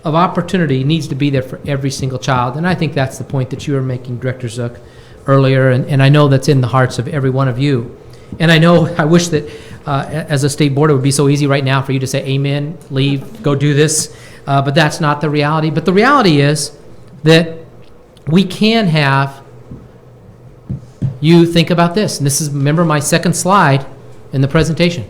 of opportunity needs to be there for every single child, and I think that's the point that you were making, Director Zook, earlier, and I know that's in the hearts of every one of you. And I know, I wish that as a state board, it would be so easy right now for you to say amen, leave, go do this, but that's not the reality. But the reality is that we can have you think about this, and this is, remember my second slide in the presentation.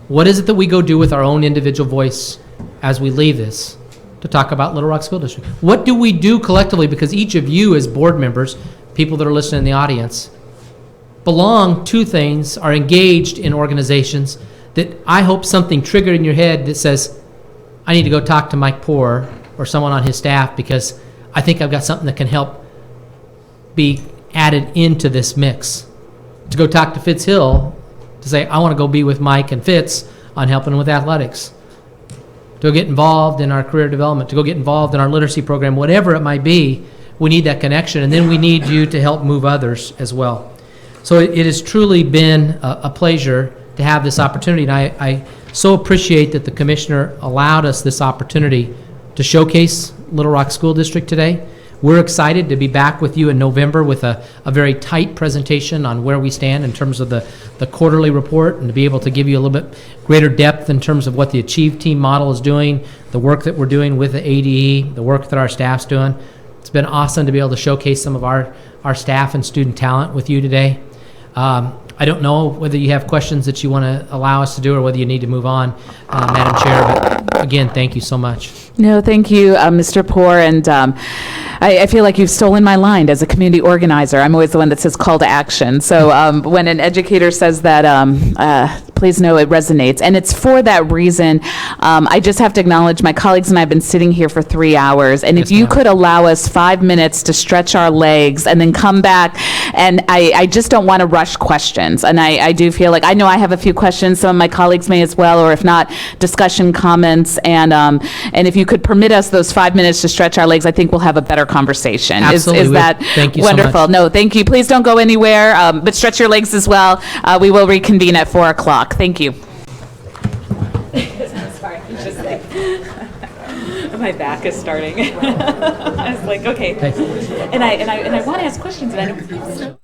What is it that we go do with our own individual voice as we leave this to talk about Little Rock School District? What do we do collectively? Because each of you as board members, people that are listening in the audience, belong to things, are engaged in organizations that I hope something triggered in your head that says, I need to go talk to Mike Poore or someone on his staff because I think I've got something that can help be added into this mix. To go talk to Fitz Hill to say, I want to go be with Mike and Fitz on helping with athletics. To go get involved in our career development, to go get involved in our literacy program, whatever it might be, we need that connection, and then we need you to help move others as well. So it has truly been a pleasure to have this opportunity, and I so appreciate that the commissioner allowed us this opportunity to showcase Little Rock School District today. We're excited to be back with you in November with a very tight presentation on where we stand in terms of the quarterly report, and to be able to give you a little bit greater depth in terms of what the Achieve Team model is doing, the work that we're doing with the ADE, the work that our staff's doing. It's been awesome to be able to showcase some of our staff and student talent with you today. I don't know whether you have questions that you want to allow us to do or whether you need to move on, Madam Chair, but again, thank you so much. No, thank you, Mr. Poore, and I feel like you've stolen my line as a community organizer. I'm always the one that says call to action. So when an educator says that please know it resonates. And it's for that reason. I just have to acknowledge my colleagues and I have been sitting here for 3 hours. And if you could allow us 5 minutes to stretch our legs and then come back, and I just don't want to rush questions. And I do feel like, I know I have a few questions, some of my colleagues may as well, or if not, discussion comments. And if you could permit us those 5 minutes to stretch our legs, I think we'll have a better conversation. Absolutely. Is that Thank you so wonderful? much. No, thank you. Please don't go anywhere, but stretch your legs as well. We will reconvene at 4 o'clock. Thank you. Sorry, just like, my back is starting. I was like, okay. And I want to ask questions, and I don't.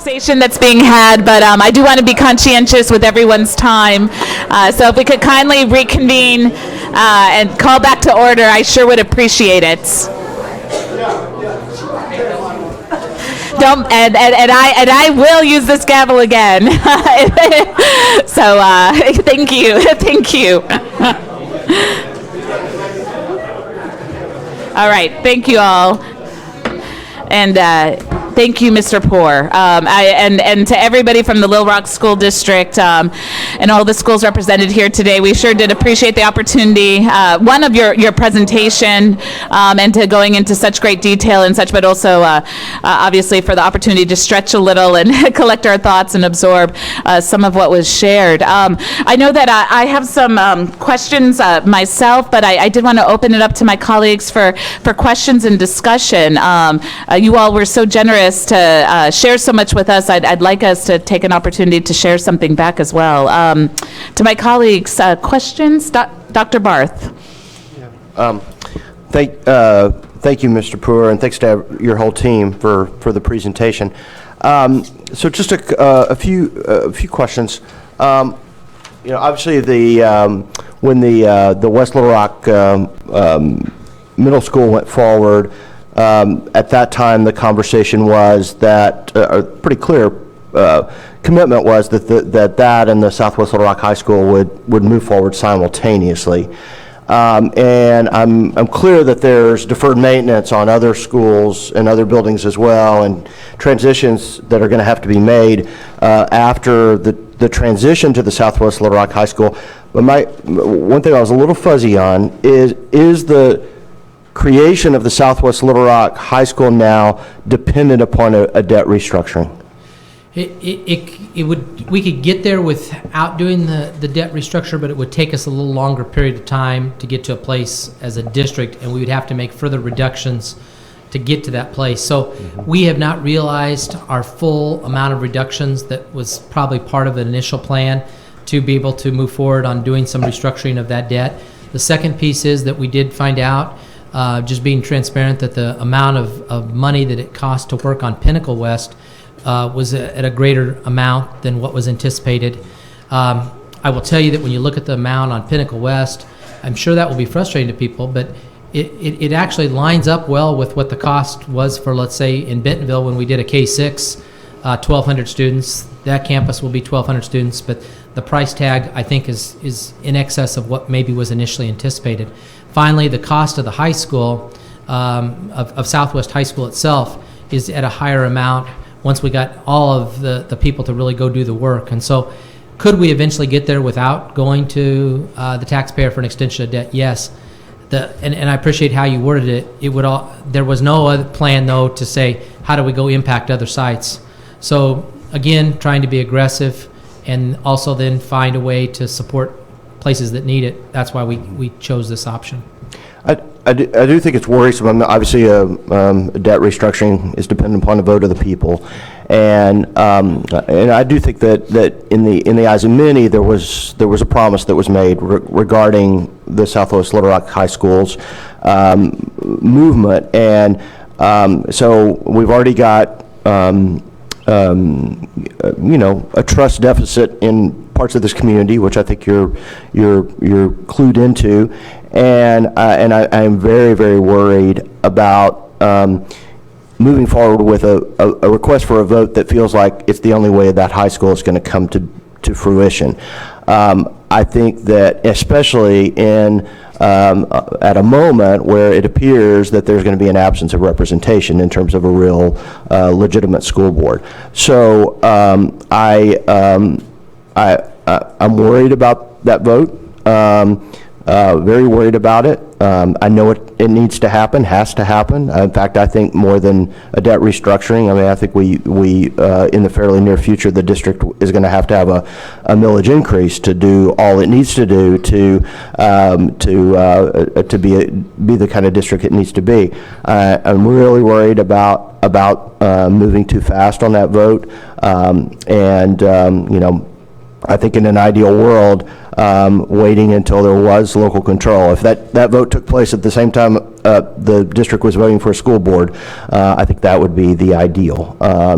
conversation that's being had, but I do want to be conscientious with everyone's time. So if we could kindly reconvene and call back to order, I sure would appreciate it. I will use this gavel again. So thank you, thank you. All right, thank you all. And thank you, Mr. Poor. And to everybody from the Little Rock School District and all the schools represented here today, we sure did appreciate the opportunity, one of your presentation and to going into such great detail and such, but also obviously for the opportunity to stretch a little and collect our thoughts and absorb some of what was shared. I know that I have some questions myself, but I did want to open it up to my colleagues for questions and discussion. You all were so generous to share so much with us. I'd like us to take an opportunity to share something back as well. To my colleagues, questions? Dr. Barth. Thank you, Mr. Poor, and thanks to your whole team for the presentation. So just a few questions. Obviously, when the West Little Rock Middle School went forward, at that time, the conversation was that a pretty clear commitment was that and the Southwest Little Rock High School would move forward simultaneously. And I'm clear that there's deferred maintenance on other schools and other buildings as well, and transitions that are going to have to be made after the transition to the Southwest Little Rock High School. But one thing I was a little fuzzy on is the creation of the Southwest Little Rock High School now dependent upon a debt restructuring? We could get there without doing the debt restructure, but it would take us a little longer period of time to get to a place as a district, and we would have to make further reductions to get to that place. So we have not realized our full amount of reductions that was probably part of an initial plan to be able to move forward on doing some restructuring of that debt. The second piece is that we did find out, just being transparent, that the amount of money that it cost to work on Pinnacle West was at a greater amount than what was anticipated. I will tell you that when you look at the amount on Pinnacle West, I'm sure that will be frustrating to people, but it actually lines up well with what the cost was for, let's say, in Bentonville when we did a K-6, 1,200 students. That campus will be 1,200 students, but the price tag, I think, is in excess of what maybe was initially anticipated. Finally, the cost of the high school, of Southwest High School itself, is at a higher amount once we got all of the people to really go do the work. And so could we eventually get there without going to the taxpayer for an extension of debt? Yes. And I appreciate how you worded it. There was no other plan, though, to say, how do we go impact other sites? So again, trying to be aggressive and also then find a way to support places that need it. That's why we chose this option. I do think it's worrisome. Obviously, debt restructuring is dependent upon the vote of the people, and I do think that in the eyes of many, there was a promise that was made regarding the Southwest Little Rock High School's movement, and so we've already got a trust deficit in parts of this community, which I think you're clued into, and I am very, very worried about moving forward with a request for a vote that feels like it's the only way that high school is going to come to fruition. I think that especially at a moment where it appears that there's going to be an absence of representation in terms of a real legitimate school board. So I'm worried about that vote, very worried about it. I know it needs to happen, has to happen. In fact, I think more than a debt restructuring, I think we in the fairly near future, the district is going to have a millage increase to do all it needs to do to be the kind of district it needs to be. I'm really worried about moving too fast on that vote, and I think in an ideal world, waiting until there was local control. If that vote took place at the same time the district was voting for a school board, I think that would be the ideal.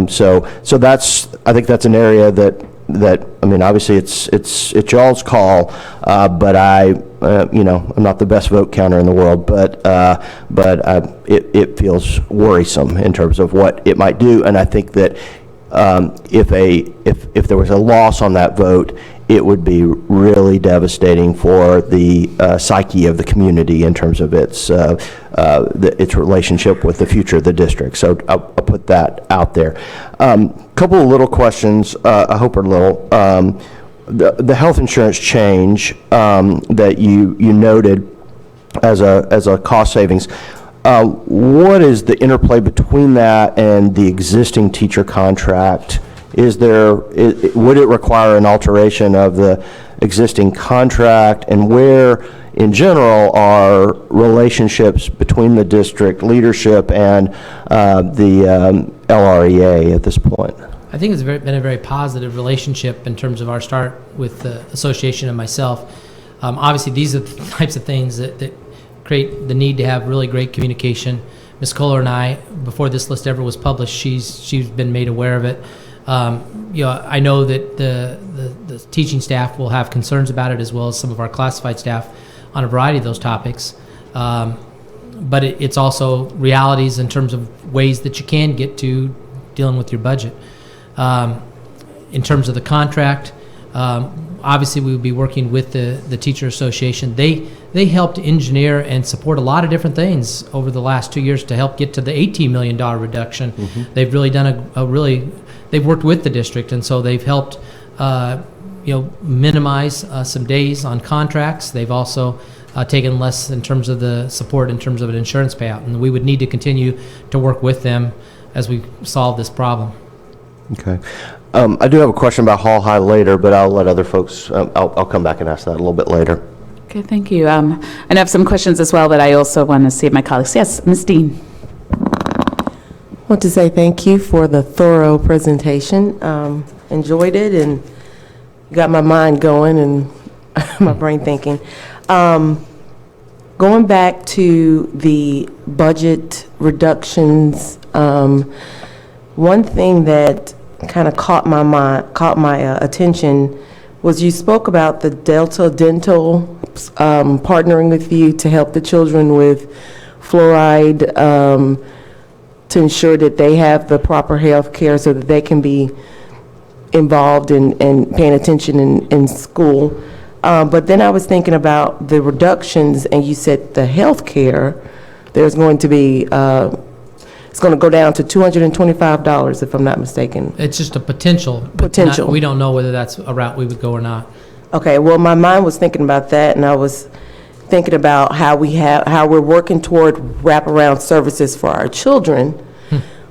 So I think that's an area that I mean, obviously it's y'all's call, but I'm not the best vote counter in the world, but it feels worrisome in terms of what it might do, and I think that if there was a loss on that vote, it would be really devastating for the psyche of the community in terms of its relationship with the future of the district. So I'll put that out there. Couple of little questions, I hope are little. The health insurance change that you noted as a cost savings. What is the interplay between that and the existing teacher contract? Would it require an alteration of the existing contract, and where in general are relationships between the district leadership and the LREA at this point? I think it's been a very positive relationship in terms of our start with the association and myself. Obviously, these are the types of things that create the need to have really great communication. Ms. Kohler and I, before this list ever was published, she's been made aware of it. I know that the teaching staff will have concerns about it, as well as some of our classified staff on a variety of those topics. But it's also realities in terms of ways that you can get to dealing with your budget. In terms of the contract, obviously we would be working with the teacher association. They helped engineer and support a lot of different things over the last 2 years to help get to the $18 million reduction. Mm-hmm. They've really done they've worked with the district, and so they've helped minimize some days on contracts. They've also taken less in terms of the support in terms of an insurance payout, and we would need to continue to work with them as we solve this problem. Okay. I do have a question about Hall High later, but I'll let other folks, I'll come back and ask that a little bit later. Okay, thank you. I have some questions as well, but I also want to see if my colleagues. Yes, Ms. Dean. I want to say thank you for the thorough presentation. Enjoyed it and got my mind going and my brain thinking. Going back to the budget reductions, one thing that kind of caught my attention was you spoke about the Delta Dental partnering with you to help the children with fluoride, to ensure that they have the proper health care so that they can be involved in paying attention in school. But then I was thinking about the reductions, and you said the health care, there's going to be, it's going to go down to $225, if I'm not mistaken. It's just a potential. Potential. We don't know whether that's a route we would go or not. Okay, well, my mind was thinking about that, and I was thinking about how we're working toward wraparound services for our children.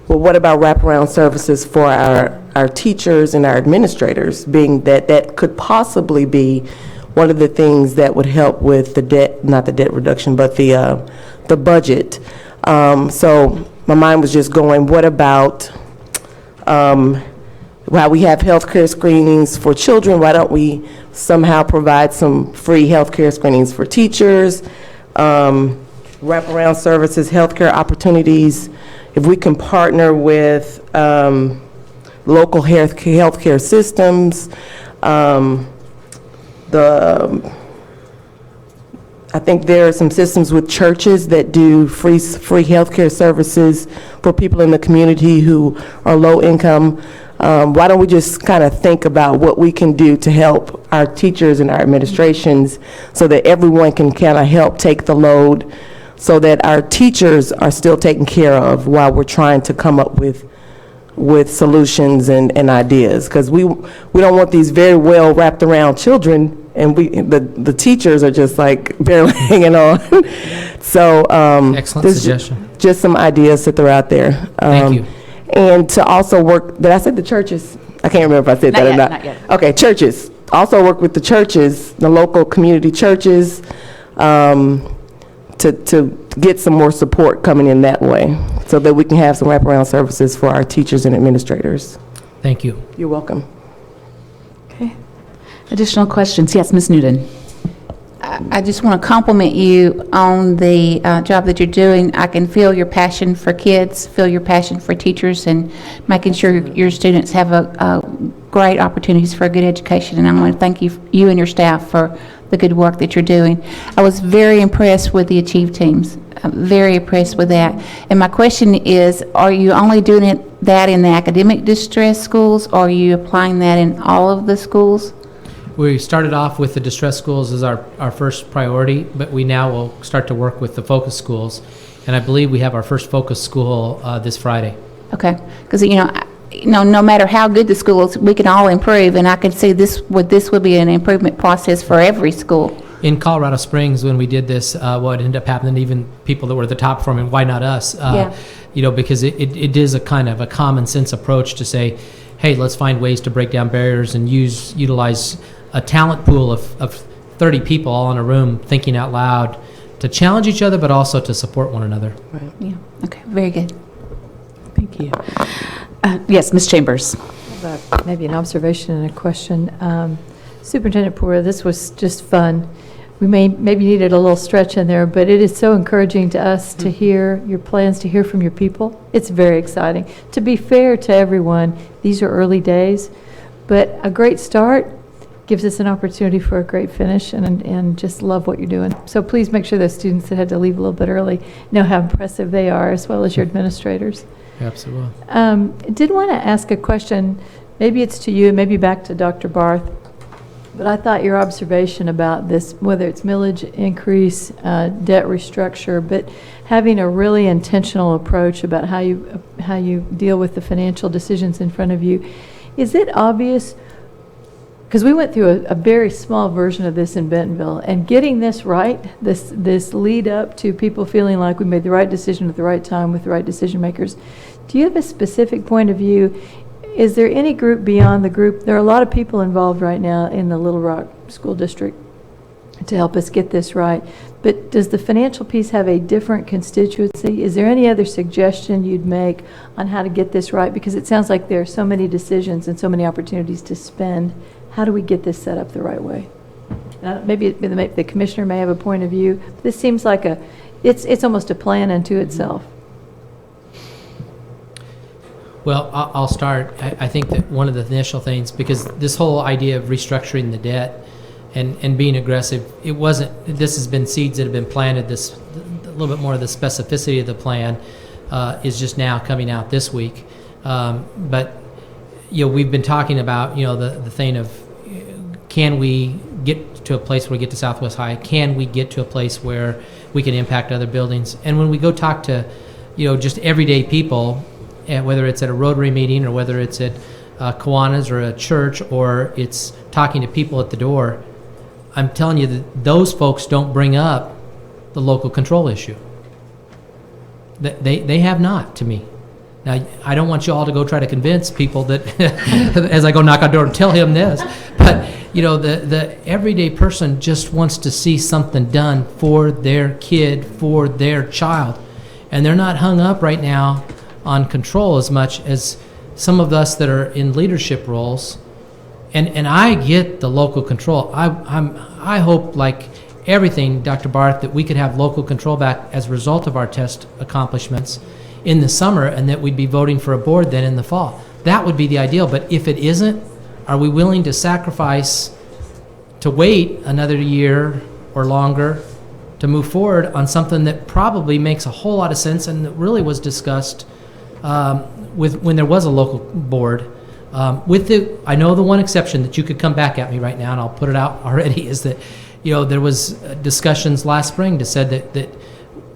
Well, what about wraparound services for our teachers and our administrators, being that could possibly be one of the things that would help with the debt, not the debt reduction, but the budget. So my mind was just going, what about while we have healthcare screenings for children, why don't we somehow provide some free healthcare screenings for teachers, wraparound services, healthcare opportunities? If we can partner with local healthcare systems, I think there are some systems with churches that do free healthcare services for people in the community who are low income. Why don't we just kind of think about what we can do to help our teachers and our administrations so that everyone can kind of help take the load, so that our teachers are still taken care of while we're trying to come up with solutions and ideas, because we don't want these very well wrapped around children, and the teachers are just like barely hanging on. So excellent suggestion. Just some ideas to throw out there. Thank you. And to also work, did I say the churches? I can't remember if I said that or not. Not yet. Okay, churches. Also work with the churches, the local community churches, to get some more support coming in that way, so that we can have some wraparound services for our teachers and administrators. Thank you. You're welcome. Okay. Additional questions? Yes, Ms. Newton. I just want to compliment you on the job that you're doing. I can feel your passion for kids, feel your passion for teachers, and making sure your students have a great opportunities for a good education. And I want to thank you and your staff for the good work that you're doing. I was very impressed with the Achieve teams. I'm very impressed with that. And my question is, are you only doing that in the academic distress schools, or are you applying that in all of the schools? We started off with the distress schools as our first priority, but we now will start to work with the focus schools. And I believe we have our first focus school this Friday. Okay, because no matter how good the schools, we can all improve, and I can see this would be an improvement process for every school. In Colorado Springs, when we did this, what ended up happening, even people that were at the top performing, why not us? Because it is a kind of a common sense approach to say, hey, let's find ways to break down barriers and utilize a talent pool of 30 people all in a room thinking out loud to challenge each other, but also to support one another. Right. Yeah. Okay. Very good. Thank you. Yes, Ms. Chambers. Maybe an observation and a question. Superintendent Pura, this was just fun. We maybe needed a little stretch in there, but it is so encouraging to us to hear your plans, to hear from your people. It's very exciting. To be fair to everyone, these are early days, but a great start gives us an opportunity for a great finish, and just love what you're doing. So please make sure those students that had to leave a little bit early know how impressive they are, as well as your administrators. Absolutely. Did want to ask a question. Maybe it's to you, maybe back to Dr. Barth. But I thought your observation about this, whether it's millage increase, debt restructure, but having a really intentional approach about how you deal with the financial decisions in front of you, is it obvious? Because we went through a very small version of this in Bentonville, and getting this right, this lead up to people feeling like we made the right decision at the right time with the right decision makers. Do you have a specific point of view? Is there any group beyond the group? There are a lot of people involved right now in the Little Rock School District to help us get this right. But does the financial piece have a different constituency? Is there any other suggestion you'd make on how to get this right? Because it sounds like there are so many decisions and so many opportunities to spend. How do we get this set up the right way? Maybe the commissioner may have a point of view. But this seems like it's almost a plan unto itself. Well, I'll start. I think that one of the initial things, because this whole idea of restructuring the debt and being aggressive, this has been seeds that have been planted. This a little bit more of the specificity of the plan is just now coming out this week. But we've been talking about the thing of, can we get to a place where we get to Southwest High? Can we get to a place where we can impact other buildings? And when we go talk to just everyday people, whether it's at a Rotary meeting or whether it's at Kiwanis or a church or it's talking to people at the door, I'm telling you that those folks don't bring up the local control issue. They have not, to me. Now, I don't want you all to go try to convince people that, as I go knock on the door, tell him this. But, the everyday person just wants to see something done for their kid, for their child. And they're not hung up right now on control as much as some of us that are in leadership roles. And I get the local control. I hope, like everything, Dr. Barth, that we could have local control back as a result of our test accomplishments in the summer, and that we'd be voting for a board then in the fall. That would be the ideal. But if it isn't, are we willing to sacrifice, to wait another year or longer to move forward on something that probably makes a whole lot of sense and that really was discussed when there was a local board? I know the one exception that you could come back at me right now, and I'll put it out already, is that there was discussions last spring that said that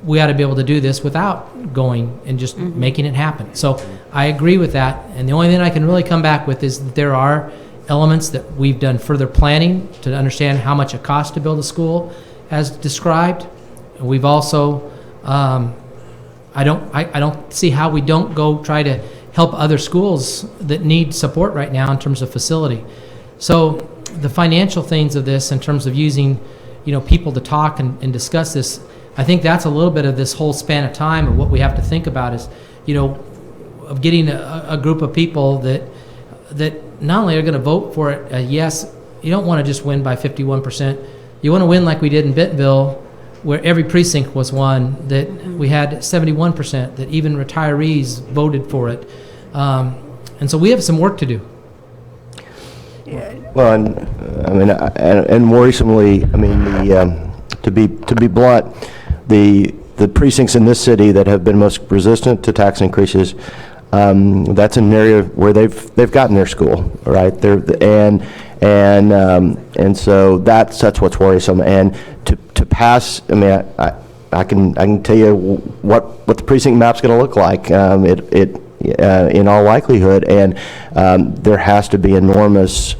we ought to be able to do this without going and just making it happen. So I agree with that, and the only thing I can really come back with is that there are elements that we've done further planning to understand how much it costs to build a school as described. And we've also I don't see how we don't go try to help other schools that need support right now in terms of facility. So the financial things of this, in terms of using, people to talk and discuss this, I think that's a little bit of this whole span of time of what we have to think about is, of getting a group of people that not only are going to vote for it, yes, you don't want to just win by 51%. You want to win like we did in Bentonville, where every precinct was won, that we had 71%, that even retirees voted for it. And so we have some work to do. Well, and worrisomely, to be blunt, the precincts in this city that have been most resistant to tax increases, that's an area where they've gotten their school, right? And so that's what's worrisome. And to pass, I can tell you what the precinct map's going to look like. In all likelihood, and there has to be enormous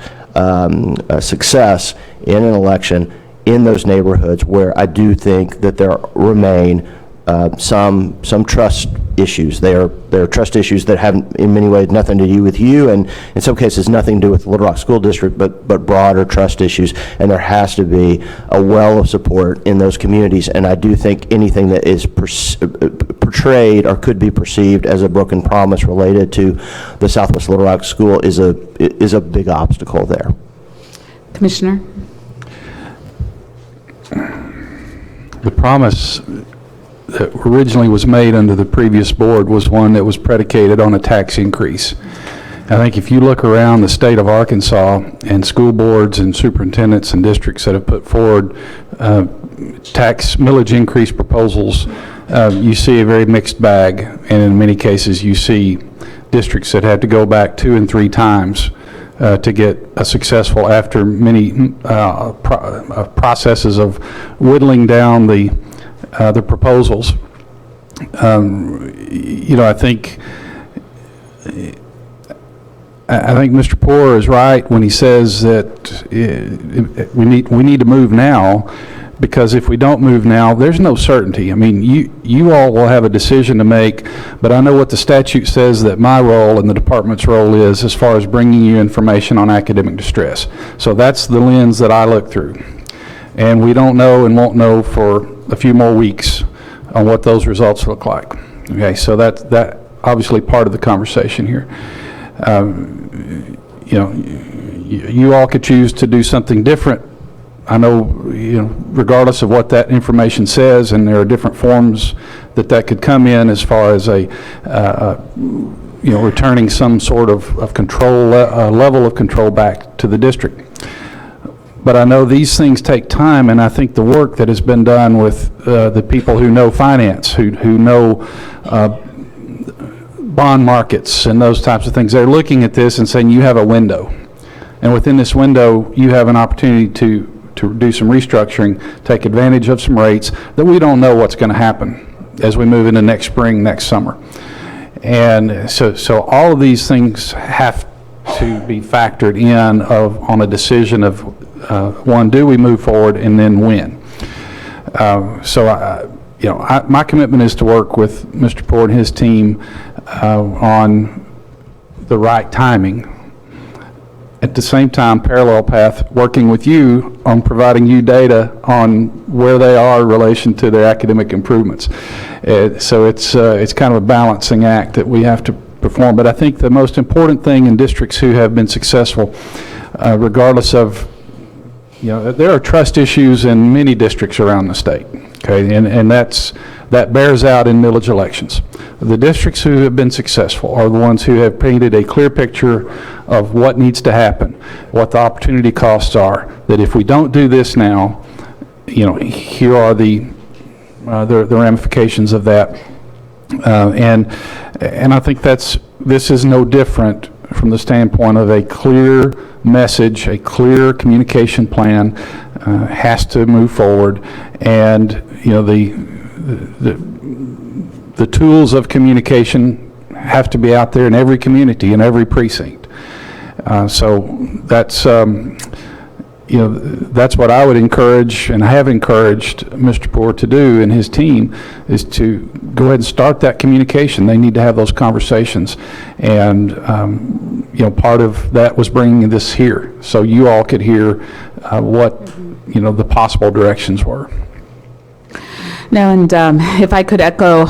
success in an election in those neighborhoods where I do think that there remain some trust issues. They are trust issues that have, in many ways, nothing to do with you, and in some cases, nothing to do with the Little Rock School District, but broader trust issues. And there has to be a well of support in those communities. And I do think anything that is portrayed or could be perceived as a broken promise related to the Southwest Little Rock School is a big obstacle there. Commissioner? The promise that originally was made under the previous board was one that was predicated on a tax increase. I think if you look around the state of Arkansas and school boards and superintendents and districts that have put forward tax millage increase proposals, you see a very mixed bag, and in many cases you see districts that had to go back 2 and 3 times to get a successful, after many processes of whittling down the proposals. I think Mr. Poore is right when he says that we need to move now, because if we don't move now, there's no certainty. You all will have a decision to make, but I know what the statute says that my role and the department's role is as far as bringing you information on academic distress. So that's the lens that I look through. And we don't know and won't know for a few more weeks on what those results look like. Okay, so that obviously part of the conversation here. You all could choose to do something different. I know, regardless of what that information says, and there are different forms that could come in as far as returning some sort of control, level of control back to the district. But I know these things take time, and I think the work that has been done with the people who know finance, who know bond markets and those types of things, they're looking at this and saying you have a window. And within this window, you have an opportunity to do some restructuring, take advantage of some rates that we don't know what's going to happen as we move into next spring, next summer. And so all of these things have to be factored in on a decision of, one, do we move forward, and then when. My commitment is to work with Mr. Poore and his team on the right timing. At the same time, parallel path, working with you on providing you data on where they are in relation to their academic improvements. So it's kind of a balancing act that we have to perform. But I think the most important thing in districts who have been successful, regardless of, there are trust issues in many districts around the state. Okay, and that bears out in millage elections. The districts who have been successful are the ones who have painted a clear picture of what needs to happen, what the opportunity costs are, that if we don't do this now, here are the ramifications of that. And I think this is no different from the standpoint of a clear message, a clear communication plan has to move forward, and the tools of communication have to be out there in every community, in every precinct. So that's that's what I would encourage, and I have encouraged Mr. Poore to do and his team, is to go ahead and start that communication. They need to have those conversations, and part of that was bringing this here, so you all could hear what the possible directions were. No, and if I could echo,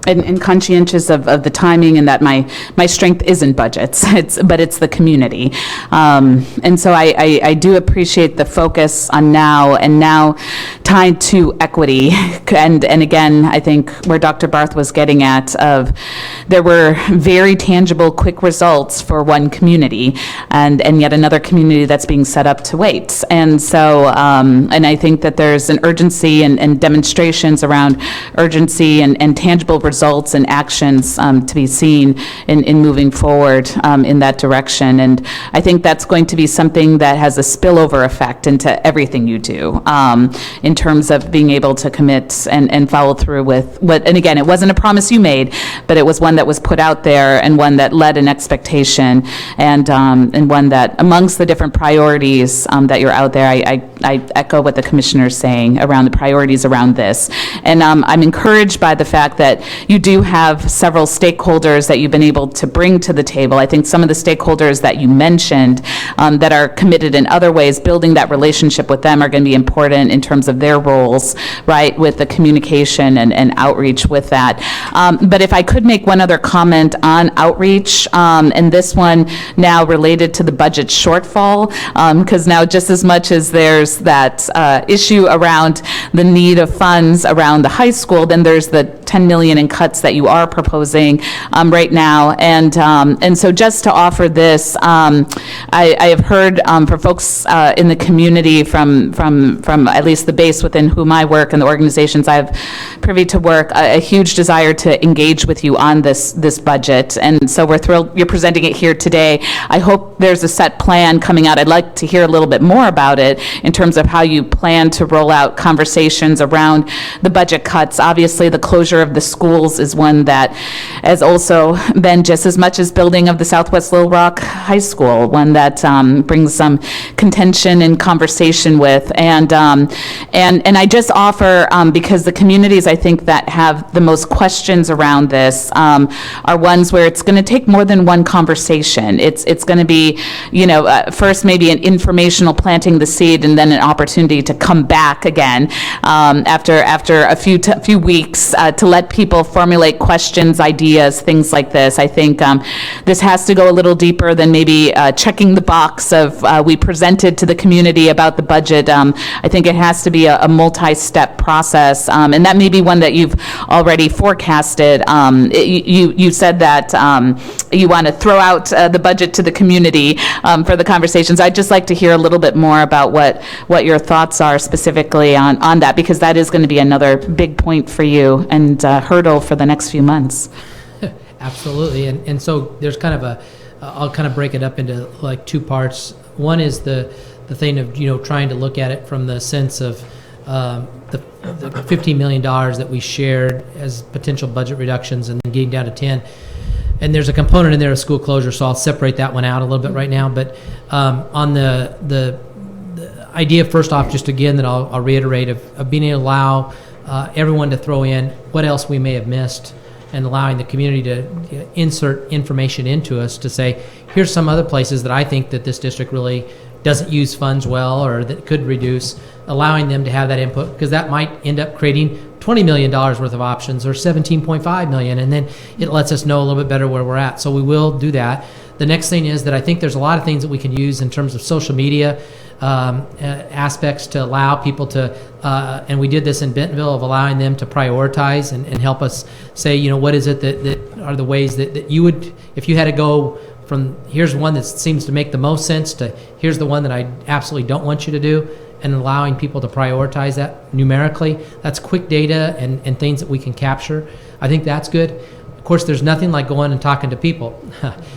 and conscientious of the timing, and that my strength isn't budgets, but it's the community. And so I do appreciate the focus on now, and now tied to equity. And again, I think where Dr. Barth was getting at, of there were very tangible, quick results for one community, and yet another community that's being set up to wait. And so, and I think that there's an urgency and demonstrations around urgency and tangible results and actions to be seen in moving forward in that direction. And I think that's going to be something that has a spillover effect into everything you do in terms of being able to commit and follow through with what, and again, it wasn't a promise you made, but it was one that was put out there and one that led an expectation, and one that amongst the different priorities that you're out there, I echo what the commissioner's saying around the priorities around this. And I'm encouraged by the fact that you do have several stakeholders that you've been able to bring to the table. I think some of the stakeholders that you mentioned that are committed in other ways, building that relationship with them are going to be important in terms of their roles, right, with the communication and outreach with that. But if I could make one other comment on outreach, and this one now related to the budget shortfall, because now just as much as there's that issue around the need of funds around the high school, then there's the 10 million in cuts that you are proposing right now. And so just to offer this, I have heard from folks in the community, from at least the base within whom I work and the organizations I've privy to work, a huge desire to engage with you on this budget. And so we're thrilled you're presenting it here today. I hope there's a set plan coming out. I'd like to hear a little bit more about it in terms of how you plan to roll out conversations around the budget cuts. Obviously, the closure of the schools is one that has also been just as much as building of the Southwest Little Rock High School, one that brings some contention and conversation with. And I just offer, because the communities I think that have the most questions around this are ones where it's going to take more than one conversation. It's going to be, first maybe an informational planting the seed, and then an opportunity to come back again after a few weeks to let people formulate questions, ideas, things like this. I think this has to go a little deeper than maybe checking the box of we presented to the community about the budget. I think it has to be a multi-step process, and that may be one that you've already forecasted. You said that you want to throw out the budget to the community for the conversations. I'd just like to hear a little bit more about what your thoughts are specifically on that, because that is going to be another big point for you and hurdle for the next few months. Absolutely. And so there's kind of I'll kind of break it up into like two parts. One is the thing of, trying to look at it from the sense of the $15 million that we shared as potential budget reductions, and then getting down to 10. And there's a component in there of school closure, so I'll separate that one out a little bit right now. But on the idea, first off, just again, that I'll reiterate, of being able to allow everyone to throw in what else we may have missed, and allowing the community to insert information into us to say, here's some other places that I think that this district really doesn't use funds well, or that could reduce, allowing them to have that input, because that might end up creating $20 million worth of options, or $17.5 million, and then it lets us know a little bit better where we're at. So we will do that. The next thing is that I think there's a lot of things that we can use in terms of social media aspects to allow people to, and we did this in Bentonville, of allowing them to prioritize and help us say, what is it that are the ways that you would, if you had to go from here's one that seems to make the most sense to here's the one that I absolutely don't want you to do, and allowing people to prioritize that numerically. That's quick data and things that we can capture. I think that's good. Of course, there's nothing like going and talking to people.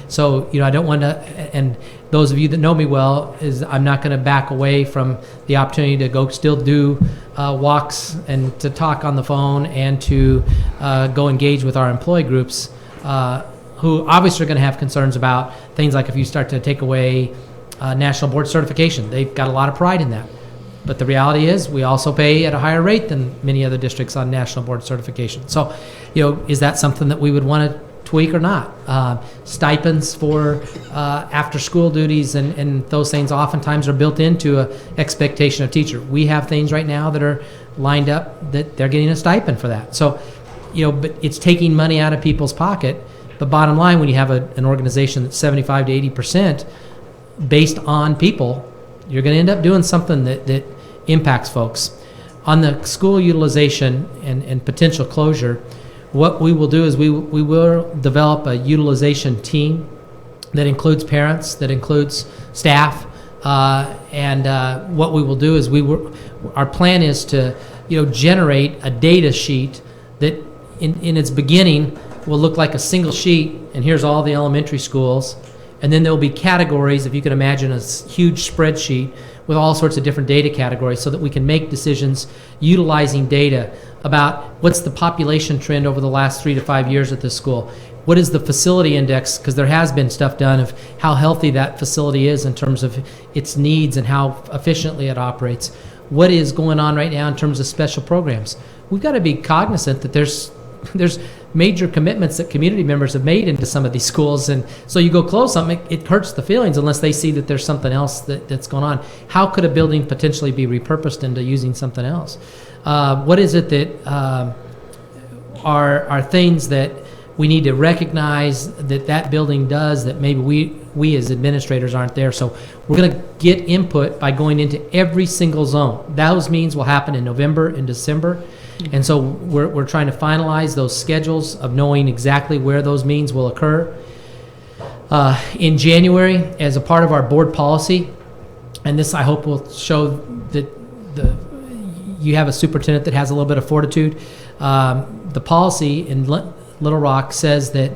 So, I don't want to, and those of you that know me well, is I'm not going to back away from the opportunity to go still do walks and to talk on the phone and to go engage with our employee groups who obviously are going to have concerns about things like if you start to take away national board certification. They've got a lot of pride in that. But the reality is we also pay at a higher rate than many other districts on national board certification. So, is that something that we would want to week or not. Stipends for after-school duties and those things oftentimes are built into an expectation of teacher. We have things right now that are lined up that they're getting a stipend for that. So, but it's taking money out of people's pocket. But bottom line, when you have an organization that's 75 to 80% based on people, you're going to end up doing something that impacts folks. On the school utilization and potential closure, what we will do is we will develop a utilization team that includes parents, that includes staff, and what we will do is our plan is to generate a data sheet that in its beginning will look like a single sheet, and here's all the elementary schools, and then there will be categories, if you can imagine a huge spreadsheet with all sorts of different data categories, so that we can make decisions utilizing data about what's the population trend over the last 3 to 5 years at this school. What is the facility index? Because there has been stuff done of how healthy that facility is in terms of its needs and how efficiently it operates. What is going on right now in terms of special programs? We've got to be cognizant that there's major commitments that community members have made into some of these schools, and so you go close something, it hurts the feelings unless they see that there's something else that's going on. How could a building potentially be repurposed into using something else? What is it that are things that we need to recognize that building does that maybe we as administrators aren't there? So we're going to get input by going into every single zone. Those meetings will happen in November and December. And so we're trying to finalize those schedules of knowing exactly where those meetings will occur. In January, as a part of our board policy, and this I hope will show that you have a superintendent that has a little bit of fortitude. The policy in Little Rock says that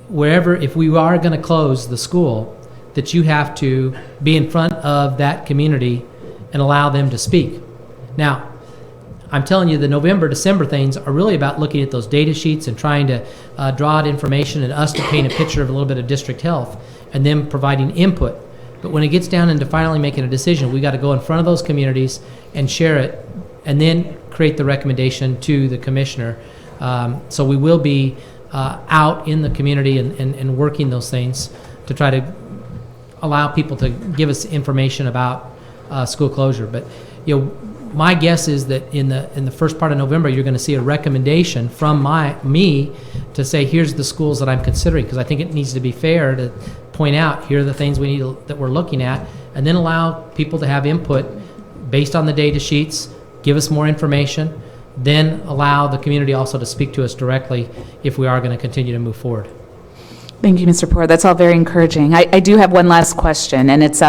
if we are going to close the school, that you have to be in front of that community and allow them to speak. Now, I'm telling you, the November, December things are really about looking at those data sheets and trying to draw out information and us to paint a picture of a little bit of district health and them providing input. But when it gets down into finally making a decision, we got to go in front of those communities and share it and then create the recommendation to the commissioner. So we will be out in the community and working those things to try to allow people to give us information about school closure. But my guess is that in the first part of November, you're going to see a recommendation from me to say, here's the schools that I'm considering, because I think it needs to be fair to point out, here are the things we need that we're looking at, and then allow people to have input based on the data sheets, give us more information, then allow the community also to speak to us directly if we are going to continue to move forward. Thank you, Mr. Poore. That's all very encouraging. I do have one last question, and it's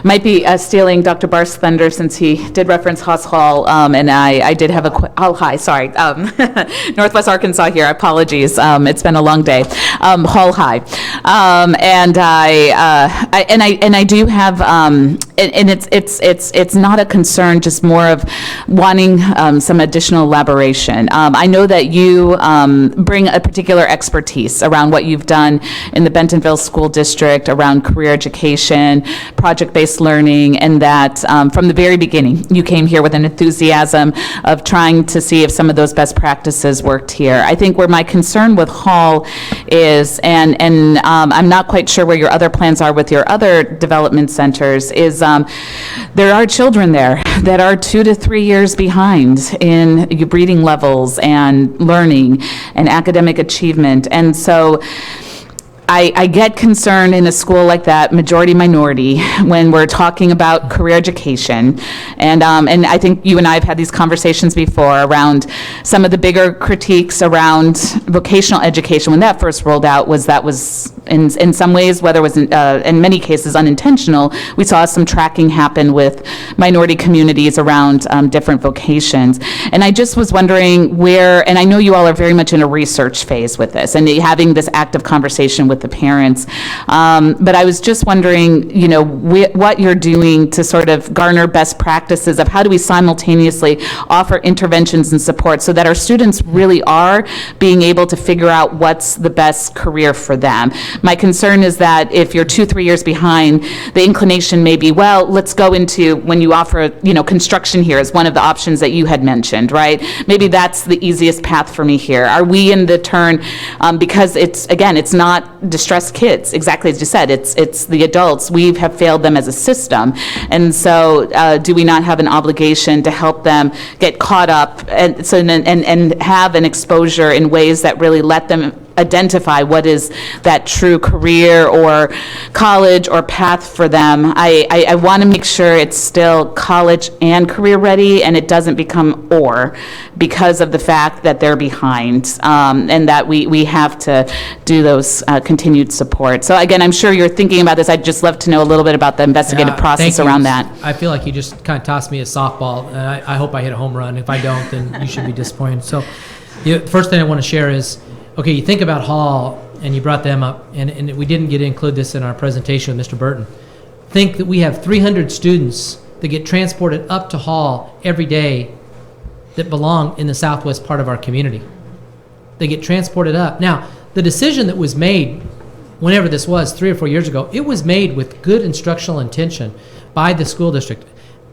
might be stealing Dr. Barth's thunder since he did reference Haas Hall, and I did have Northwest Arkansas here. Apologies. It's been a long day. Hall High, and I do have, and it's not a concern, just more of wanting some additional elaboration. I know that you bring a particular expertise around what you've done in the Bentonville School District around career education, project-based learning, and that from the very beginning, you came here with an enthusiasm of trying to see if some of those best practices worked here. I think where my concern with Hall is, and I'm not quite sure where your other plans are with your other development centers, is there are children there that are 2 to 3 years behind in reading levels and learning and academic achievement. And so I get concerned in a school like that, majority minority, when we're talking about career education. And I think you and I have had these conversations before around some of the bigger critiques around vocational education when that first rolled out was in some ways, whether it was in many cases unintentional, we saw some tracking happen with minority communities around different vocations. And I just was wondering and I know you all are very much in a research phase with this and having this active conversation with with the parents. But I was just wondering, you know, what you're doing to sort of garner best practices of how do we simultaneously offer interventions and support so that our students really are being able to figure out what's the best career for them. My concern is that if you're 2-3 years behind, the inclination may be, well, let's go into, when you offer, you know, construction here is one of the options that you had mentioned, right? Maybe that's the easiest path for me here. Are we in the turn, because it's, again, it's not distressed kids, exactly as you said, it's the adults. We have failed them as a system. And so do we not have an obligation to help them get caught up and have an exposure in ways that really let them identify what is that true career or college or path for them. I want to make sure it's still college and career ready, and it doesn't become or because of the fact that they're behind, and that we have to do those continued support. So again, I'm sure you're thinking about this. I'd just love to know a little bit about the investigative process Thank you. around that. I feel like you just kind of tossed me a softball, and I hope I hit a home run. If I don't, then you should be disappointed. So the first thing I want to share is, okay, you think about Hall, and you brought them up, and we didn't get to include this in our presentation with Mr. Burton. Think that we have 300 students that get transported up to Hall every day that belong in the southwest part of our community. They get transported up. Now, the decision that was made, whenever this was, 3 or 4 years ago, it was made with good instructional intention by the school district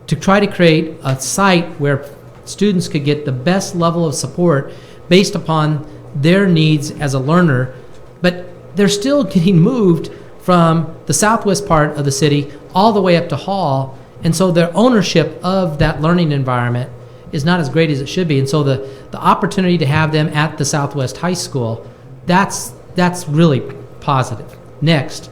to try to create a site where students could get the best level of support based upon their needs as a learner, but they're still getting moved from the southwest part of the city all the way up to Hall, and so their ownership of that learning environment is not as great as it should be. And so the opportunity to have them at the Southwest High School, that's really positive. Next,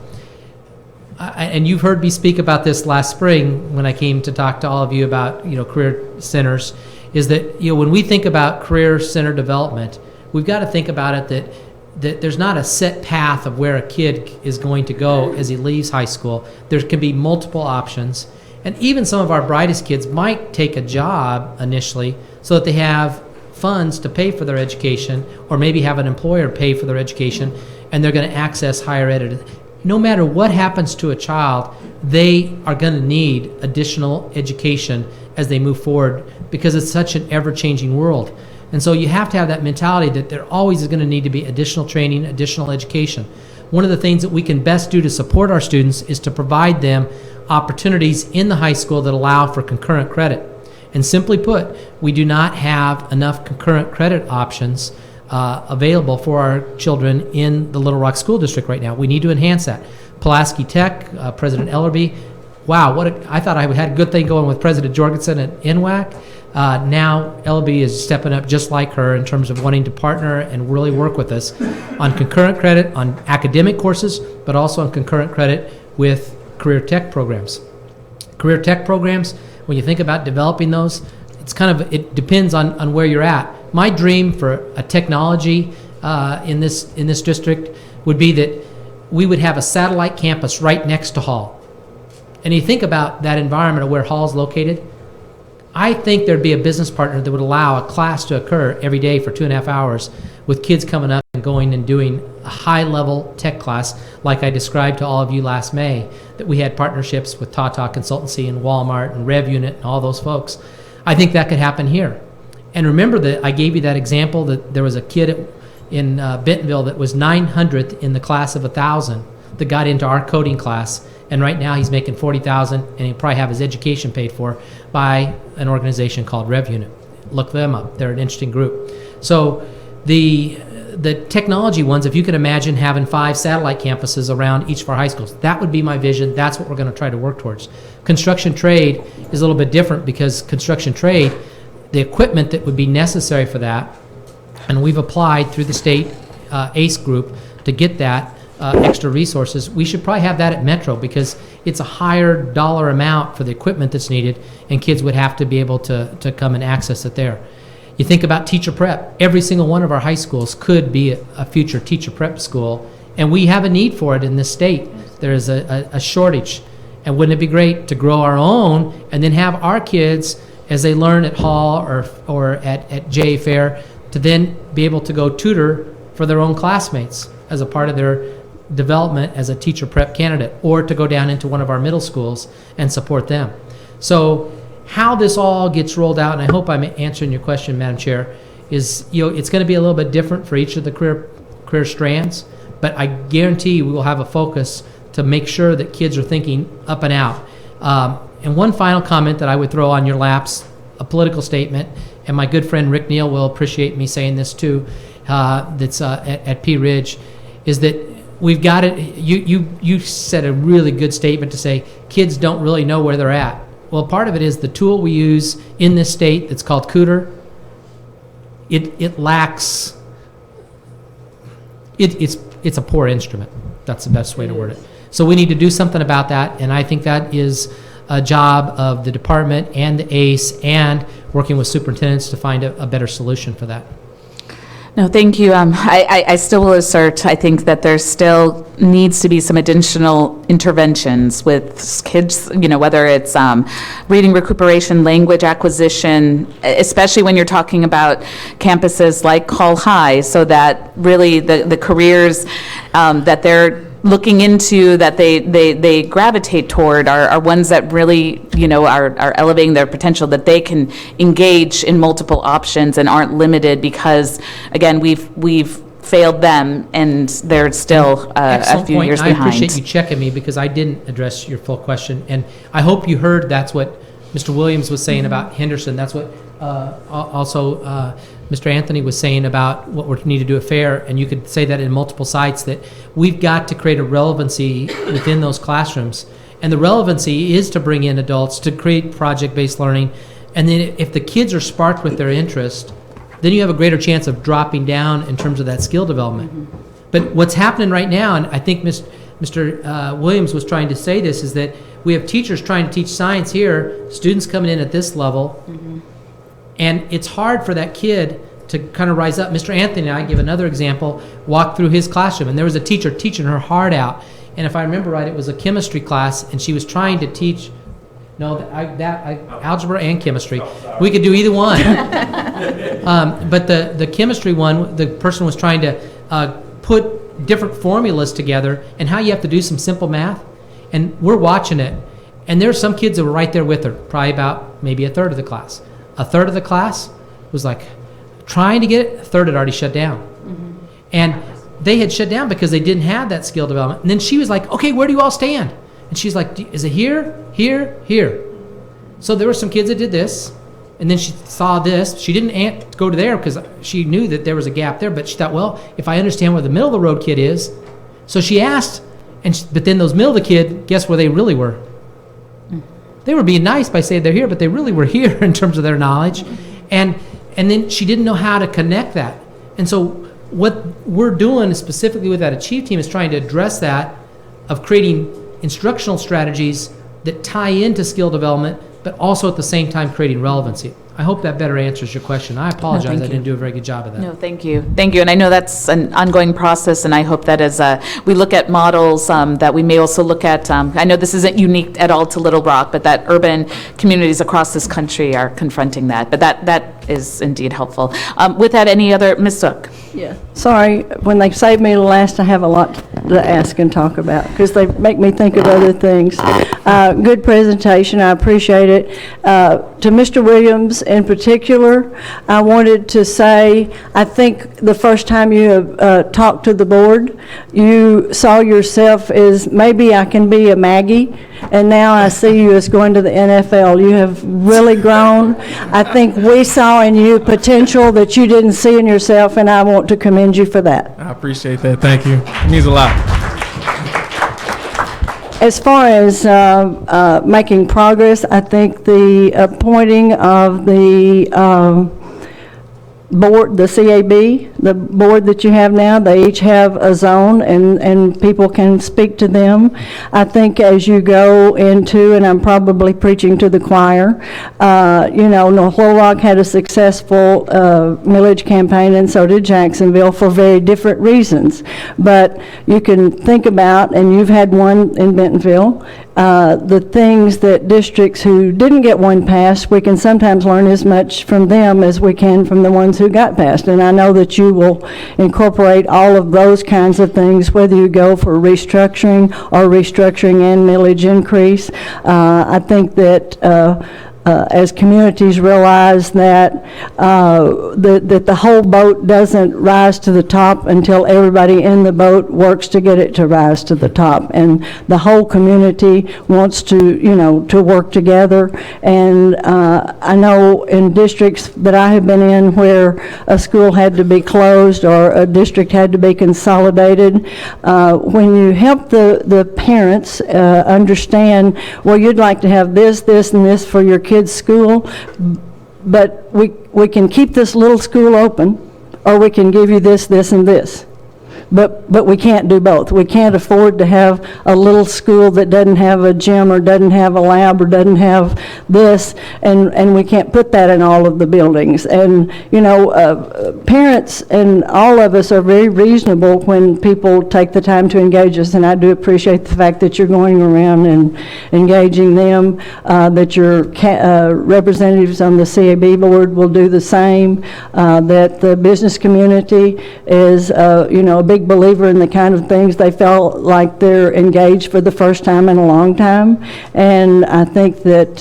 and you've heard me speak about this last spring when I came to talk to all of you about, you know, career centers, is that, you know, when we think about career center development, we've got to think about it that there's not a set path of where a kid is going to go as he leaves high school. There can be multiple options. And even some of our brightest kids might take a job initially so that they have funds to pay for their education, or maybe have an employer pay for their education, and they're going to access higher ed. No matter what happens to a child, they are going to need additional education as they move forward, because it's such an ever-changing world. And so you have to have that mentality that there always is going to need to be additional training, additional education. One of the things that we can best do to support our students is to provide them opportunities in the high school that allow for concurrent credit. And simply put, we do not have enough concurrent credit options available for our children in the Little Rock School District right now. We need to enhance that. Pulaski Tech, President Ellerby, wow, I thought I had a good thing going with President Jorgensen at NWAC. Now Ellerby is stepping up just like her in terms of wanting to partner and really work with us on concurrent credit, on academic courses, but also on concurrent credit with career tech programs. Career tech programs, when you think about developing those, it depends on where you're at. My dream for a technology in this district would be that we would have a satellite campus right next to Hall. And you think about that environment of where Hall's located, I think there'd be a business partner that would allow a class to occur every day for 2.5 hours with kids coming up and going and doing a high-level tech class like I described to all of you last May, that we had partnerships with Tata Consultancy and Walmart and RevUnit and all those folks. I think that could happen here. And remember that I gave you that example that there was a kid in Bentonville that was 900th in the class of 1,000 that got into our coding class, and right now he's making $40,000, and he'll probably have his education paid for by an organization called RevUnit. Look them up; they're an interesting group. So the technology ones, if you can imagine having 5 satellite campuses around each of our high schools, that would be my vision. That's what we're going to try to work towards. Construction trade is a little bit different, because construction trade, the equipment that would be necessary for that, and we've applied through the state ACE group to get that extra resources. We should probably have that at Metro, because it's a higher dollar amount for the equipment that's needed, and kids would have to be able to come and access it there. You think about teacher prep. Every single one of our high schools could be a future teacher prep school, and we have a need for it in this state. There is a shortage, and wouldn't it be great to grow our own and then have our kids, as they learn at Hall or at J Fair, to then be able to go tutor for their own classmates as a part of their development as a teacher prep candidate, or to go down into one of our middle schools and support them. So how this all gets rolled out, and I hope I'm answering your question, Madam Chair, is it's going to be a little bit different for each of the career strands, but I guarantee we will have a focus to make sure that kids are thinking up and out. And one final comment that I would throw on your laps, a political statement, and my good friend Rick Neal will appreciate me saying this too, that's at Pea Ridge, is that we've got it. You said a really good statement to say kids don't really know where they're at. Well, part of it is the tool we use in this state that's called Cooter. It lacks. It's a poor instrument. That's the best way to word it. So we need to do something about that, and I think that is a job of the department and the ACE and working with superintendents to find a better solution for that. No, thank you. I still will assert, I think that there still needs to be some additional interventions with kids, whether it's reading recuperation, language acquisition, especially when you're talking about campuses like Call High, so that really the careers that they're looking into, that they gravitate toward, are ones that really are elevating their potential, that they can engage in multiple options and aren't limited because, again, we've failed them and they're still a few years behind. I appreciate you checking me because I didn't address your full question, and I hope you heard that's what Mr. Williams was saying about Henderson. That's what also Mr. Anthony was saying about what we need to do at FAIR, and you could say that in multiple sites, that we've got to create a relevancy within those classrooms. And the relevancy is to bring in adults, to create project-based learning, and then if the kids are sparked with their interest, then you have a greater chance of dropping down in terms of that skill development. Mm-hmm. But what's happening right now, and I think Mr. Williams was trying to say this, is that we have teachers trying to teach science here, students coming in at this level, and it's hard for that kid to kind of rise up. Mr. Anthony and I, give another example, walked through his classroom, and there was a teacher teaching her heart out. And if I remember right, it was a chemistry class, and she was trying to teach, algebra and chemistry. We could do either one. But the chemistry one, the person was trying to put different formulas together and how you have to do some simple math. And we're watching it. And there are some kids that were right there with her, probably about maybe a third of the class. A third of the class was like trying to get it. A third had already shut down. Mm-hmm. And they had shut down because they didn't have that skill development. And then she was like, okay, where do you all stand? And she's like, is it here, here, here? So there were some kids that did this. And then she saw this. She didn't go to there because she knew that there was a gap there. But she thought, well, if I understand where the middle of the road kid is. So she asked, but then those middle of the kid, guess where they really were? They were being nice by saying they're here, but they really were here in terms of their knowledge. And then she didn't know how to connect that. And so what we're doing specifically with that Achieve team is trying to address that, of creating instructional strategies that tie into skill development, but also at the same time creating relevancy. I hope that better answers your question. I apologize, I didn't do a very good job of that. No, thank you. Thank you. And I know that's an ongoing process, and I hope that as we look at models, that we may also look at, I know this isn't unique at all to Little Rock, but that urban communities across this country are confronting that. But that is indeed helpful. With that, any other, Ms. Zook? Yeah. Sorry, when they save me to last, I have a lot to ask and talk about because they make me think of other things. Good presentation. I appreciate it. To Mr. Williams in particular, I wanted to say, I think the first time you have talked to the board, you saw yourself as maybe I can be a Maggie, and now I see you as going to the NFL. You have really grown. I think we saw in you potential that you didn't see in yourself, and I want to commend you for that. I appreciate that. Thank you. It means a lot. As far as making progress, I think the appointing of the board, the CAB, the board that you have now, they each have a zone and people can speak to them. I think as you go into, and I'm probably preaching to the choir, Little Rock had a successful millage campaign, and so did Jacksonville, for very different reasons. But you can think about, and you've had one in Bentonville, the things that districts who didn't get one passed, we can sometimes learn as much from them as we can from the ones who got passed. And I know that you will incorporate all of those kinds of things, whether you go for restructuring or restructuring and millage increase. I think that as communities realize that that the whole boat doesn't rise to the top until everybody in the boat works to get it to rise to the top, and the whole community wants to, you know, to work together. And I know in districts that I have been in where a school had to be closed or a district had to be consolidated, when you help the parents understand, well, you'd like to have this, this, and this for your kids' school, but we can keep this little school open, or we can give you this, this, and this. But we can't do both. We can't afford to have a little school that doesn't have a gym or doesn't have a lab or doesn't have this, and we can't put that in all of the buildings. And, you know, parents and all of us are very reasonable when people take the time to engage us, and I do appreciate the fact that you're going around and engaging them, that your representatives on the CAB board will do the same, that the business community is, you know, a big believer in the kind of things. They felt like they're engaged for the first time in a long time, and I think that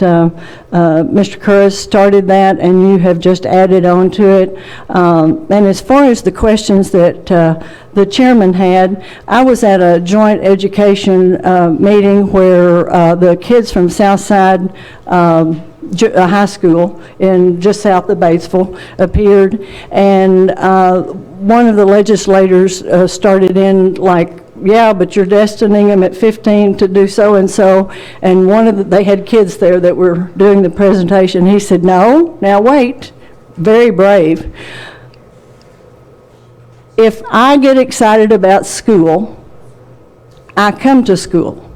Mr. Curris started that, and you have just added on to it. And as far as the questions that the chairman had, I was at a joint education meeting where the kids from Southside High School in just south of Batesville appeared, and one of the legislators started in like, yeah, but you're destining them at 15 to do so and so, and they had kids there that were doing the presentation. He said, no, now wait, very brave. If I get excited about school, I come to school.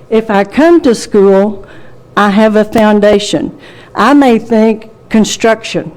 If I come to school, I have a foundation. I may think construction,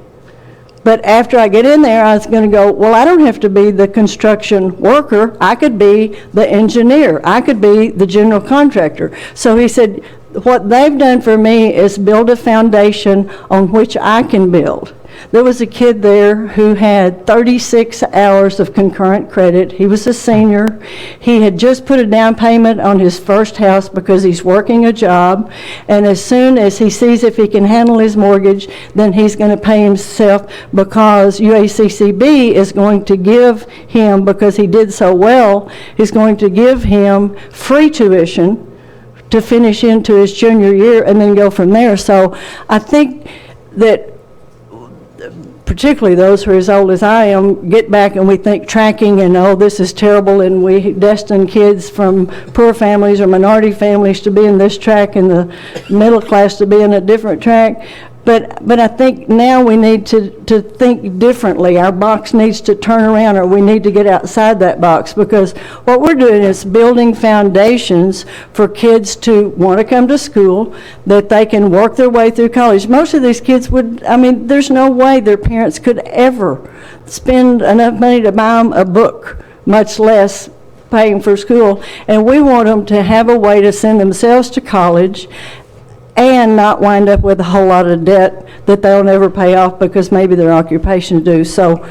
but after I get in there, I was going to go, well, I don't have to be the construction worker. I could be the engineer. I could be the general contractor. So he said, what they've done for me is build a foundation on which I can build. There was a kid there who had 36 hours of concurrent credit. He was a senior. He had just put a down payment on his first house because he's working a job, and as soon as he sees if he can handle his mortgage, then he's going to pay himself, because UACCB is going to give him, because he did so well, is going to give him free tuition to finish into his junior year and then go from there. So I think that particularly those who are as old as I am, get back and we think tracking and, oh, this is terrible, and we destine kids from poor families or minority families to be in this track and the middle class to be in a different track. But I think now we need to think differently. Our box needs to turn around, or we need to get outside that box, because what we're doing is building foundations for kids to want to come to school, that they can work their way through college. Most of these kids would, I mean, there's no way their parents could ever spend enough money to buy them a book, much less paying for school. And we want them to have a way to send themselves to college and not wind up with a whole lot of debt that they'll never pay off because maybe their occupation do. So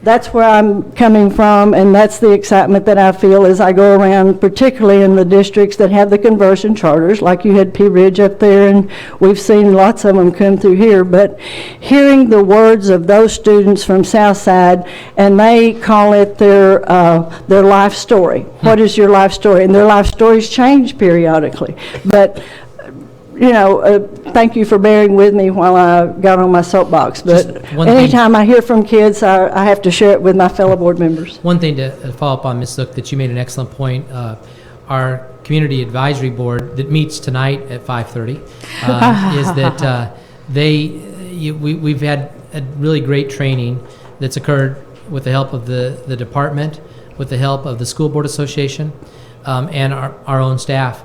that's where I'm coming from, and that's the excitement that I feel as I go around, particularly in the districts that have the conversion charters, like you had Pea Ridge up there, and we've seen lots of them come through here. But hearing the words of those students from Southside, and they call it their life story. What is your life story? And their life stories change periodically. But you know, thank you for bearing with me while I got on my soapbox. But anytime I hear from kids, I have to share it with my fellow board members. One thing to follow up on, Ms. Zook, that you made an excellent point. Our community advisory board that meets tonight at 5:30 is that we've had a really great training that's occurred with the help of the department, with the help of the school board association, and our own staff.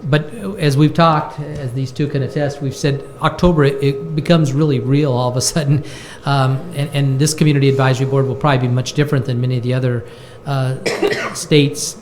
But as we've talked, as these two can attest, we've said October, it becomes really real all of a sudden. And this community advisory board will probably be much different than many of the other states'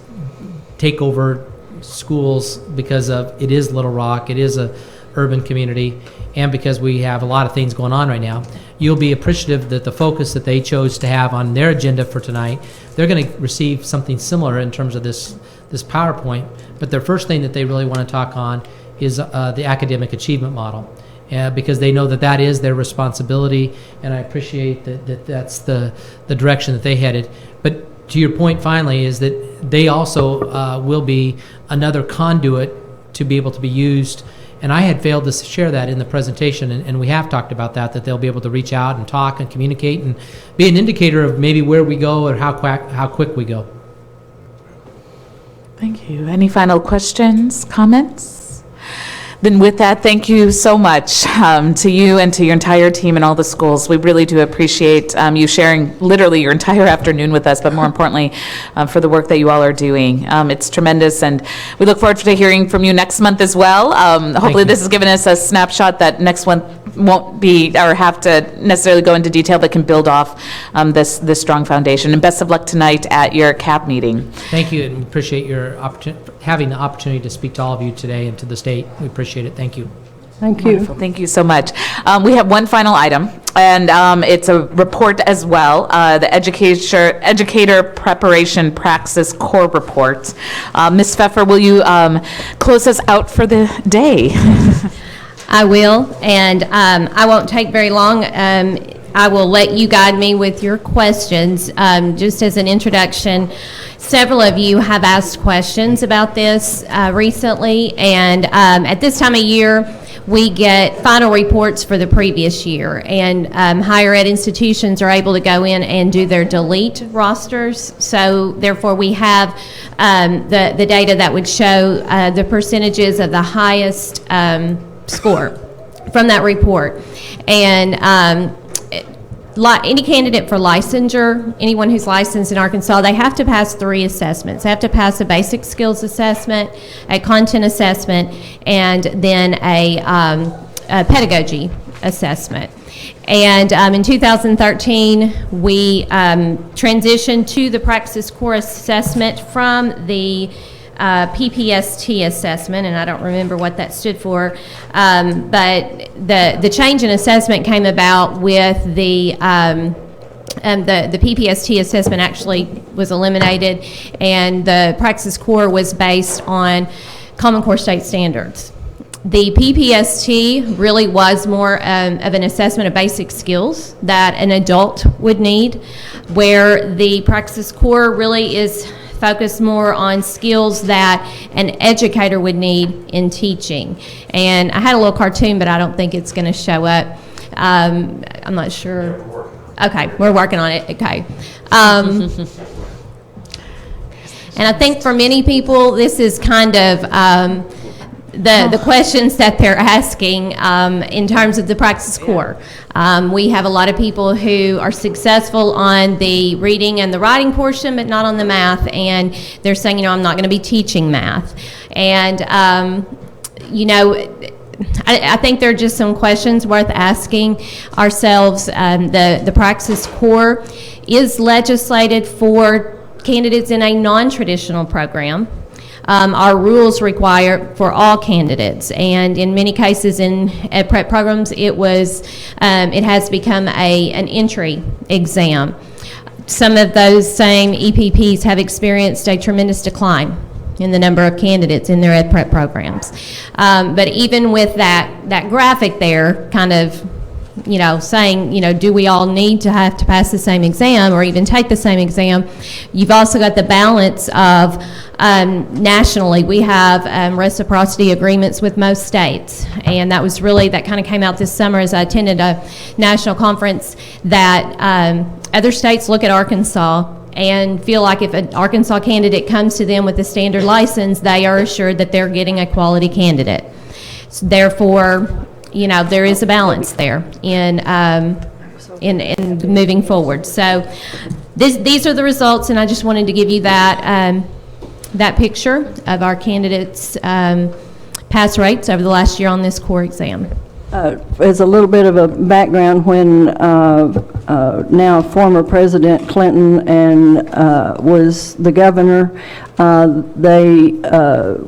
takeover schools because of it is Little Rock, it is a urban community, and because we have a lot of things going on right now, you'll be appreciative that the focus that they chose to have on their agenda for tonight, they're going to receive something similar in terms of this PowerPoint, but their first thing that they really want to talk on is the academic achievement model, because they know that that is their responsibility, and I appreciate that that's the direction that they headed. But to your point finally is that they also will be another conduit to be able to be used. And I had failed to share that in the presentation, and we have talked about that they'll be able to reach out and talk and communicate and be an indicator of maybe where we go or how quick we go. Thank you. Any final questions, comments? Then with that, thank you so much to you and to your entire team and all the schools. We really do appreciate you sharing literally your entire afternoon with us, but more importantly, for the work that you all are doing. It's tremendous, and we look forward to hearing from you next month as well. Hopefully this has given us a snapshot that next month won't be or have to necessarily go into detail, but can build off this strong foundation. And best of luck tonight at your CAB meeting. Thank you, and appreciate your having the opportunity to speak to all of you today and to the state. We appreciate it. Thank you. Thank you. Wonderful. Thank you so much. We have one final item, and it's a report as well, the Educator Preparation Praxis Core Report. Ms. Pfeffer, will you close us out for the day? I will, and I won't take very long. I will let you guide me with your questions. Just as an introduction, several of you have asked questions about this recently, and at this time of year, we get final reports for the previous year, and higher ed institutions are able to go in and do their delete rosters. So therefore, we have the data that would show the percentages of the highest score from that report. And any candidate for licensure, anyone who's licensed in Arkansas, they have to pass 3 assessments. They have to pass a basic skills assessment, a content assessment, and then a pedagogy assessment. And in 2013, we transitioned to the Praxis Core assessment from the PPST assessment, and I don't remember what that stood for, but the change in assessment came about with the PPST assessment actually was eliminated, and the Praxis Core was based on Common Core state standards. The PPST really was more of an assessment of basic skills that an adult would need, where the Praxis Core really is focused more on skills that an educator would need in teaching. And I had a little cartoon, but I don't think it's going to show up. I'm not sure. Okay, we're working on it. Okay. And I think for many people, this is kind of the questions that they're asking in terms of the Praxis Core. We have a lot of people who are successful on the reading and the writing portion, but not on the math, and they're saying, you know, I'm not going to be teaching math. And, you know, I think there are just some questions worth asking ourselves. The Praxis Core is legislated for candidates in a non-traditional program. Our rules require for all candidates, and in many cases in ed prep programs, it has become an entry exam. Some of those same EPPs have experienced a tremendous decline in the number of candidates in their ed prep programs. But even with that graphic there, kind of, you know, saying, you know, do we all need to have to pass the same exam or even take the same exam? You've also got the balance of nationally, we have reciprocity agreements with most states, and that kind of came out this summer as I attended a national conference that other states look at Arkansas and feel like if an Arkansas candidate comes to them with a standard license, they are assured that they're getting a quality candidate. So therefore, you know, there is a balance there in moving forward. So these are the results, and I just wanted to give you that picture of our candidates' pass rates over the last year on this core exam. As a little bit of a background, when now former President Clinton was the governor, They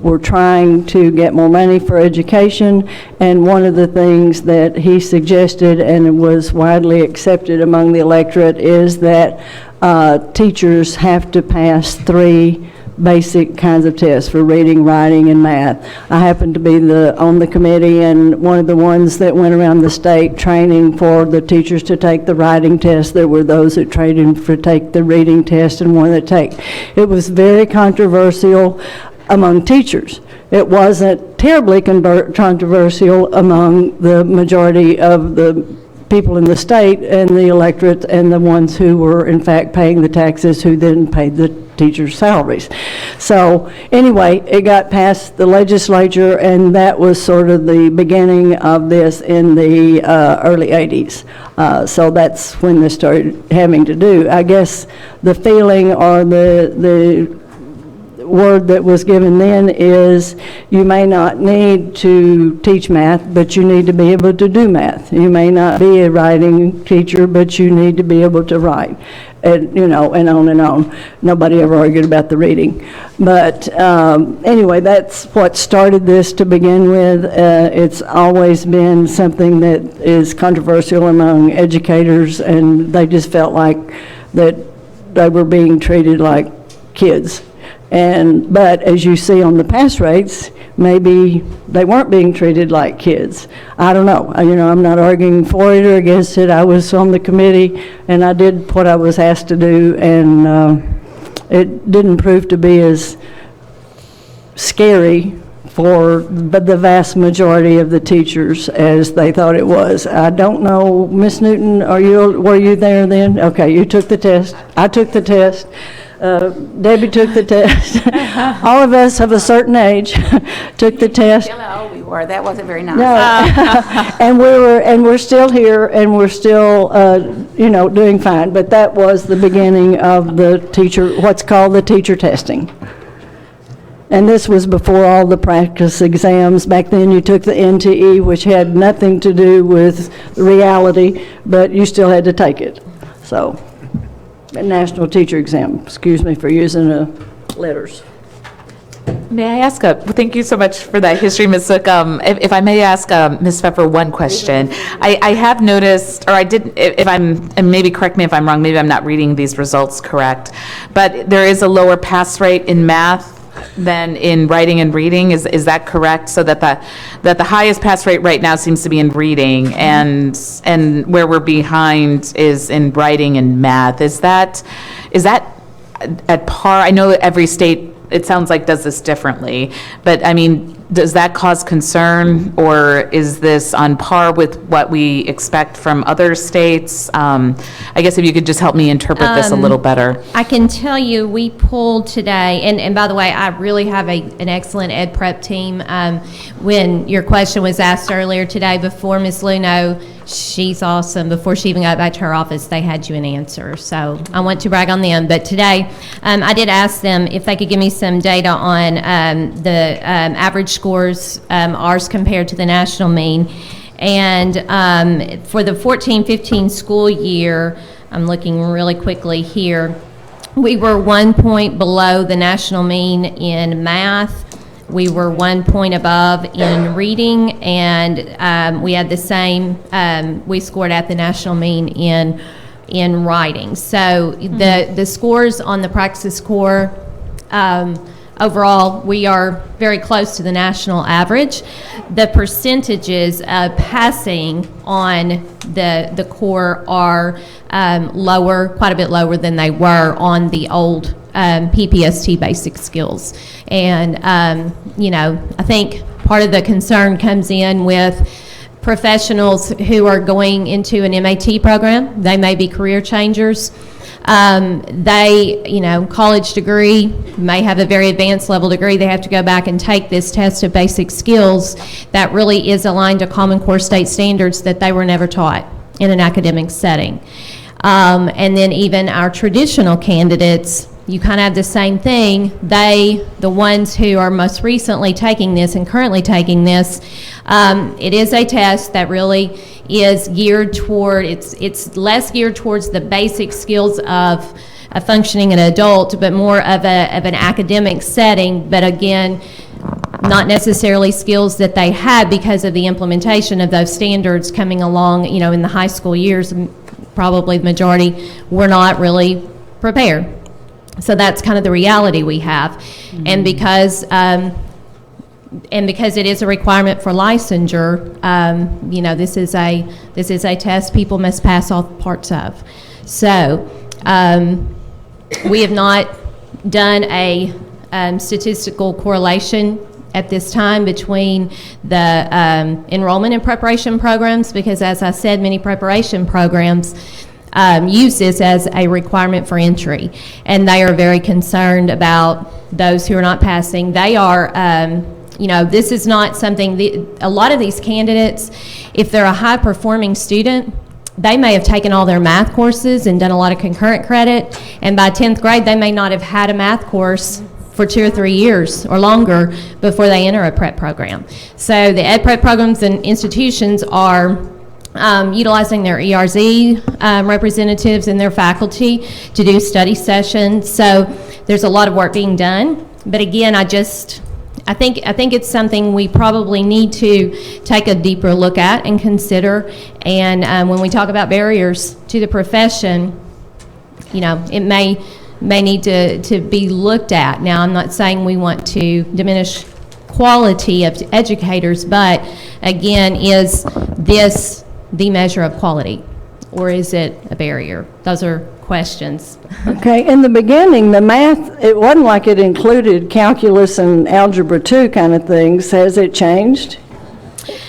were trying to get more money for education, and one of the things that he suggested, and it was widely accepted among the electorate, is that teachers have to pass 3 basic kinds of tests for reading, writing, and math. I happened to be on the committee, and one of the ones that went around the state training for the teachers to take the writing test. There were those that trained for take the reading test and one that take. It was very controversial among teachers. It wasn't terribly controversial among the majority of the people in the state and the electorate and the ones who were in fact paying the taxes, who then paid the teachers' salaries. So anyway, it got past the legislature, and that was sort of the beginning of this in the early 80s. So that's when this started having to do. I guess the feeling or the word that was given then is you may not need to teach math, but you need to be able to do math. You may not be a writing teacher, but you need to be able to write. And, you know, and on and on. Nobody ever argued about the reading. But anyway, that's what started this to begin with. It's always been something that is controversial among educators, and they just felt like that they were being treated like kids. But as you see on the pass rates, maybe they weren't being treated like kids. I don't know. You know, I'm not arguing for it or against it. I was on the committee, and I did what I was asked to do, and it didn't prove to be as scary for the vast majority of the teachers as they thought it was. I don't know, Ms. Newton, were you there then? Okay, you took the test. I took the test. Debbie took the test. All of us of a certain age took the test. Tell how old we were. That wasn't very nice. No. and we're still here, and we're still, you know, doing fine. But that was the beginning of the teacher, what's called the teacher testing. And this was before all the practice exams. Back then you took the NTE, which had nothing to do with reality, but you still had to take it. So. National teacher exam, excuse me for using letters. May I ask, thank you so much for that history, Ms. Zook. If I may ask Ms. Pfeffer one question. I have noticed, or I did, and maybe correct me if I'm wrong, maybe I'm not reading these results correct, but there is a lower pass rate in math than in writing and reading. Is that correct? So that the highest pass rate right now seems to be in reading, and where we're behind is in writing and math. Is that at par? I know every state, it sounds like, does this differently, but I mean, does that cause concern, or is this on par with what we expect from other states? I guess if you could just help me interpret this a little better. I can tell you, we pulled today, and by the way, I really have an excellent ed prep team. When your question was asked earlier today, before Ms. Luno, she's awesome. Before she even got back to her office, they had you an answer. So I want to brag on them. But today, I did ask them if they could give me some data on the average scores, ours compared to the national mean. And for the 14-15 school year, I'm looking really quickly here, we were 1 point below the national mean in math. We were 1 point above in reading, and we had the same, we scored at the national mean in writing. So the scores on the practice score, overall, we are very close to the national average. The percentages of passing on the core are lower, quite a bit lower than they were on the old PPST basic skills. And, you know, I think part of the concern comes in with professionals who are going into an MAT program. They may be career changers. They, you know, college degree, may have a very advanced level degree. They have to go back and take this test of basic skills that really is aligned to Common Core state standards that they were never taught in an academic setting. And then even our traditional candidates, you kind of have the same thing. The ones who are most recently taking this and currently taking this, it is a test that really is geared toward, it's less geared towards the basic skills of functioning adult, but more of an academic setting. But again, not necessarily skills that they had because of the implementation of those standards coming along, in the high school years. Probably the majority were not really prepared. So that's kind of the reality we have. Mm-hmm. And because it is a requirement for licensure, this is a test people must pass all parts of. So we have not done a statistical correlation at this time between the enrollment and preparation programs, because as I said, many preparation programs use this as a requirement for entry, and they are very concerned about those who are not passing. They are, this is not something, a lot of these candidates, if they're a high-performing student, they may have taken all their math courses and done a lot of concurrent credit, and by 10th grade, they may not have had a math course for 2 or 3 years or longer before they enter a prep program. So the ed prep programs and institutions are utilizing their ERZ representatives and their faculty to do study sessions. So there's a lot of work being done. But again, I think it's something we probably need to take a deeper look at and consider. And when we talk about barriers to the profession, it may need to be looked at. Now, I'm not saying we want to diminish quality of educators, but again, is this the measure of quality, or is it a barrier? Those are questions. Okay, in the beginning, the math, it wasn't like it included calculus and algebra 2 kind of things. Has it changed?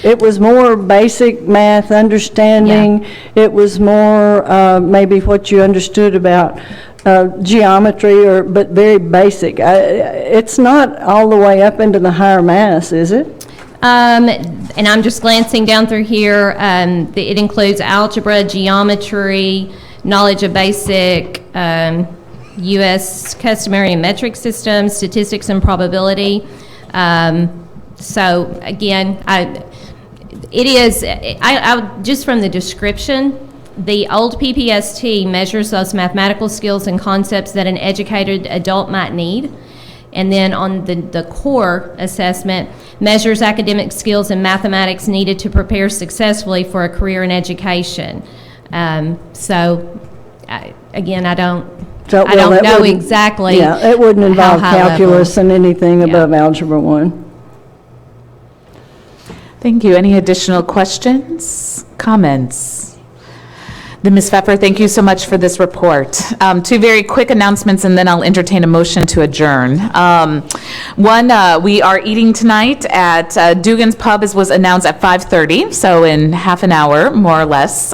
It was more basic math understanding. Yeah. It was more maybe what you understood about geometry, but very basic. It's not all the way up into the higher maths, is it? And I'm just glancing down through here. It includes algebra, geometry, knowledge of basic U.S. customary and metric systems, statistics and probability. So again, just from the description, the old PPST measures those mathematical skills and concepts that an educated adult might need. And then on the core assessment, measures academic skills and mathematics needed to prepare successfully for a career in education. So, again, I don't know exactly. Yeah, it wouldn't involve calculus and anything above Algebra 1. Thank you. Any additional questions, comments? Then Ms. Pfeffer, thank you so much for this report. 2 very quick announcements, and then I'll entertain a motion to adjourn. One, we are eating tonight at Dugan's Pub, as was announced, at 5:30, so in half an hour, more or less.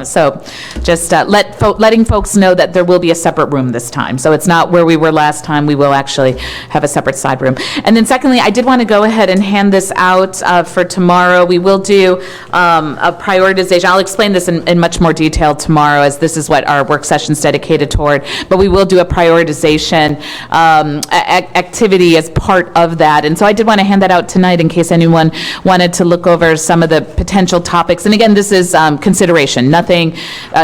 So just letting folks know that there will be a separate room this time. So it's not where we were last time. We will actually have a separate side room. And then secondly, I did want to go ahead and hand this out for tomorrow. We will do a prioritization. I'll explain this in much more detail tomorrow, as this is what our work session's dedicated toward, but we will do a prioritization activity as part of that. And so I did want to hand that out tonight in case anyone wanted to look over some of the potential topics. And again, this is consideration, nothing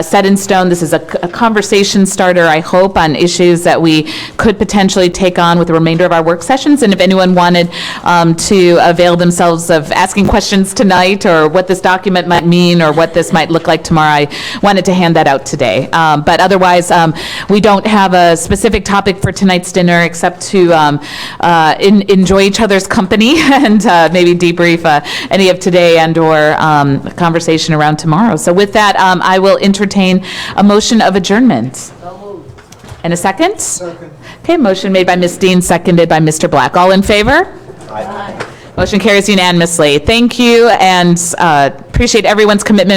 set in stone. This is a conversation starter, I hope, on issues that we could potentially take on with the remainder of our work sessions. And if anyone wanted to avail themselves of asking questions tonight, or what this document might mean, or what this might look like tomorrow, I wanted to hand that out today. But otherwise, we don't have a specific topic for tonight's dinner except to enjoy each other's company and maybe debrief any of today and or conversation around tomorrow. So with that, I will entertain a motion of adjournment. And a second? Second. Okay, motion made by Ms. Dean, seconded by Mr. Black. All in favor? Aye. Motion carries unanimously. Thank you, and appreciate everyone's commitment